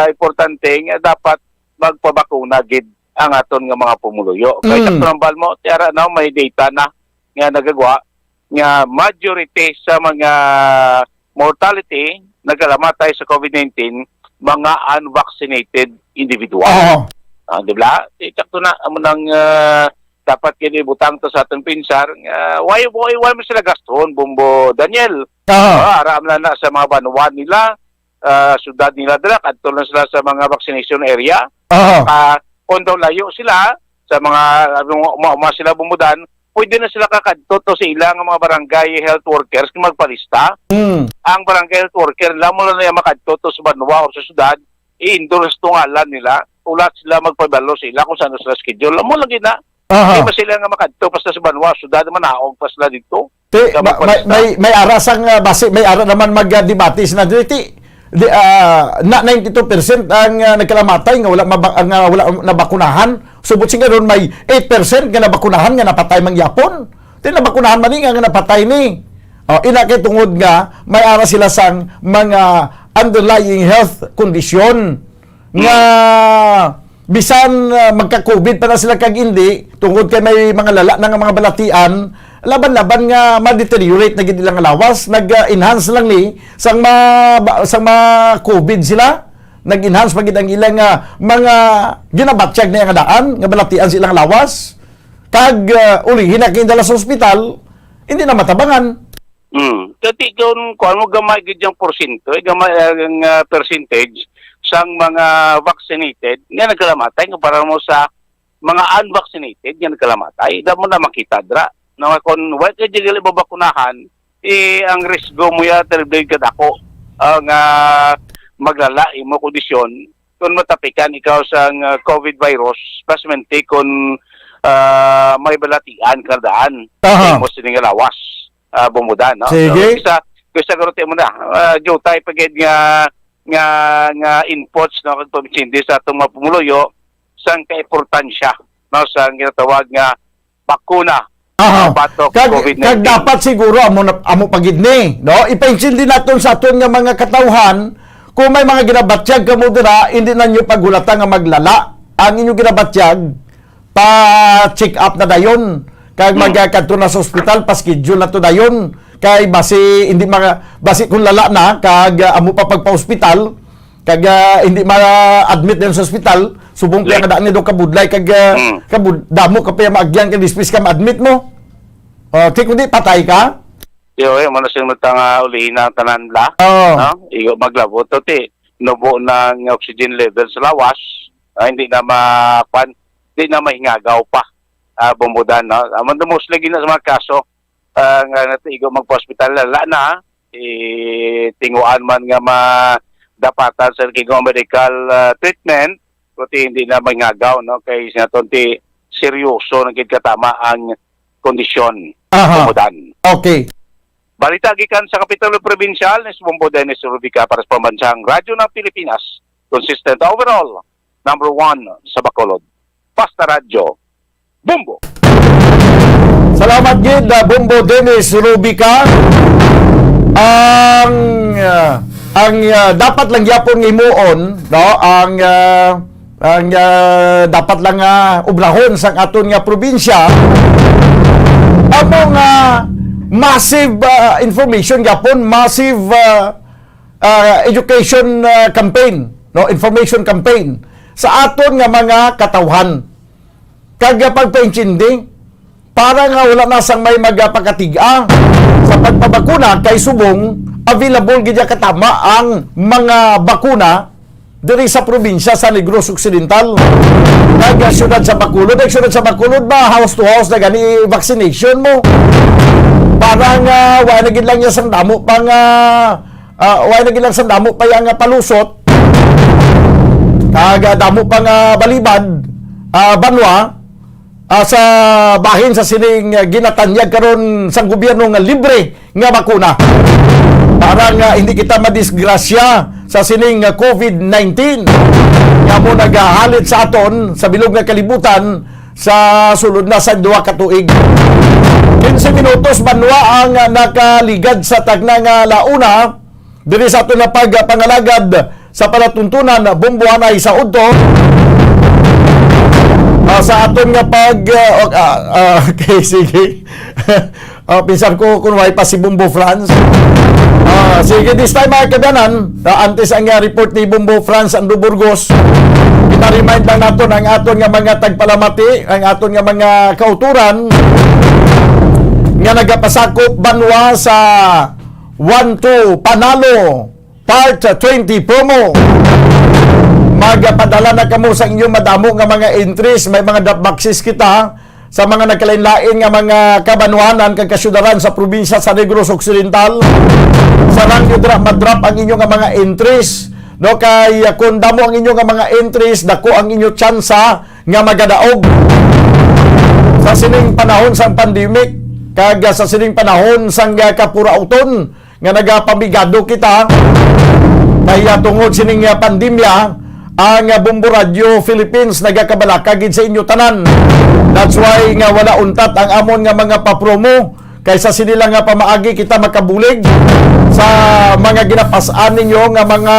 importante nga dapat magpabakuna gid ang aton nga mga pumuluyo. Kaya sa mo tiara na may data na nga nagagawa nga majority sa mga mortality nagkalamatay sa COVID-19 mga unvaccinated individual. Di ba? Sakto na amo nang dapat kini butang to sa atong pinsar why mo sila gaston Bombo Daniel. Aram na sa mga banwa nila syudad nila dala kadto na sila sa mga vaccination area. Kung daw layo sila sa mga sila bumudan, pwede na sila kakadto to sa ilang mga barangay health workers kung magpalista. Ang barangay health worker, lamang lang na makadto to sa banwa o sa syudad, i-endorse to ngalan nila, ulat sila magpabalo sila kung saan sila schedule. Lamang lagi na. Di ba sila nga makadto basta sa banwa, syudad naman naog pa sila dito. May arasang may ara naman mag-debatis na dito. Na 92% ang nagkalamatay nga wala nabakunahan. Subot singa ron may 8% nga nabakunahan nga napatay mang Yapon. Di nabakunahan man nga napatay ni. Ina kay tungod nga may ara sila sang mga underlying health condition nga bisan magka-COVID pa na sila kag hindi tungod kay may mga lala na nga mga balatian laban-laban nga ma-deteriorate na gid ilang lawas, nag-enhance lang ni sang COVID sila, nag-enhance pa gid ang ilang mga ginabatsyag na nga daan nga balatian silang lawas, kag ulihin na kindala sa ospital, hindi na matabangan. Kati kung ano gamay gid yung gamay ang percentage sang mga vaccinated nga nagkalamatay nga para mo sa mga unvaccinated nga nagkalamatay, da mo na makita dra. Na kung wala ka dyan ibabakunahan, ang risgo mo ya terrible ka dako ang maglalai mo kondisyon kung matapikan ikaw sa COVID virus, pasmente kung may balatian kardaan, mo sining lawas, bumudan. No? Sige. So, Gusto garote mo na, tayo pagid nga inputs no, kung pamitsindi sa itong mga pumuluyo, sang kaimportansya, no, sang ginatawag nga bakuna. Kag dapat siguro amo pagid ni, no? Ipainsin din naton sa aton nga mga katawhan kung may mga ginabatyag kamo dira, hindi na nyo pagulatan nga maglala. Ang inyo ginabatyag pa check up na dayon. Kag magkadto na sa ospital pa schedule na to dayon. Kay basi kung lala na kag amo pa pagpa-ospital kag hindi ma-admit din sa ospital, subong kaya nga daan ni do kabudlay kag damo ka pa maagyan kag dispis ka ma-admit mo. Kundi patay ka? Yo, man sing nutang ulihin ang tanan la. No? Igo maglabo to ti. Nubo ng oxygen level sa lawas. Hindi na hindi na mahingagaw pa. Bumudan, no? Amon the most lagi na sa mga kaso nga igo magpa-hospital la na tinguan man nga madapatan sa kigo medical treatment kuti hindi na mahingagaw, no? Kay sinaton ti seryoso nang katama ang kondisyon. Bumudan. Okay. Balita gikan sa Kapitulo Provincial ni Bombo Dennis Rubica para sa Pambansang Radyo ng Pilipinas. Consistent overall. Number 1 sa Bacolod. Basta Radyo. Bombo! Salamat gid Bombo Dennis Rubica. Ang dapat lang yapon ngimuon, no? Ang dapat lang ublahon sang aton nga probinsya among massive information gapon, massive education campaign, no, information campaign sa aton nga mga katawhan. Kag pagpaintindi para nga wala na sang may magpakatiga sa pagpabakuna kay subong available gid katama ang mga bakuna diri sa probinsya sa Negros Occidental. Kag syudad sa Bacolod, ba house to house na gani vaccination mo. Parang wala gid lang niya sang damo pang wala gid lang sang damo pa yang palusot. Kag damo pang balibad banwa sa bahin sa sining ginatanyag karon sa gobyerno nga libre nga bakuna para nga hindi kita madisgrasya sa sining COVID-19 nga mo nagahalit sa aton sa bilog nga kalibutan sa sulod na sa 2 ka tuig. 15 minutos banwa ang nakaligad sa tagna nga launa diri sa aton na pagpangalagad sa palatuntunan bombohan ay sa udto sa aton nga okay, sige. Pinsan ko kung may pa si Bumbo France. Sige, this time mga kabanan, antes ang report ni Bumbo France Andrew Burgos, pinaremind lang natin ang aton nga mga tagpalamati, ang aton nga mga kauturan nga nagapasakop banwa sa 1-2 Panalo Part 20 promo. Magpadala na kamo sa inyong madamo nga mga entries, may mga drop boxes kita sa mga nagkalain-lain nga mga kabanwanan kag kasyudaran sa probinsya sa Negros Occidental. Sa nyo madrop ang inyong nga mga entries, no, kay kung damo ang inyong nga mga entries, dako ang inyong tsansa nga magadaog sa sining panahon sa pandemic kag sa sining panahon sang kapurauton nga nagapamigado kita kaya tungod sining pandemya ang Bumbo Radio Philippines nagakabalakagid sa inyo tanan. That's why nga wala untat ang amon nga mga papromo kaysa sinila nga pamaagi kita makabulig sa mga ginapasan ninyo nga mga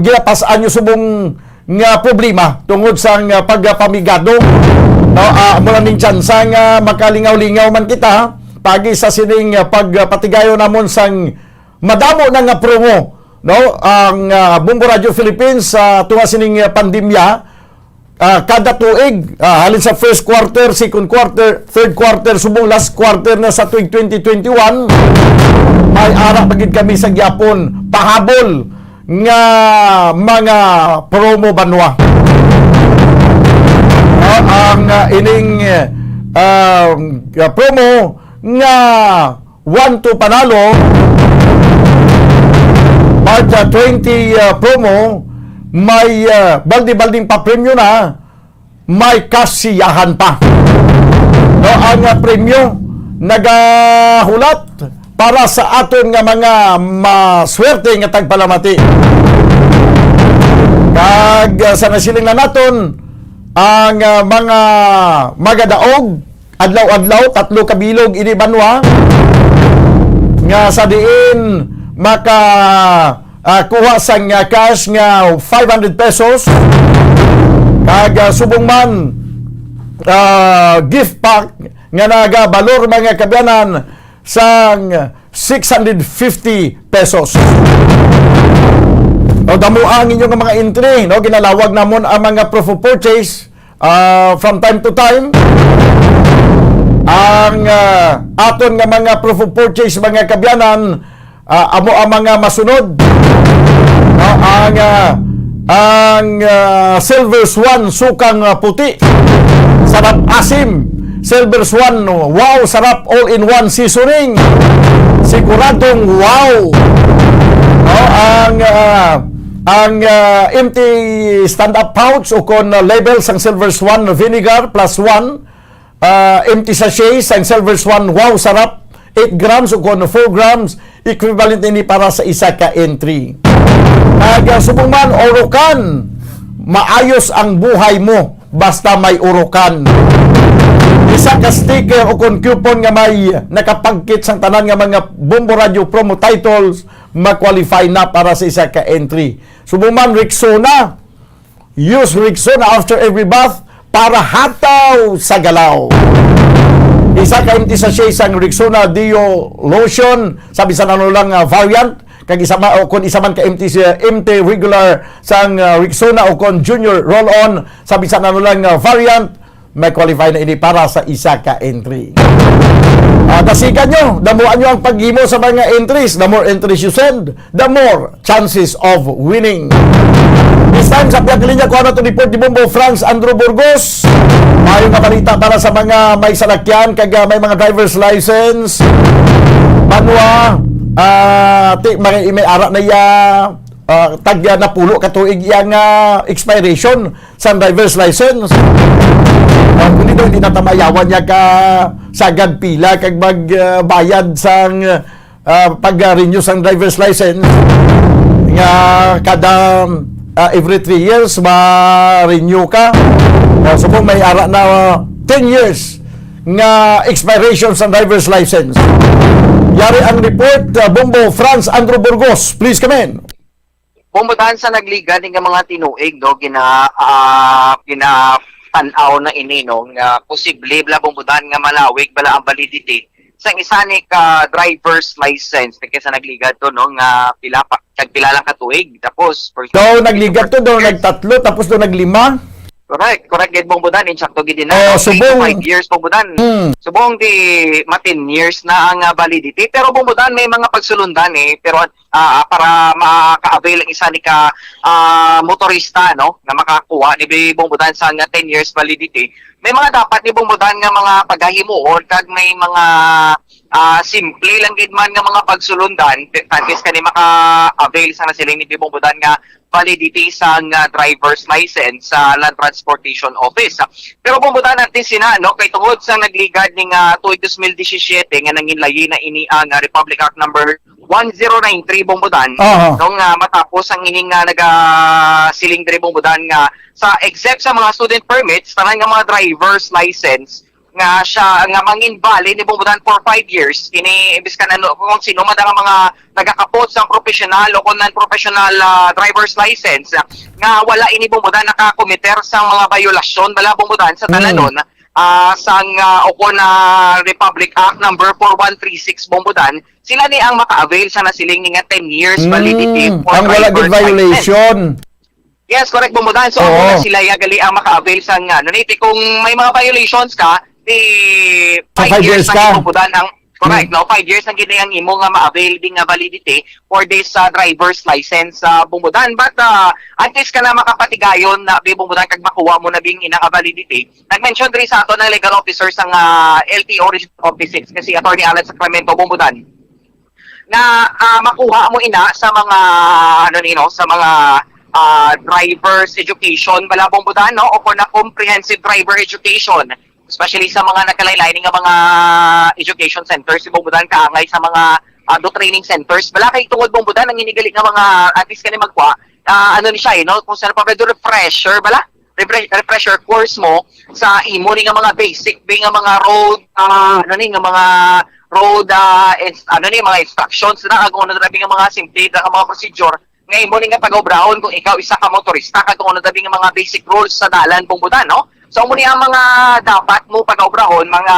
ginapasan nyo subong nga problema tungod sa pagpamigado. No, mula ning tsansa nga makalingaw-lingaw man kita pagi sa sining pagpatigayo namon sang madamo na nga promo. No, ang Bumbo Radio Philippines sa tunga sining pandemya kada tuig halin sa first quarter, second quarter, third quarter subong last quarter na sa tuig 2021 may ara pagid kami sa gyapon pahabol nga mga promo banwa. Ang ining promo nga 1-2 Panalo Part 20 promo, may baldi-balding pa-premyo na, may kasiyahan pa. No, ang premyo nagahulat para sa aton nga mga maswerte nga tagpalamati. Kag sa nasiling na naton ang mga magadaog adlaw-adlaw 3 kabilog ini banwa nga sa diin maka kuha sang cash nga 500 pesos kag subong man gift pack nga nagabalor mga kabyanan sang 650 pesos. O damo ang inyong mga entry, no, ginalawag namon ang mga proof of purchase from time to time. Ang aton nga mga proof of purchase mga kabyanan amo ang mga masunod. Ang Silver Swan sukang puti, sarap asim. Silver Swan wow sarap all-in-one seasoning, siguradong wow. Ang empty stand-up pouch o kon label sang Silver Swan vinegar plus 1 empty sachet sang Silver Swan wow sarap 8 grams o kon 4 grams equivalent ini para sa isa ka entry. Subong man urukan, maayos ang buhay mo basta may urukan. Isa ka sticker o kon coupon nga may nakapagkit sang tanan nga mga Bumbo Radio promo titles ma-qualify na para sa isa ka entry. Subong man Rexona, use Rexona after every bath para hataw sa galaw. Isa ka empty sachet sang Rexona Dio lotion, sabi sa nano lang variant, kag isa man o kon isa man ka empty regular sang Rexona o kon junior roll on, sabi sa nano lang variant, may qualify na ini para sa isa ka entry. Dasigan nyo, damuan nyo ang paghimo sa mga entries. The more entries you send, the more chances of winning. This time, sa piyagkalinya ko na ito report ni Bumbo France Andrew Burgos. Mayroong nga balita para sa mga may salakyan, kag may mga driver's license. Manwa, may ara na ya tagya na pulo katuig yang expiration sa driver's license. Kung dito hindi natamayawan niya ka sagad pila kag magbayad sang pag-renew sang driver's license nga kada every 3 years ma-renew ka. So kung may ara na 10 years nga expiration sa driver's license. Yari ang report, Bombo Franz Andrew Burgos. Please come in. Bumudahan sa nagliga ng mga tinuig, no, tanaw na ini, no, nga posible bala bumudahan nga malawig bala ang validity sa isa ni ka driver's license kaysa nagliga to, no, nga pila lang katuig tapos daw nagliga to, daw nagtatlo tapos daw naglima. Correct gid bumudahan insakto gid na. Subong 5 years bumudahan. Subong di 10 years na ang validity pero bumudahan may mga pagsulundan pero para maka-avail ang isa ni ka motorista, no, na makakuha ni bumudahan sa 10 years validity. May mga dapat ni bumudahan nga mga paghahimuon kag may mga simple lang gid man nga mga pagsulundan kantis kani maka-avail sa nasiling ni bumudahan nga validity sa driver's license sa Land Transportation Office. Pero bumudahan natin sina, no, kay tungod sa nagligad ning tuig 2017 nga nanginlayi na ini ang Republic Act number 1093 bumudahan nung matapos ang ining nagasiling diri bumudahan nga sa except sa mga student permits tanan nga mga driver's license nga siya nga manginvalid ni bumudahan for 5 years kini ibis kan ano kung sino man ang mga nagakapot sa professional o non-professional driver's license nga wala ini bumudahan nakakomiter sa mga violasyon bala bumudahan sa talanon sang Republic Act number 4136 bumudahan sila ni ang maka-avail sa nasiling ni nga 10 years validity for ang wala good violation. Yes, correct bumudahan. So sila yagali ang maka-avail sa nga nuniti kung may mga violations ka di 5 years na bumudahan ang correct, no? 5 years ang ginayang imo nga ma-avail ding nga validity for this driver's license bumudahan. But at least ka na makapatigayon na bumudahan kag makuha mo na bing ina ka validity. Nag-mention rin sa ato ng legal officer sa LTO Regional Office kasi Attorney Alan Sacramento bumudahan na makuha mo ina sa mga sa mga driver's education bala bumudahan, no, o na comprehensive driver education especially sa mga nagkalaylay nga mga education centers si bumudahan kaangay sa mga training centers bala kay tungod bumudahan ang inigali nga mga at least kani magkuha ni siya, no, kung saan pa refresher bala refresher course mo sa imo ni nga mga basic nga mga road nga mga road mga instructions na kung ano nga mga simple nga mga procedure nga imo ni nga pag-obrahon kung ikaw isa ka motorista kag kung ano nga mga basic rules sa dalan bumudahan, no. So muna ang mga dapat mo pag-obrahon mga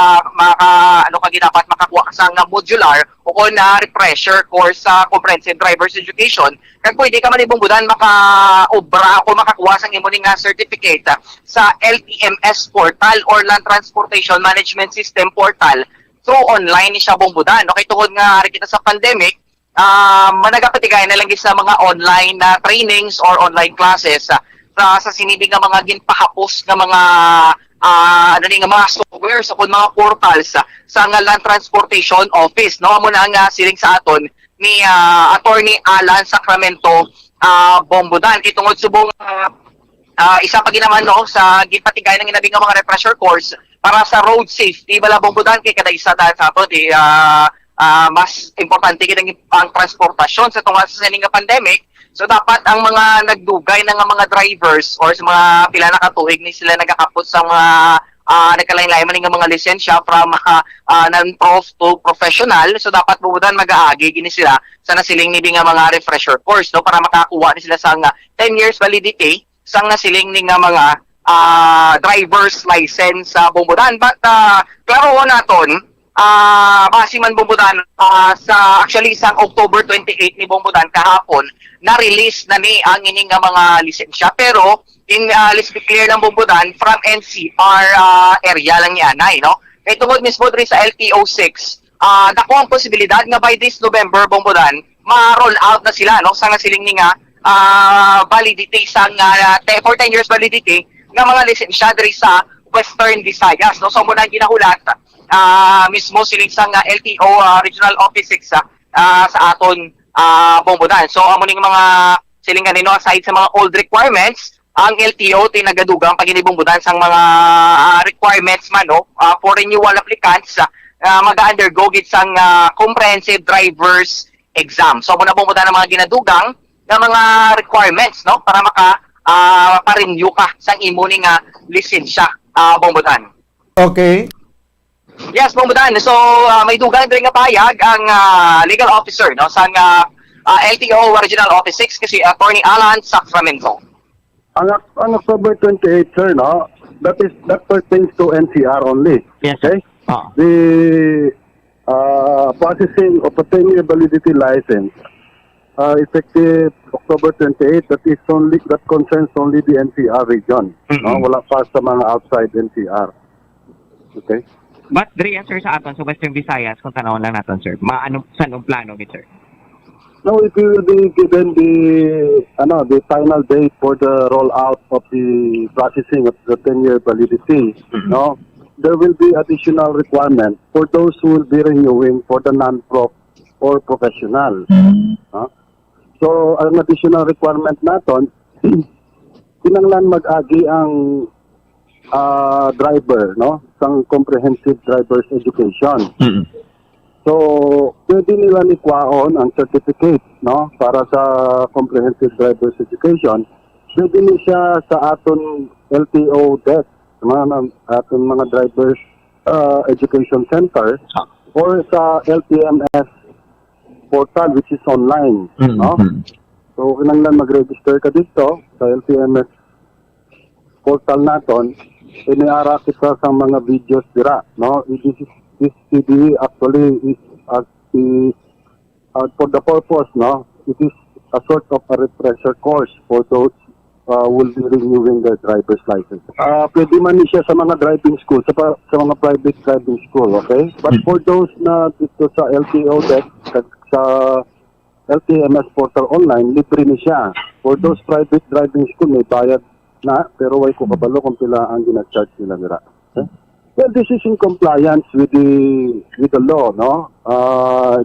dapat makakuha sa nga modular o na refresher course sa comprehensive driver's education kag pwede ka man bumudahan maka-obra o makakuha sa imo nga certificate sa LTMS portal or Land Transportation Management System portal through online ni siya bumudahan, no, kay tungod nga kita sa pandemic managapatigay na lang sa mga online na trainings or online classes sa sinibig nga mga ginpahapos nga mga nga mga software sa mga portals sa nga Land Transportation Office, no, amo na nga siling sa aton ni Attorney Alan Sacramento bumudahan kay tungod subong isa pa ginaman, no, sa ginpatigay ng inabing nga mga refresher course para sa road safety bala bumudahan kay kada isa dahil sa ato di mas importante gid ang transportasyon sa tungod sa sining nga pandemic. So dapat ang mga nagdugay ng mga drivers or sa mga pila na katuig ni sila nagakapot sa mga nagkalain-lain man nga mga lisensya from non-prof to professional. So dapat bumudahan mag-aagi gini sila sa nasiling ni nga mga refresher course, no, para makakuha ni sila sa 10 years validity sa nasiling ni nga mga driver's license sa bumudahan. But klaro naton base man bumudahan actually isang October 28 ni bumudahan kahapon na-release na ni ang ining mga lisensya pero let's be clear lang bumudahan from NCR area lang yanay, no, kay tungod mismo diri sa LTO 6 dako ang posibilidad nga by this November bumudahan ma-roll out na sila, no, sa nasiling ni nga validity sa for 10 years validity nga mga lisensya diri sa Western Visayas, no. So muna ginahulat mismo siling sa LTO Regional Office 6 sa aton bumudahan. So amo ning mga siling kanino aside sa mga old requirements, ang LTO tinagadugang paginibungbudan sang mga requirements man no for renewal applicants mag-undergo gid sang comprehensive driver's exam. So muna bumudan ang mga ginadugang na mga requirements no para pa-renew ka sang imo ning lisensya bumudan. Okay. Yes, bumudan. So may dugang diri nga payag ang legal officer no sang LTO Regional Office 6 kasi Attorney Alan Sacramento. Ang October 28, sir, no? That pertains to NCR only. Yes, okay? The processing of a 10-year validity license effective October 28, that concerns only the NCR region. No? Wala pa sa mga outside NCR. Okay? But diri sir sa aton sa Western Visayas kung tanawon lang naton sir. Sanong plano gid sir? No, if you will be given the final date for the rollout of the processing of the 10-year validity, no, there will be additional requirement for those who will be renewing for the non-prof or professional. So, ang additional requirement naton, kinanglan mag-agi ang driver, no, sang comprehensive driver's education. So, pwede nila nikwaon ang certificate, no, para sa comprehensive driver's education. Pwede ni siya sa aton LTO desk, aton mga driver's education center, or sa LTMS portal which is online, no. So, kinanglan mag-register ka dito sa LTMS portal naton, iniara kita sa mga videos dira, no. This CDE actually is for the purpose, no, it is a sort of a refresher course for those who will be renewing their driver's license. Pwede man siya sa mga driving school, sa mga private driving school, okay? But for those na dito sa LTO desk, sa LTMS portal online, libre ni siya. For those private driving school, may bayad na, pero way ko kabalo kung pila ang gina-charge nila nila. Okay? Well, this is in compliance with the law, no?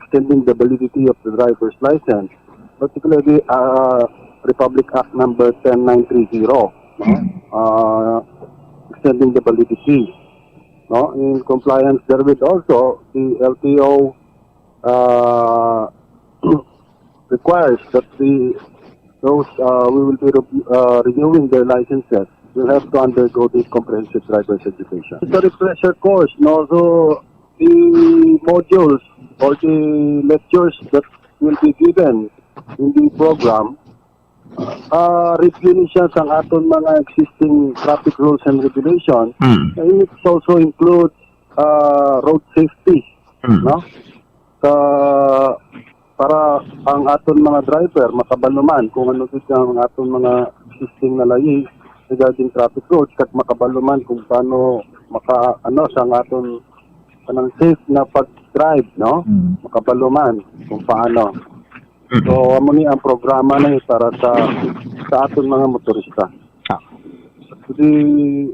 Extending the validity of the driver's license, particularly Republic Act number 10930, no? Extending the validity, no? In compliance therewith also, the LTO requires that those we will be renewing their licenses will have to undergo this comprehensive driver's education. It's a refresher course, no? So the modules or the lectures that will be given in the program review ni siya sa aton mga existing traffic rules and regulations. And it also includes road safety, no? Para ang aton mga driver makabaluman kung ano gid ang aton mga existing na layi regarding traffic rules kat makabaluman kung paano sa aton kanang safe na pag-drive, no? Makabaluman kung paano. So amo ni ang programa na para sa aton mga motorista. So the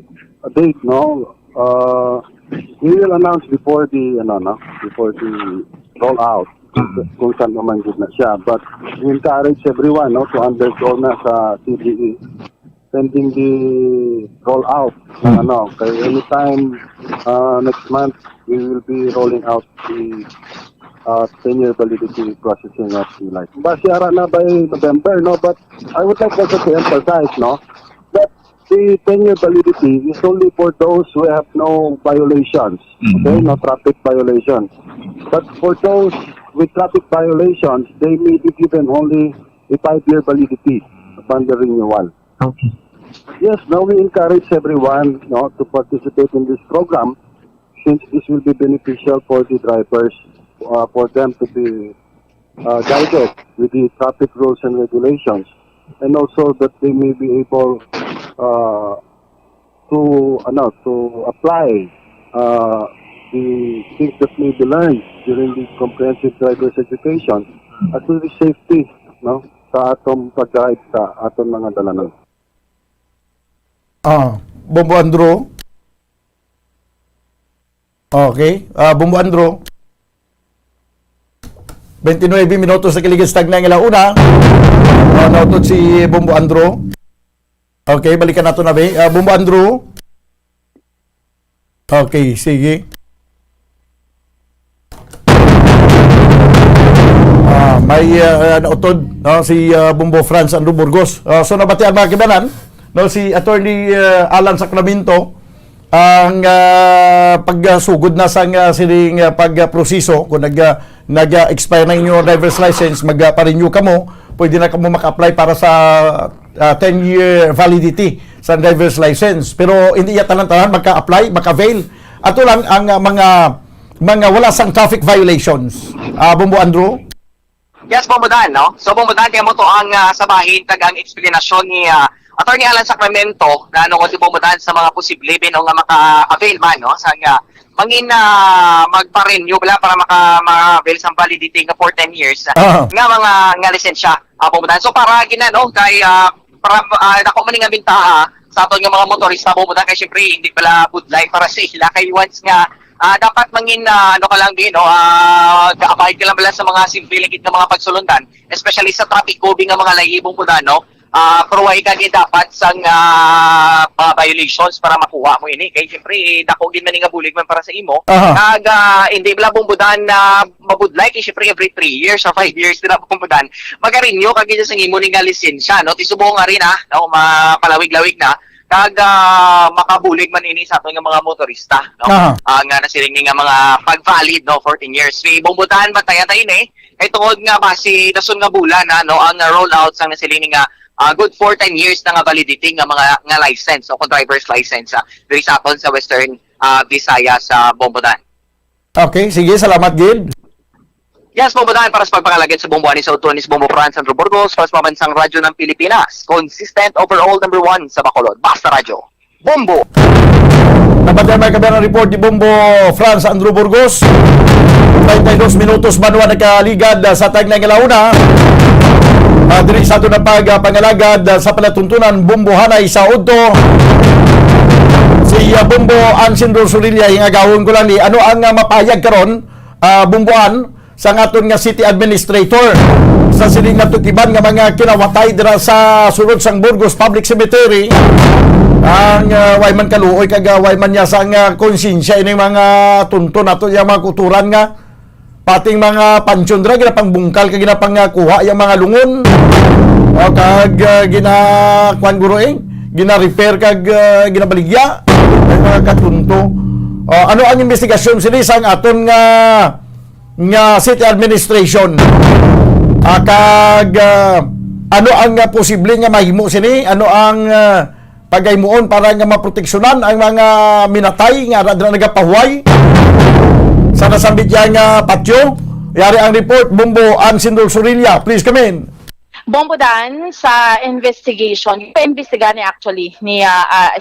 date, no, we will announce before the rollout kung saan naman good na siya. But we encourage everyone, no, to undergo na sa CDE pending the rollout. Kaya anytime next month we will be rolling out the 10-year validity processing of the license. Basyara na by November, no? But I would like also to emphasize, no, that the 10-year validity is only for those who have no violations, okay, no traffic violations. But for those with traffic violations, they may be given only a 5-year validity upon the renewal. Okay. Yes, now we encourage everyone, no, to participate in this program since this will be beneficial for the drivers, for them to be guided with the traffic rules and regulations, and also that they may be able to apply the things that may be learned during the comprehensive driver's education as to the safety, no, sa atong pag-drive sa atong mga dalanan. Bombo Andrew. Okay. Bombo Andrew. 29 minutos na kiligistag na ng una. Nautod si Bombo Andrew. Okay, balikan nato na ba? Bombo Andrew. Okay, sige. May nautod si Bombo Franz Andrew Burgos. So nabatian mga kibanan, no, si Attorney Alan Sacramento ang pagsugod na sang sining pagproseso kung nag-expire na inyong driver's license, magpa-renew ka mo, pwede na ka mo maka-apply para sa 10-year validity sa driver's license. Pero hindi iya tanan-tanan magka-apply, maka-avail. Ato lang ang mga wala sang traffic violations. Bombo Andrew? Yes, Bombodan, no? So, Bombodan, kaya mo to ang sabahin tagang eksplanasyon ni Attorney Alan Sacramento na ano ko si Bombodan sa mga posible no nga maka-avail man, no? Sa nga mangin magpa-renew bala para maka-avail sa validity nga for 10 years nga mga nga lisensya, Bombodan. So, para gina, no? Kay para dako man nga bintaha sa aton nga mga motorista, Bombodan, kay syempre hindi pala good life para sa ila kay once nga dapat mangin ano ka lang din, no, abide ka lang pala sa mga simple ligid na mga pagsulundan, especially sa traffic coding ng mga layibong po na, no, pruway ka din dapat sa violations para makuha mo ini. Kaya siyempre, dako din man nga bulig man para sa imo. Kag hindi pala bumbudan na mabudlay, kaya siyempre every 3 years or 5 years din na bumbudan, mag-renew kag sa imo nga lisensya, no, tisubong nga rin no, mapalawig-lawig na, kag makabulig man ini sa aton nga mga motorista, no, nga nasiling nga mga pag-valid, no, 14 years. May bumbutan batayan eh kay tungod nga base dason nga bulan no, ang rollout sang nasiling nga good for 10 years na nga validity nga mga nga license o driver's license diri sa aton sa Western Visayas sa Bombodan. Okay, sige, salamat Gid. Yes, Bombodan, para sa pagpakalagad sa Bomboani sa utuan ni Bombo Franz Andrew Burgos para sa mabansang radyo ng Pilipinas. Consistent overall number 1 sa Bacolod. Basta Radyo. Bombo! Nabatay may kabilang report ni Bombo Franz Andrew Burgos. 22 minutos manuwa nagkaligad sa tag na ngalauna. Diri sa ito na pagpangalagad sa palatuntunan Bombo Hanay sa Udto. Si Bombo Ansin Rosurilla, hingagawin ko lang ni ano ang mapayag karon, Bomboan, sa aton nga city administrator sa sining natukiban nga mga kinawatay dira sa sulod sang Burgos Public Cemetery ang wayman kaluoy kag wayman niya sa konsensya ini mga tunto nato yang mga kuturan nga pating mga pansyon dira ginapang bungkal kag ginapang kuha yang mga lungon kag ginakuan guroing gina-repair kag ginabaligya ang mga katunto. Ano ang investigasyon sini sang aton nga city administration kag ano ang posible nga mahimo sini, ano ang pagaymuon para nga maproteksyonan ang mga minatay nga adra nagapahuway sa nasambit nga patio. Yari ang report, Bombo Ansin Rosurilla, please come in. Bombodan, sa investigation, ipa-imbestiga ni actually ni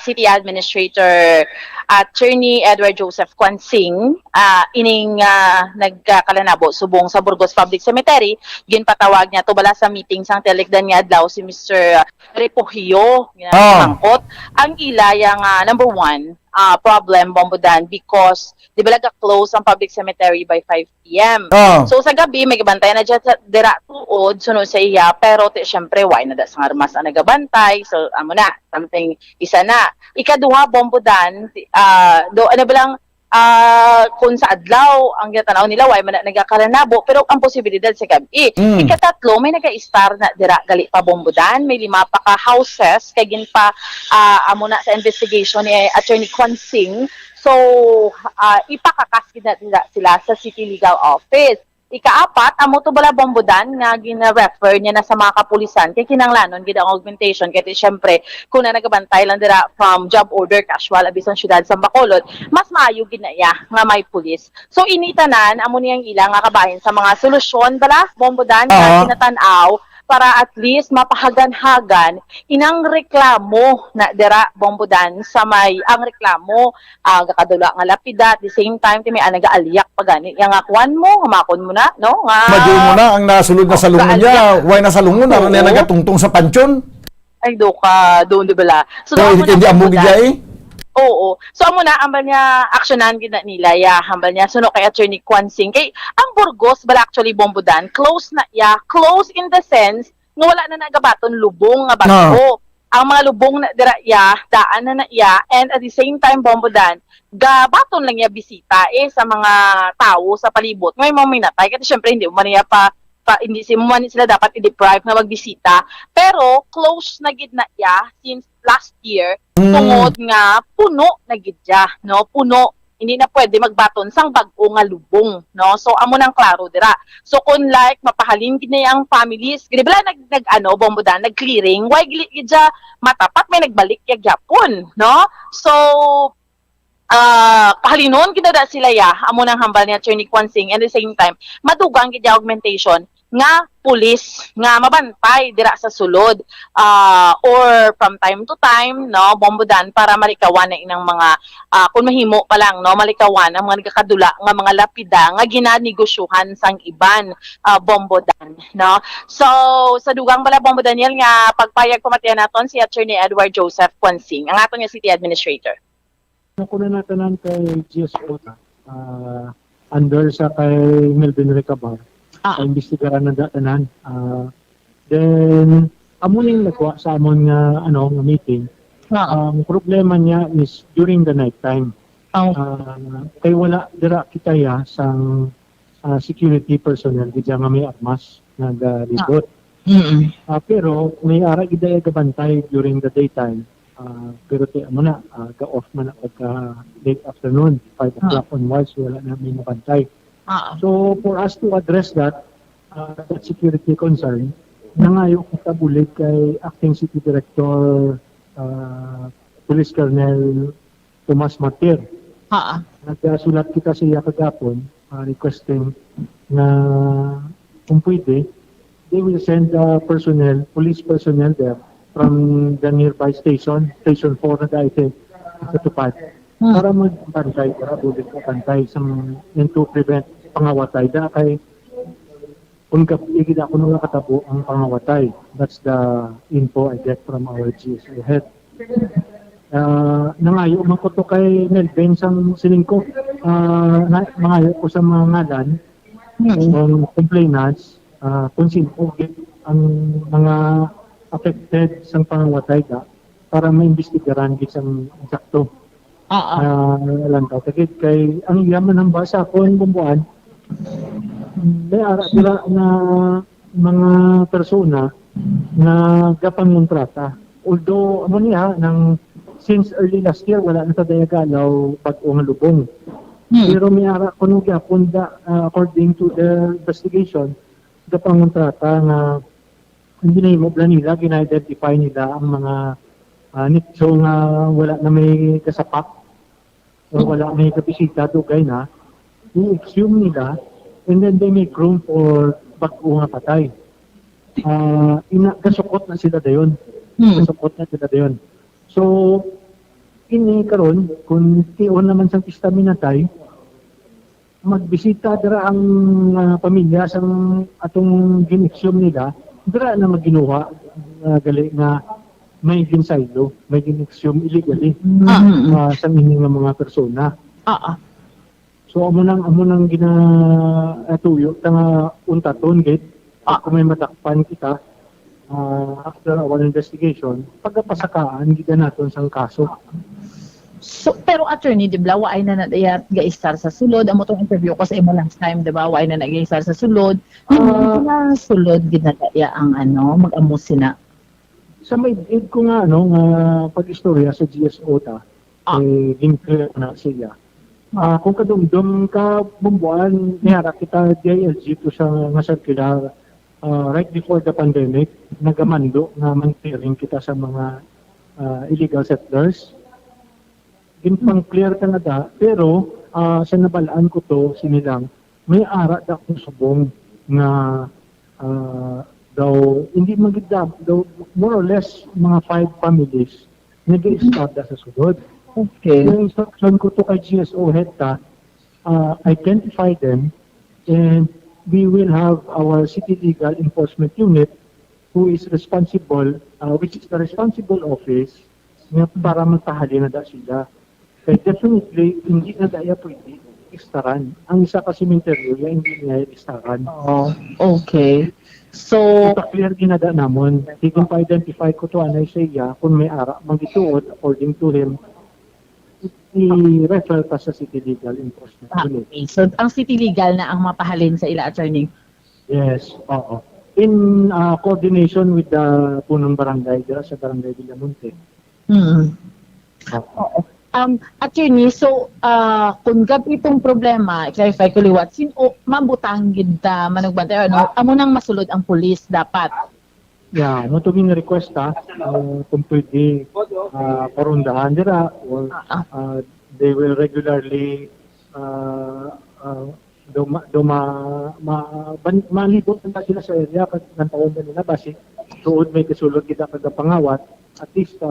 City Administrator Attorney Edward Joseph Kwansing, ining nagkalanabo subong sa Burgos Public Cemetery, ginpatawag niya to bala sa meeting sang telegdan niya adlaw si Mr. Repogio, mangkot ang ilayang number 1 problem, Bombodan, because di ba close ang public cemetery by 5 p.m. So sa gabi may gabantay na dyan dira tuod sunod sa iya, pero syempre why na da sa armas ang nagabantay, so amo na something isa na. Ikaduha, Bombodan, ano ba lang kung sa adlaw ang ginatanaw nila why man nagakalanabo, pero ang posibilidad sa gabi. Ikatatlo, may nag-star na dira gali pa, Bombodan, may 5 pa ka houses kay gin pa amo na sa investigation ni Attorney Kwansing. So ipakakas na sila sa City Legal Office. Ika-4, amo to bala, Bombodan, nga gina-refer niya na sa mga kapulisan kay kinanglanon gid ang augmentation kay syempre kung na nagabantay lang dira from job order casual abison syudad sa Bacolod, mas maayo gid na iya nga may pulis. So initanan amo niyang ilang nga kabahin sa mga solusyon bala, Bombodan, nga kinatan-aw para at least mapahagan-hagan inang reklamo na dira, Bombodan, sa may ang reklamo kakadula nga lapida at the same time may nagaaliyak pa gani yang akuan mo hamakon mo na, no, nga madyo mo na ang nasulod na salungon niya, way na salungon na niya nagatungtong sa pansyon. Ay do ka doon di bala. So hindi amog diya Oo. So amo na ambal niya aksyonan gid na nila ya hambal niya suno kay Attorney Kwansing kay ang Burgos bala actually Bombodan close na ya, close in the sense nga wala na nagabaton lubong nga bato. Ang mga lubong na dira ya, daan na ya, and at the same time Bombodan gabaton lang ya bisita sa mga tao sa palibot. Ngay mo minatay kasi syempre hindi mo niya pa hindi sila dapat i-deprive na magbisita. Pero close na gid na ya since last year tungod nga puno na gid ya, no? Puno, hindi na pwede magbaton sang bag-o nga lubong, no? So amo nang klaro dira. So kung like mapahalin gid na yang families, gid bala Bombodan nag-clearing, why gid ya matapat may nagbalik ya gyapon, no? So pahalinon kinada sila ya amo nang hambal ni Attorney Kwansing, and at the same time madugang gid augmentation nga pulis nga mabantay dira sa sulod or from time to time, no, Bombodan para malikawan na inang mga kung mahimo pa lang, no, malikawan ang mga nagkakadula nga mga lapida nga ginanegosyohan sang iban, Bombodan, no. So sa dugang bala Bombodan nga pagpayag pamatian naton si Attorney Edward Joseph Kwansing ang aton nga City Administrator. Nakunan natin kay GSO under sa kay Melvin Recabar. Imbestigaran na datanan. Then, amuning nagwa sa amon nga nga meeting. Ang problema niya is during the night time. Kay wala dira kita ya sang security personnel gidya nga may armas nagalibot. Pero may ara gid ay gabantay during the daytime. Pero ti amo na ga-off man pagka late afternoon, 5 o'clock onwards wala na may nabantay. So for us to address that security concern, nangayo kita bulig kay Acting City Director Police Colonel Tomas Martir. Nagsulat kita siya kagapon requesting na kung pwede, they will send police personnel there from the nearby station 4 na dahil sa Tupad. Para magbantay, para bulig ka bantay to prevent pangawatay. Da kay kung kapigid ako nung nakatabo ang pangawatay. That's the info I get from our GSO head. Nangayo man ko to kay Melvin sang silingko. Nangayo ko sa mga ngalan ng complainants kung sino ang mga affected sang pangawatay da para maimbestigaran gid sang eksakto. Lang daw kay ang yaman ng basa ko ang bumbuan may ara sila na mga persona na gapangontrata. Although ano niya since early last year wala na sa dayagalaw bag-o nga lubong. Pero may ara kuno gyapon according to the investigation gapangontrata nga hindi na mo nila gina-identify nila ang mga nitso nga wala na may kasapak o wala may kabisita dugay na i-exhume nila and then they make room for bag-o nga patay. Kasukot na sila dayon. Kasukot na sila dayon. So, ini karon kung tiyon naman sang istaminatay, magbisita dira ang pamilya sang atong gin-exhume nila, dira na maginuha gali nga may ginsaylo, may gin-exhume illegally sa inyong mga persona. So amo nang ginatuyo nga untaton gate kung may matakpan kita after our investigation pagpasakaan gid naton sang kaso. So pero attorney di ba waay na nadaya ga-istar sa sulod amo tong interview ko sa imo last time di ba waay na nag-istar sa sulod na sulod gid nadaya ang mag-amo sina sa may id ko nga nga pag-istorya sa GSO ta link na siya. Kung kadumdum ka bumbuan, nihara kita DILG to sa nga circular right before the pandemic, nagamando na mang-clearing kita sa mga illegal settlers. Ginpang clear ka na da, pero sa nabalaan ko to, sinilang, may ara da kong subong na daw, hindi magigda, daw more or less mga 5 families nag-i-start sa sunod. Okay. Yung instruction ko to kay GSO head identify them and we will have our city legal enforcement unit who is responsible, which is the responsible office para magpahali na da sila. Kaya definitely, hindi na daya pwede istaran. Ang isa ka sementeryo, ya hindi niya istaran. Oh, okay. So, Ito clear ginada namon. Di kung pa-identify ko to anay siya, kung may ara, magituod, according to him, i-refer pa sa City Legal Enforcement Unit. okay. So, ang city legal na ang mapahalin sa ila, attorney. Yes, oo. In coordination with the punong barangay, dira sa barangay Villamonte. Oo. Attorney, so, kung gab itong problema, clarify ko liwat, sino mabutang gid manugbantay, ano, amo nang masulod ang pulis dapat. Yeah, no to be request kung pwede parundahan dira or they will regularly malibot na sila sa area pag nantaon na nila basi tuod may kasulod kita kada pangawat, at least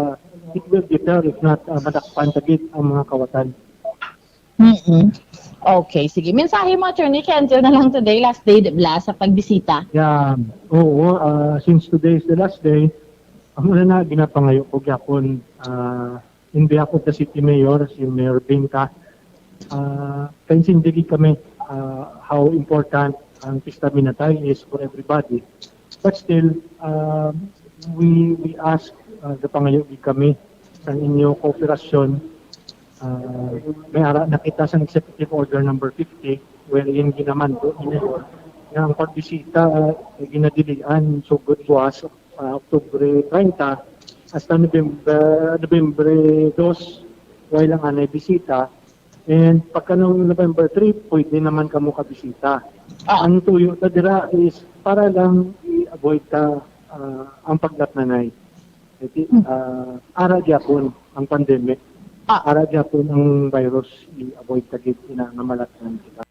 it will deter if not madakpan tagit ang mga kawatan. Okay, sige. Mensahe mo, attorney, cancel na lang today, last day, dibla, sa pagbisita. Yeah, oo, since today is the last day, ang una na ginapangayo ko gyapon in behalf of the city mayor, si Mayor Binka, kainsindig kami how important ang Pista Minatay is for everybody. But still, we ask the pangayo kami sa inyo kooperasyon. May ara nakita sa Executive Order number 50 wherein ginamando nga ang pagbisita ginadilian sugod buwas Oktubre 30 hasta Nobyembre 2 way lang anay bisita, and pagka noong November 3 pwede naman kamo kabisita. Ang tuyo ta dira is para lang i-avoid ang paglatnanay. Ara gyapon ang pandemic. Ara gyapon ang virus i-avoid tagit ina nga malatnan kita.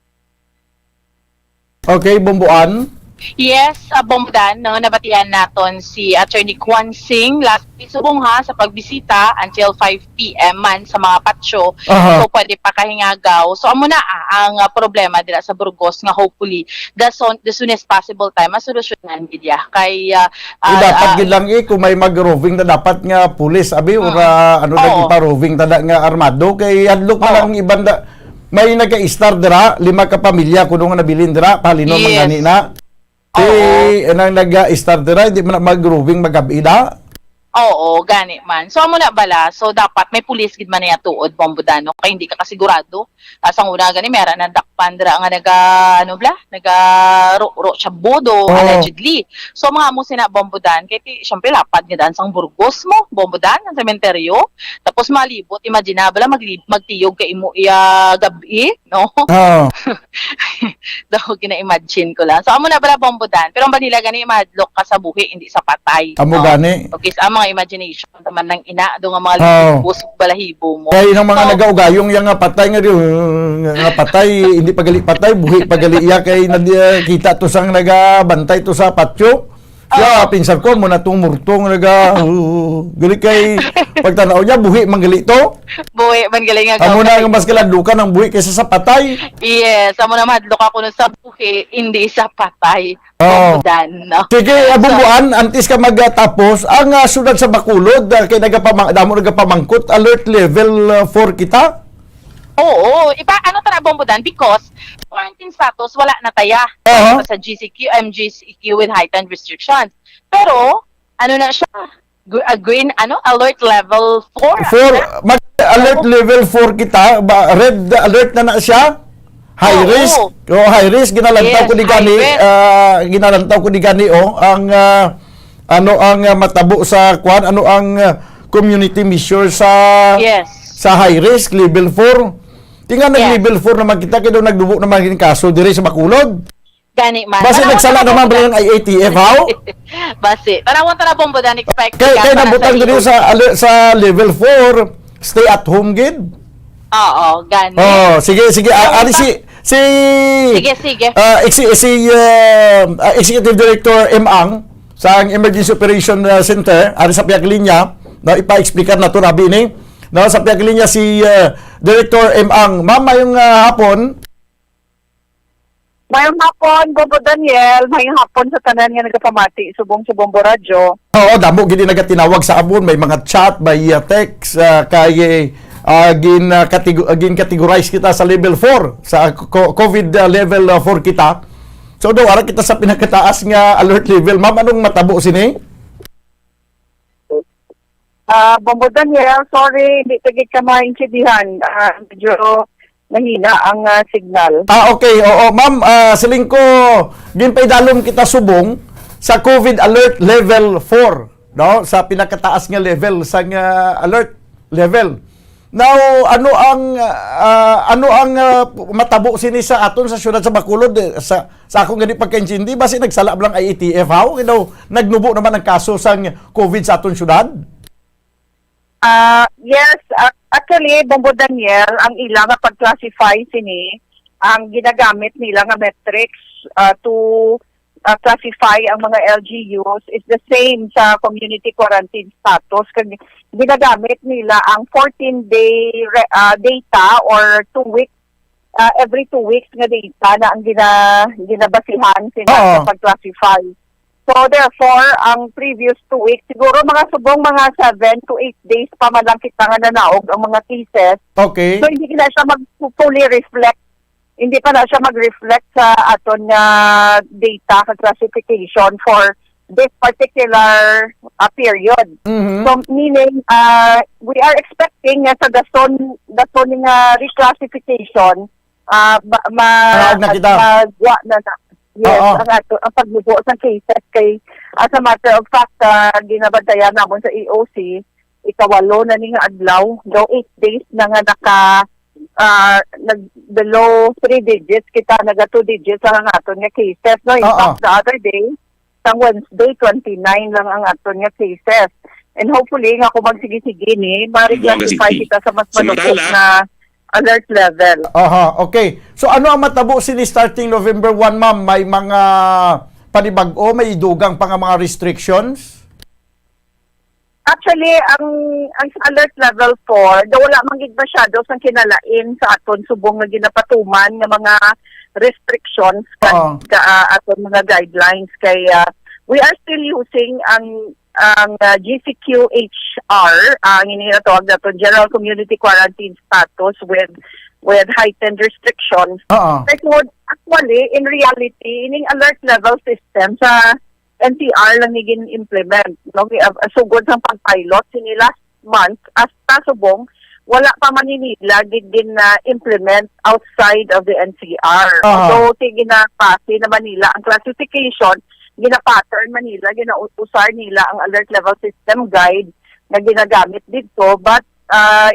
Okay, Bumbuan. Yes, Bomdan, no, nabatian naton si Attorney Kwan Sing last subong ha sa pagbisita until 5 p.m. man sa mga patsyo. So pwede pa kahingagaw. So amo na ang problema dira sa Burgos nga hopefully the soonest possible time masolusyonan gid ya. Kay dapat gid lang kung may mag-roving na dapat nga pulis abi or ano na ipa-roving tada nga armado kay adlok na lang iban may nag-i-star dira 5 ka pamilya kuno nga nabilin dira palinon man gani na. Nang nag-i-star dira hindi man mag-roving mag-abida. Oo, gani man. So amo na bala, so dapat may pulis gid man niya tuod Bombodano kay hindi ka kasigurado. Asang una gani meron na dakpan dira nga naga ro siya bodo allegedly. So mga amo sina Bombodan kay syempre lapad nga sang Burgos mo, Bombodan ang sementeryo. Tapos malibot, imagine bala magtiyog kay imo iya gabi, no? Daw gina-imagine ko lang. So amo na bala Bombodan, pero ang banila gani madlok ka sa buhi hindi sa patay. Amo gani. Okay, sa mga imagination naman ng ina do nga mga libos balahibo mo. Kaya ng mga nagaugayong yang patay nga patay hindi pagali patay buhi pagali iya kay kita to sang nagabantay to sa patyo. Ya pinsan ko mo na tumurtong gali kay pagtanaw niya buhi manggali to. Buhi manggali nga. Amo na nga mas kaladlukan ang buhi kaysa sa patay. Yes, amo na madlok ako sa buhi hindi sa patay. Dan, no? Sige, Bumbuan, antes ka magtapos, ang sunod sa Bacolod, kay nagapamangkot, alert level 4 kita? Oo, iba ano ta na Bombodan because quarantine status wala na taya sa GCQ, MGCQ with heightened restrictions. Pero ano na siya? Green alert level 4. Alert level 4 kita, red alert na siya. High risk. High risk ginalantaw ko ni gani ang ang matabo sa kwan, ano ang community measure sa high risk level 4. Tingnan level 4 naman kita kay daw nagdubo naman kin kaso diri sa Bacolod. Gani man. Base nagsala naman ba ng IATF how? Base. Tanawon ta na Bombodan expect. Kay nabutang diri sa level 4 stay at home gid. Oo, gani. Sige. Ari si Executive Director Ang sa Emergency Operation Center, ari sa piyag linya, na ipa-explicar na to rabi ni. Na sa piyag linya si Director Ang. Ma'am, mayong hapon. Mayong hapon, Bobo Daniel. Mayong hapon sa tanan nga nagapamati subong radyo. Oo, damo gid nagatinawag sa abon, may mga chat, may text kay gin-categorize kita sa level 4 sa COVID level 4 kita. So do ara kita sa pinakataas nga alert level. Ma'am, anong matabo sini? Bombo Daniel, sorry, hindi tagit ka maintindihan. Medyo mahina ang signal. Okay. Oo, ma'am, siling ko ginpaidalom kita subong sa COVID alert level 4, no? Sa pinakataas nga level sa nga alert level. Now, ano ang matabo sini sa aton sa syudad sa Bacolod sa akong gani pagkaintindi basi nagsala lang IATF how nagnubo naman ang kaso sa COVID sa aton syudad? Yes, actually, Bombo Daniel, ang ilang pag-classify sini, ang ginagamit nila nga metrics to classify ang mga LGUs is the same sa community quarantine status. Ginagamit nila ang 14-day data or 2 weeks, every 2 weeks nga data na ang ginabasihan sila sa pag-classify. So therefore, ang previous 2 weeks, siguro mga subong mga 7 to 8 days pa man lang kita nga nanaog ang mga cases. Okay. So hindi na siya fully reflect. Hindi pa na siya mag-reflect sa aton nga data sa classification for this particular period. Mm-hmm. So meaning, we are expecting sa dason nga reclassification, magwa na. Yes, ang pagbubo sa cases kay as a matter of fact, ginabantayan namon sa EOC, ikawalo na ni nga adlaw, daw 8 days na nga below 3 digits, kita naga 2 digits ang aton nga cases. No? In fact, the other day, sa Wednesday, 29 lang ang aton nga cases. And hopefully, nga kung magsige-sige ni, ma-reclassify kita sa mas malupot na alert level. Okay. So ano ang matabo sini starting November 1, ma'am? May mga panibag-o, may dugang pa nga mga restrictions? Actually, ang alert level 4, daw wala man gid masyado sang kinalain sa aton subong nga ginapatuman nga mga restrictions aton mga guidelines kay we are still using ang GCQHR, ang inilatawag nato General Community Quarantine Status with heightened restrictions. Actually, in reality, ining alert level system sa NCR lang niging implement. No? Sugod sa pag-pilot, sini last month, hasta subong, wala pa maninila din na implement outside of the NCR. So, ginapasi na Manila ang classification, gina-pattern Manila, ginausar nila ang alert level system guide na ginagamit dito. But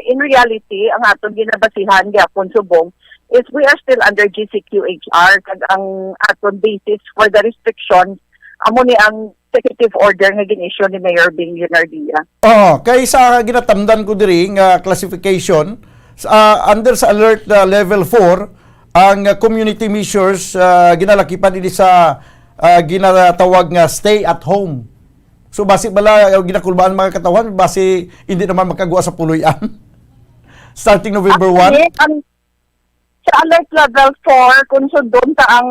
in reality, ang atong ginabasihan gyapon subong is we are still under GCQHR kag ang aton basis for the restrictions amo ni ang executive order nga gin-issue ni Mayor Bing Leonardia. Kay sa ginatamdan ko diri nga classification under sa alert level 4 ang community measures ginalakipan ini sa ginatawag nga stay at home. So basi bala ginakulbaan mga katawan basi hindi naman makagawa sa puluyan. Starting November 1. Sa alert level 4 kung sundon ta ang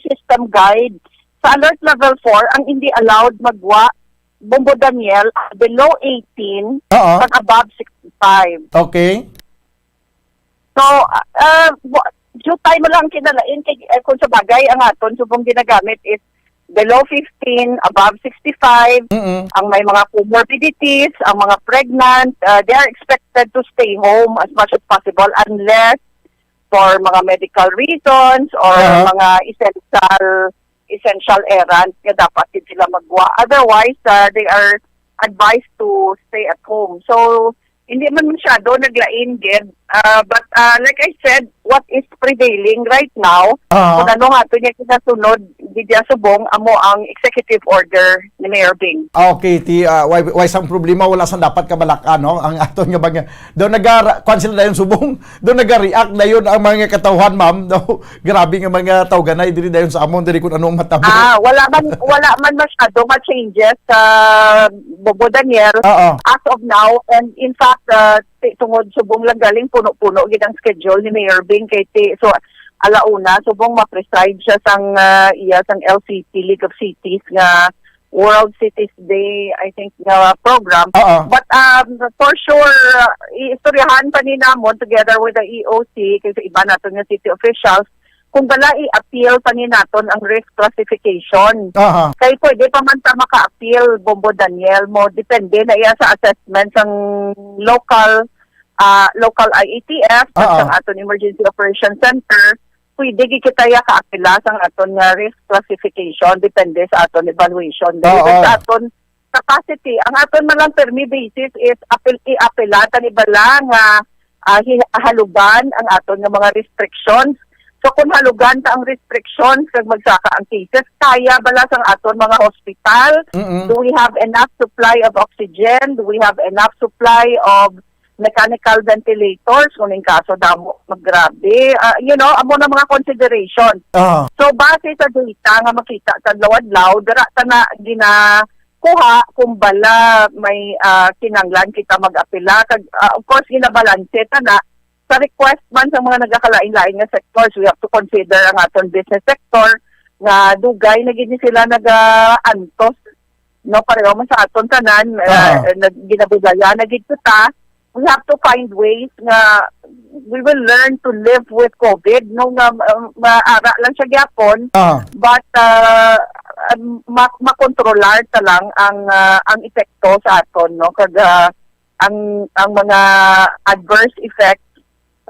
system guide, sa alert level 4 ang hindi allowed magwa Bombo Daniel below 18 but above 65. Okay. So due time lang kinalain kay kung sa bagay ang aton subong ginagamit is below 15, above 65, ang may mga comorbidities, ang mga pregnant, they are expected to stay home as much as possible unless for mga medical reasons or mga essential errands nga dapat din sila magwa. Otherwise, they are advised to stay at home. So, hindi man masyado naglain gid. But like I said, what is prevailing right now, kung ano nga ito niya kinasunod, Vidya Subong, amo ang executive order ni Mayor Bing. Okay, why sang problema wala sang dapat kabalakan, no? Ang aton nga bang do cancel na yung subong, do naga-react na yun ang mga katawhan, ma'am. Do grabe nga mga tawganay diri dayon sa amon diri kun anong matabo. Wala man masyado ma-changes sa Bobo Daniel as of now, and in fact tungod subong lang galing puno-puno gid ang schedule ni Mayor Bing kay so alauna subong ma-preside siya sang LCT League of Cities nga World Cities Day, I think, program. But for sure, istoryahan pa ni namon together with the EOC, kasi iba natin yung city officials, kung bala i-appeal pa ni naton ang risk classification. Kaya pwede pa man ta maka-appeal, Bombo Daniel, mo depende na iya sa assessment ng local IETF at ang aton Emergency Operation Center. Pwede kita ya ka-apila sa aton nga risk classification, depende sa aton evaluation. Dahil sa aton capacity, ang aton man lang permi basis is i-apila tanibala nga halugan ang aton nga mga restrictions. So kung halugan ta ang restrictions kag magsaka ang cases, kaya bala sang aton mga hospital? Do we have enough supply of oxygen? Do we have enough supply of mechanical ventilators? Kung in kaso damo maggrabe. Amo na mga considerations. So base sa data nga makita sa lawadlaw, dira ta na ginakuha kung bala may kinanglan kita mag-apila. Of course, ginabalanse ta na sa request man sa mga nagakalain-lain nga sectors, we have to consider ang aton business sector nga dugay na gini sila nag-antos, no, pareho man sa aton tanan, ginabugaya na gid ta. We have to find ways nga we will learn to live with COVID, no, nga maara lang siya gyapon, but makontrolar ta lang ang epekto sa aton, no, kag ang mga adverse effects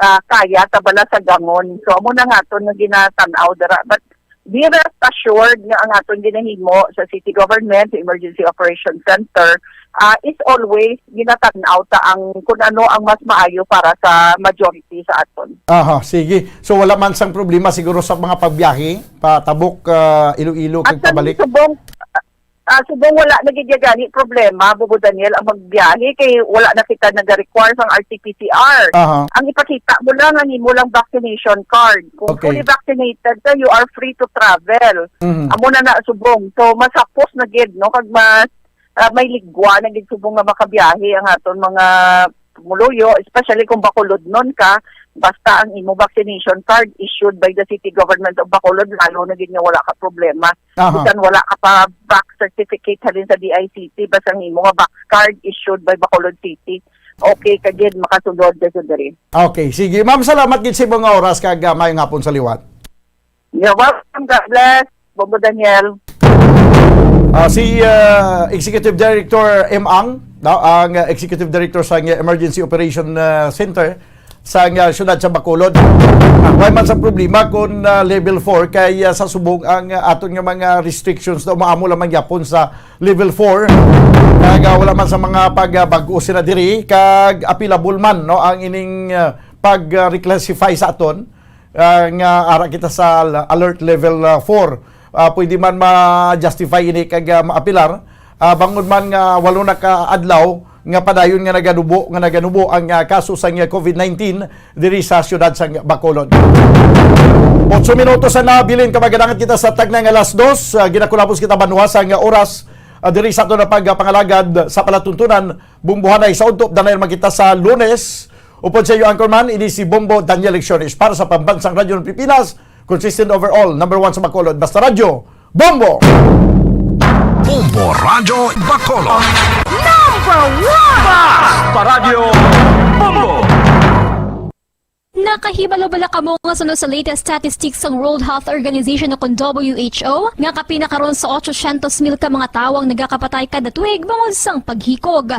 kaya tabala sa gamon. So amo na nga aton nga ginatanaw dara, but be rest assured nga ang aton ginahimo sa city government, sa Emergency Operation Center, is always ginatanaw ta ang kung ano ang mas maayo para sa majority sa aton. Sige. So wala man sang problema siguro sa mga pagbiyahe, patabok Iloilo kag pabalik. Subong wala nagigagani problema, Bobo Daniel, ang magbiyahe kay wala na kita nag-require ng RT-PCR. Ang ipakita mo lang ang imo lang vaccination card. Kung fully vaccinated ka, you are free to travel. Amo na subong. So masapos na gid, no, kag may ligwa na gid subong nga makabiyahe ang aton mga muluyo, especially kung Bacolod nun ka, basta ang imo vaccination card issued by the city government of Bacolod, lalo na gid nga wala ka problema. Bisan wala ka pa vax certificate halin sa DICT, basta ang imo nga vax card issued by Bacolod City. Okay ka gid makasulod diri. Okay, sige. Ma'am, salamat gid sa mga oras kag mayong hapon sa liwat. You're welcome. God bless. Bobo Daniel. Si Executive Director M. Ang, ang Executive Director sa Emergency Operation Center sa syudad sa Bacolod. Wala man sa problema kung level 4 kay sa subong ang aton nga mga restrictions na umaamo lamang yapon sa level 4. Kag wala man sa mga pagbag-o sila diri kag appealable man, no, ang ining pag-reclassify sa aton nga ara kita sa alert level 4. Pwede man ma-justify ini kag maapilar bangod man nga walo na ka adlaw nga padayon nga naganubo ang kaso sa COVID-19 diri sa syudad sa Bacolod. 8 minutos na nabilin kamagadangan kita sa tagnang alas 2. Ginakulapos kita banwas ang oras diri sa ato na pagpangalagad sa palatuntunan bumbuhanay sa untop danay magkita sa Lunes. Upod sa iyo anchorman, ini si Bombo Daniel Lecciones para sa Pambansang Radyo ng Pilipinas, consistent overall, number 1 sa Bacolod. Basta Radyo, Bombo! Bombo Radyo Bacolod. Number 1! Basta Radyo Bombo! Nakahibalo-bala ka mo nga sunod sa latest statistics ng World Health Organization o WHO nga kapinakaroon sa 800,000 ka mga tawang nagakapatay kada tuig bangod sang paghikog.